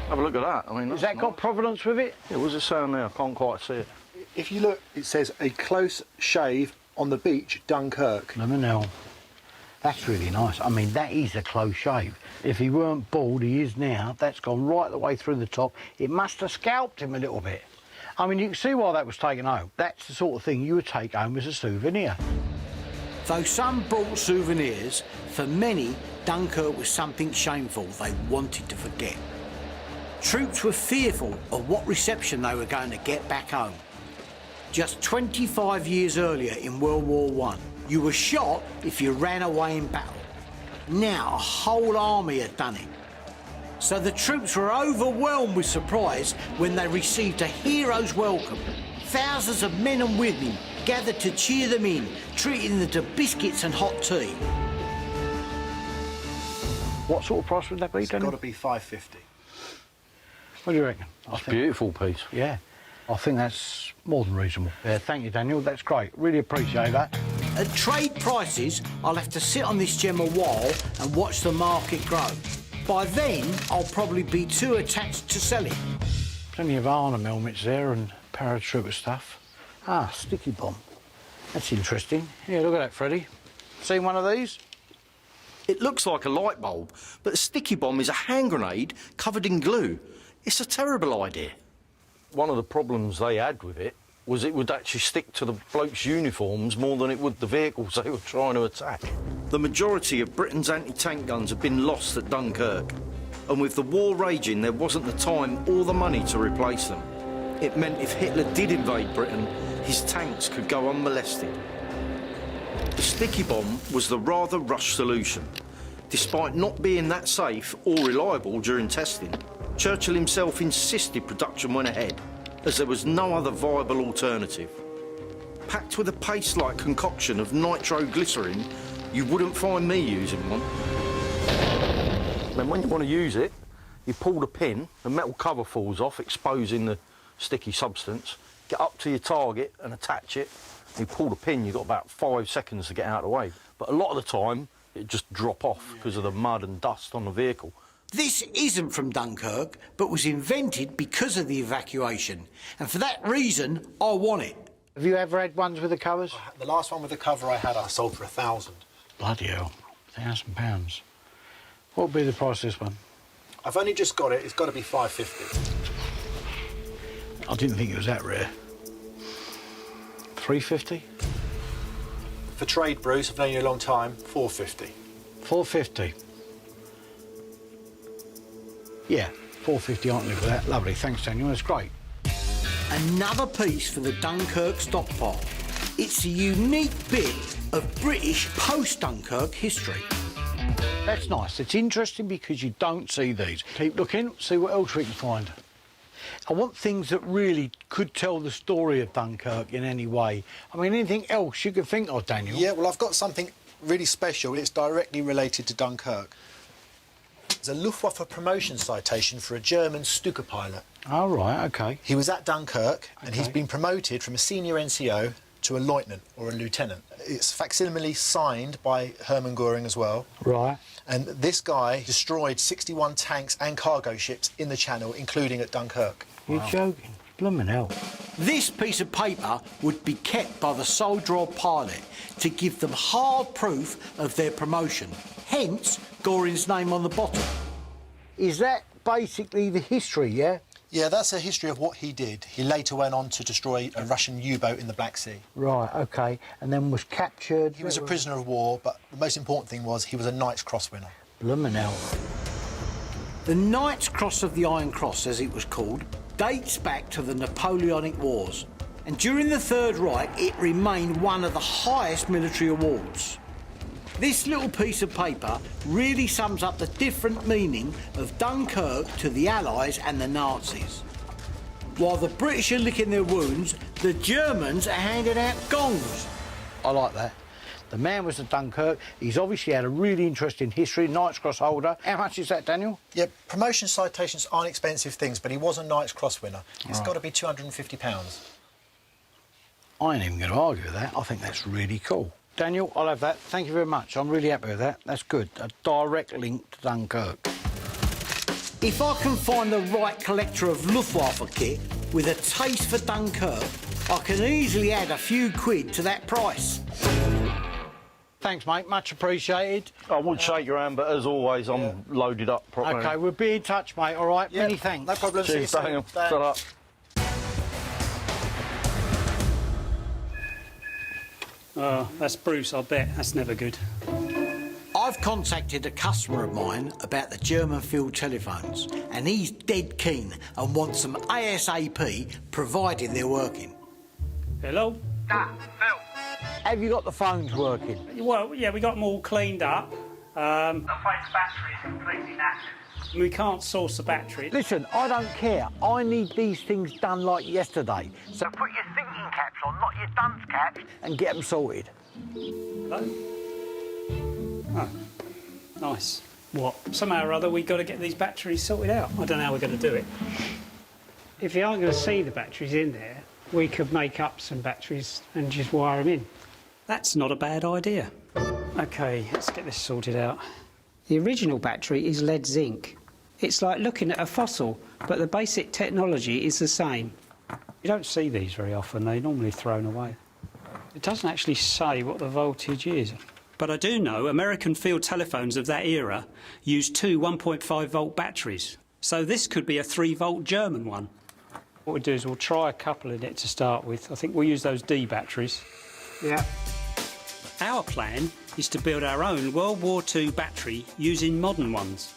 Have a look at that. I mean, Has that got provenance with it? Yeah, what's it saying there? I can't quite see it. If you look, it says a close shave on the beach, Dunkirk. No. That's really nice. I mean, that is a close shave. If he weren't bald, he is now. That's gone right the way through the top. It must have scalped him a little bit. I mean, you can see why that was taken home. That's the sort of thing you would take home as a souvenir. Though some brought souvenirs, for many, Dunkirk was something shameful they wanted to forget. Troops were fearful of what reception they were going to get back home. Just 25 years earlier in World War I, you were shot if you ran away in battle. Now a whole army had done it. So the troops were overwhelmed with surprise when they received a hero's welcome. Thousands of men and women gathered to cheer them in, treating them to biscuits and hot tea. What sort of price would that be, It's got to be $5.50. What do you reckon? That's a beautiful piece. Yeah, I think that's more than reasonable. Yeah, thank you, Daniel. That's great. Really appreciate that. At trade prices, I'll have to sit on this gem a while and watch the market grow. By then, I'll probably be too attached to sell it. Plenty of Arnhem helmets there and paratrooper stuff. Ah, sticky bomb. That's interesting. Yeah, look at that, Freddie. Seen one of these? It looks like a light bulb, but a sticky bomb is a hand grenade covered in glue. It's a terrible idea. One of the problems they had with it was it would actually stick to the blokes' uniforms more than it would the vehicles they were trying to attack. The majority of Britain's anti-tank guns have been lost at Dunkirk, and with the war raging, there wasn't the time or the money to replace them. It meant if Hitler did invade Britain, his tanks could go unmolested. The sticky bomb was the rather rushed solution. Despite not being that safe or reliable during testing, Churchill himself insisted production went ahead, as there was no other viable alternative. Packed with a paste-like concoction of nitroglycerin, you wouldn't find me using one. Then when you want to use it, you pull the pin, the metal cover falls off, exposing the sticky substance, get up to your target and attach it. You pull the pin, you've got about 5 seconds to get out of the way. But a lot of the time, it just drop off because of the mud and dust on the vehicle. This isn't from Dunkirk, but was invented because of the evacuation. And for that reason, I want it. Have you ever had ones with the covers? The last one with the cover I had, I sold for £1,000. Bloody hell, £1,000. What would be the price of this one? I've only just got it. It's got to be $5.50. I didn't think it was that rare. $3.50? For trade, Bruce, I've known you a long time, $4.50. $4.50. Yeah, $4.50, aren't live with that. Lovely, thanks, Daniel, that's great. Another piece for the Dunkirk stockpile. It's a unique bit of British post-Dunkirk history. That's nice. It's interesting because you don't see these. Keep looking, see what else we can find. I want things that really could tell the story of Dunkirk in any way. I mean, anything else you could think of, Daniel? Yeah, well, I've got something really special. It's directly related to Dunkirk. It's a Luftwaffe promotion citation for a German Stuka pilot. Oh, right, OK. He was at Dunkirk, and he's been promoted from a senior NCO to a lieutenant or a lieutenant. It's facsimile signed by Hermann Göring as well. Right. And this guy destroyed 61 tanks and cargo ships in the Channel, including at Dunkirk. You're joking. Bloomin' hell. This piece of paper would be kept by the soldier or pilot to give them hard proof of their promotion. Hence, Göring's name on the bottom. Is that basically the history, yeah? Yeah, that's a history of what he did. He later went on to destroy a Russian U-boat in the Black Sea. Right, OK. And then was captured... He was a prisoner of war, but the most important thing was he was a Knight's Cross winner. Bloomin' hell. The Knight's Cross of the Iron Cross, as it was called, dates back to the Napoleonic Wars. And during the Third Reich, it remained one of the highest military awards. This little piece of paper really sums up the different meaning of Dunkirk to the Allies and the Nazis. While the British are licking their wounds, the Germans are handing out gongs. I like that. The man was at Dunkirk. He's obviously had a really interesting history, Knight's Cross holder. How much is that, Daniel? Yeah, promotion citations aren't expensive things, but he was a Knight's Cross winner. It's got to be £250. I ain't even going to argue with that. I think that's really cool. Daniel, I'll have that. Thank you very much. I'm really happy with that. That's good. A direct link to Dunkirk. If I can find the right collector of Luftwaffe kit with a taste for Dunkirk, I can easily add a few quid to that price. Thanks, mate. Much appreciated. I would shake your hand, but as always, I'm loaded up properly. OK, we'll be in touch, mate, all right? Yeah, Many thanks. No problem. Cheers, Daniel. Shut up. Oh, that's Bruce, I'll bet. That's never good. I've contacted a customer of mine about the German field telephones, and he's dead keen and wants them ASAP, providing they're working. Hello? Phil. Have you got the phones working? Well, yeah, we got them all cleaned up. The phone's battery is completely knackered. We can't source a battery. Listen, I don't care. I need these things done like yesterday. So put your thinking caps on, not your dunce caps, and get them sorted. Hello? Oh, nice. What? Somehow or other, we've got to get these batteries sorted out. I don't know how we're going to do it. If you aren't going to see the batteries in there, we could make up some batteries and just wire them in. That's not a bad idea. OK, let's get this sorted out. The original battery is lead zinc. It's like looking at a fossil, but the basic technology is the same. You don't see these very often. They're normally thrown away. It doesn't actually say what the voltage is. But I do know American field telephones of that era used two 1.5-volt batteries. So this could be a 3-volt German one. What we'll do is we'll try a couple in it to start with. I think we'll use those D batteries. Yeah. Our plan is to build our own World War II battery using modern ones.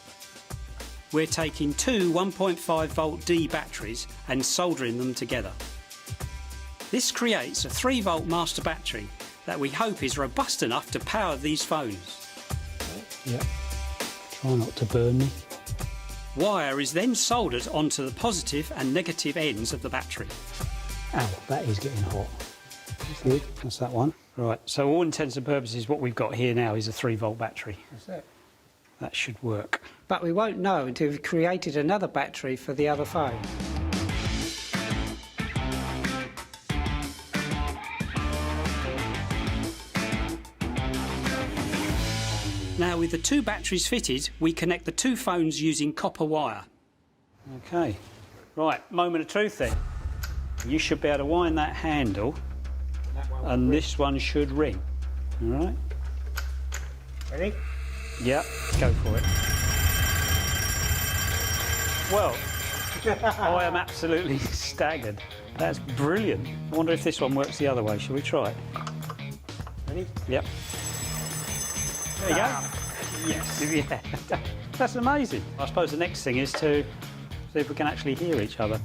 We're taking two 1.5-volt D batteries and soldering them together. This creates a 3-volt master battery that we hope is robust enough to power these phones. Yep. Try not to burn me. Wire is then soldered onto the positive and negative ends of the battery. Ow, that is getting hot. Good, that's that one. Right, so all intents and purposes, what we've got here now is a 3-volt battery. That's it. That should work. But we won't know until we've created another battery for the other phone. Now, with the two batteries fitted, we connect the two phones using copper wire. OK. Right, moment of truth then. You should be able to wind that handle, and this one should ring. All right? Ready? Yep, go for it. Well, I am absolutely staggered. That's brilliant. I wonder if this one works the other way. Shall we try it? Ready? Yep. There you go. Yes. Yeah. That's amazing. I suppose the next thing is to see if we can actually hear each other.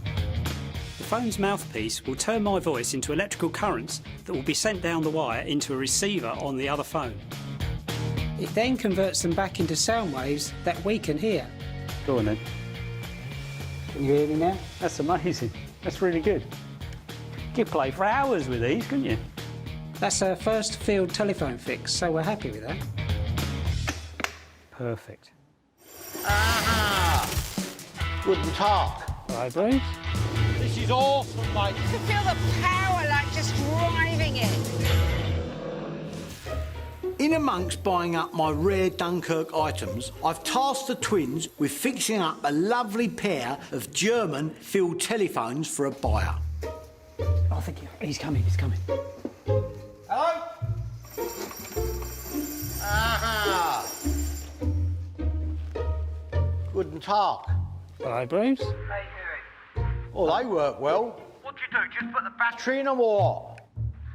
The phone's mouthpiece will turn my voice into electrical currents that will be sent down the wire into a receiver on the other phone. It then converts them back into sound waves that we can hear. Go on then. Can you hear me now? That's amazing. That's really good. You could play for hours with these, couldn't you? That's our first field telephone fix, so we're happy with that. Perfect. Aha! Guten Tag. Hi, Bruce. This is awesome, mate. You can feel the power, like, just driving it. In amongst buying up my rare Dunkirk items, I've tasked the twins with fixing up a lovely pair of German field telephones for a buyer. I think he's coming, he's coming. Hello? Aha! Guten Tag. Hi, Bruce. How you doing? Oh, they work well. What do you do? Just put the battery in them or what?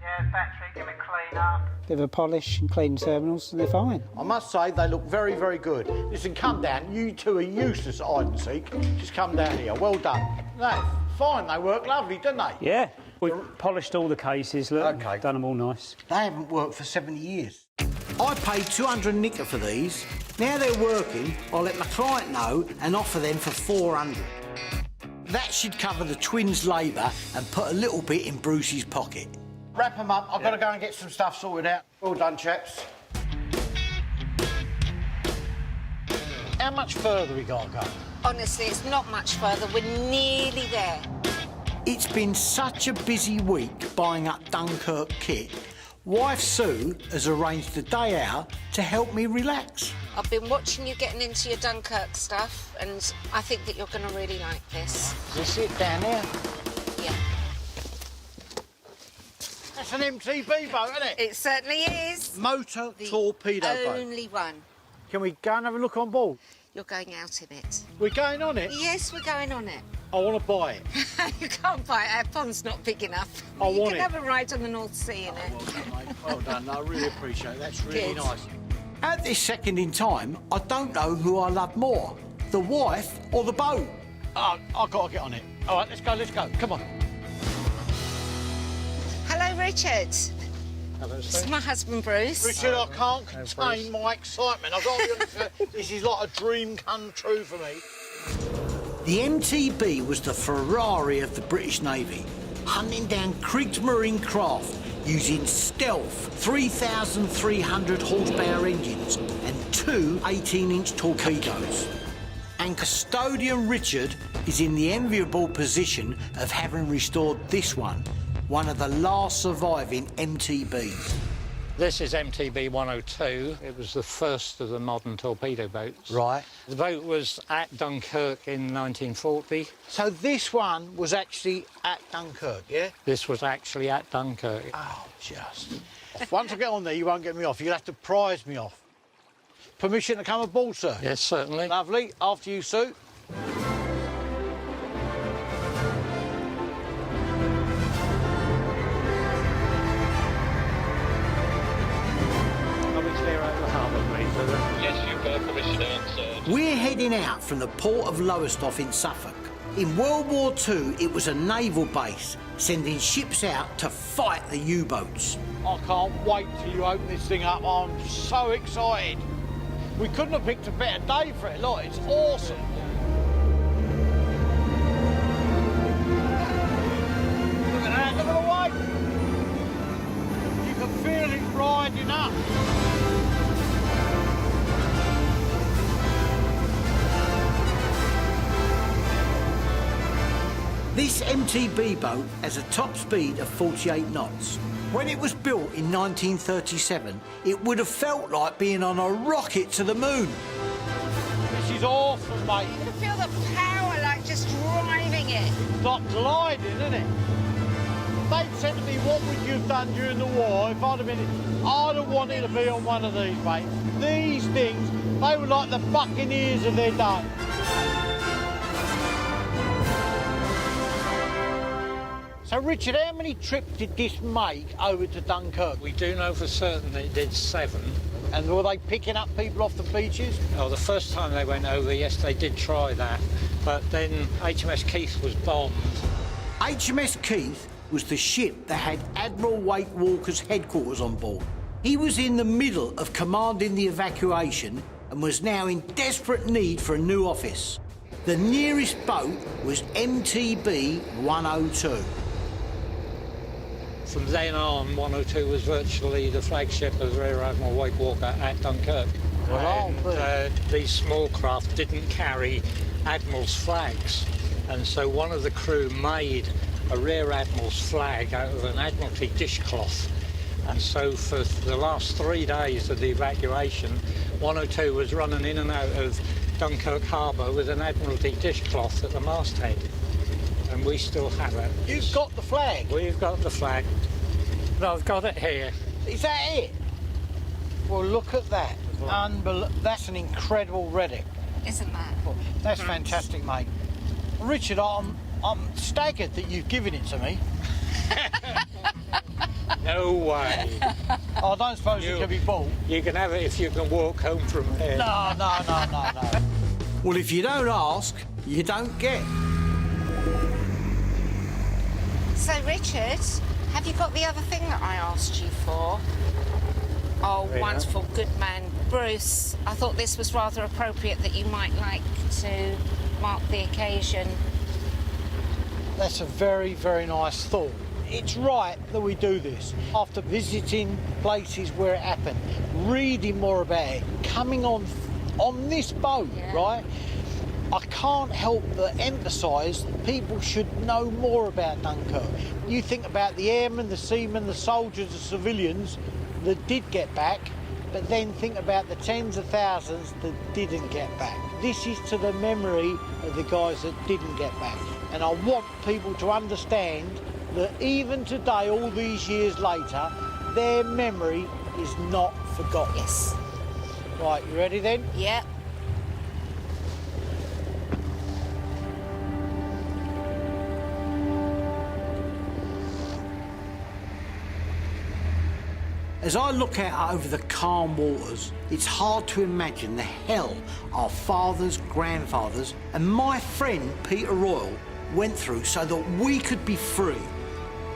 Yeah, battery, give it clean up. Bit of a polish and clean terminals, and they're fine. I must say, they look very, very good. Listen, come down. You two are useless at hide and seek. Just come down here. Well done. No, fine. They work lovely, don't they? Yeah. We've polished all the cases, look. OK. Done them all nice. They haven't worked for 70 years. I paid 200 nicker for these. Now they're working, I'll let my client know and offer them for 400. That should cover the twins' labour and put a little bit in Bruce's pocket. Wrap them up. I've got to go and get some stuff sorted out. Well done, chaps. How much further we got to go? Honestly, it's not much further. We're nearly there. It's been such a busy week buying up Dunkirk kit. Wife Sue has arranged a day out to help me relax. I've been watching you getting into your Dunkirk stuff, and I think that you're going to really like this. Is it down there? Yeah. That's an MTB boat, isn't it? It certainly is. Motor torpedo boat. Only one. Can we go and have a look on board? You're going out in it. We're going on it? Yes, we're going on it. I want to buy it. You can't buy it. Our pond's not big enough. I you want can it. have a ride on the North Sea in it. Well done, mate. Well done. I really appreciate it. That's really Good. nice. At this second in time, I don't know who I love more, the wife or the boat. Oh, I've got to get on it. All right, let's go, let's go. Come on. Hello, Richard. This is my husband, Bruce. Richard, I can't contain my excitement. I've got to be honest with you, this is like a dream come true for me. The MTB was the Ferrari of the British Navy, hunting down Kriegsmarine craft using stealth 3,300 horsepower engines and two 18-inch torpedoes. And custodian Richard is in the enviable position of having restored this one of the last surviving MTBs. This is MTB 102. It was the first of the modern torpedo boats. Right. The boat was at Dunkirk in 1940. So this one was actually at Dunkirk, yeah? This was actually at Dunkirk. Oh, just. Once I get on there, you won't get me off. You'll have to prize me off. Permission to come aboard, sir? Yes, certainly. Lovely. After you, Sue. Yes, you've got permission answered. We're heading out from the port of Lowestoft in Suffolk. In World War II, it was a naval base, sending ships out to fight the U-boats. I can't wait till you open this thing up. I'm so excited. We couldn't have picked a better day for it. Look, it's awesome. Look at that, look at the weight. You can feel it riding up. This MTB boat has a top speed of 48 knots. When it was built in 1937, it would have felt like being on a rocket to the moon. This is awesome, mate. You can feel the power, like just driving it. It's like gliding, isn't it? They said to me, what would you have done during the war if I'd have wanted to be on one of these, mate. These things, they were like the buccaneers of their day. So, Richard, how many trips did this make over to Dunkirk? We do know for certain it did 7. And were they picking up people off the beaches? Oh, the first time they went over, yes, they did try that. But then HMS Keith was bombed. HMS Keith was the ship that had Admiral Wake Walker's headquarters on board. He was in the middle of commanding the evacuation and was now in desperate need for a new office. The nearest boat was MTB 102. From then on, 102 was virtually the flagship of Rear Admiral Wake Walker at Dunkirk. And these small craft didn't carry Admiral's flags. And so one of the crew made a Rear Admiral's flag out of an Admiralty dishcloth. And so for the last 3 days of the evacuation, 102 was running in and out of Dunkirk Harbour with an Admiralty dishcloth at the masthead. And we still have it. You've got the flag? We've got the flag. No, I've got it here. Is that it? Well, look at that. That's an incredible relic. Isn't that? That's fantastic, mate. Richard, I'm staggered that you've given it to me. No way. I don't suppose it can be bought. You can have it if you can walk home from here. No. Well, if you don't ask, you don't get. So, Richard, have you got the other thing that I asked you for? Oh, Yeah. wonderful, good man. Bruce, I thought this was rather appropriate that you might like to mark the occasion. That's a very, very nice thought. It's right that we do this. After visiting places where it happened, reading more about it, coming on this boat, right? I can't help but emphasise that people should know more about Dunkirk. You think about the airmen, the seamen, the soldiers, the civilians that did get back, but then think about the tens of thousands that didn't get back. This is to the memory of the guys that didn't get back. And I want people to understand that even today, all these years later, their memory is not forgotten. Yes. Right, you ready then? Yeah. As I look out over the calm waters, it's hard to imagine the hell our fathers, grandfathers, and my friend Peter Royal went through so that we could be free.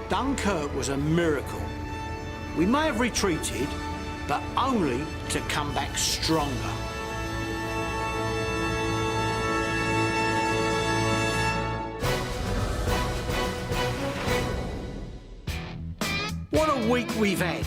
Dunkirk was a miracle. We may have retreated, but only to come back stronger. What a week we've had.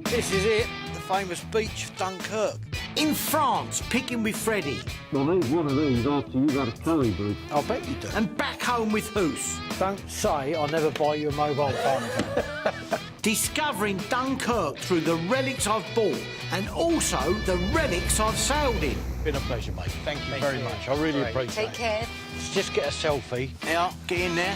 This is it, the famous beach of Dunkirk. In France, picking with Freddie. I need one of these after you've had a curry brief. I'll bet you do. And back home with Hoos. Don't say I'll never buy you a mobile phone. Discovering Dunkirk through the relics I've bought and also the relics I've sailed in. Been a pleasure, mate. Thank you very much. I really appreciate it. Take care. Let's just get a selfie. Yeah, get in there.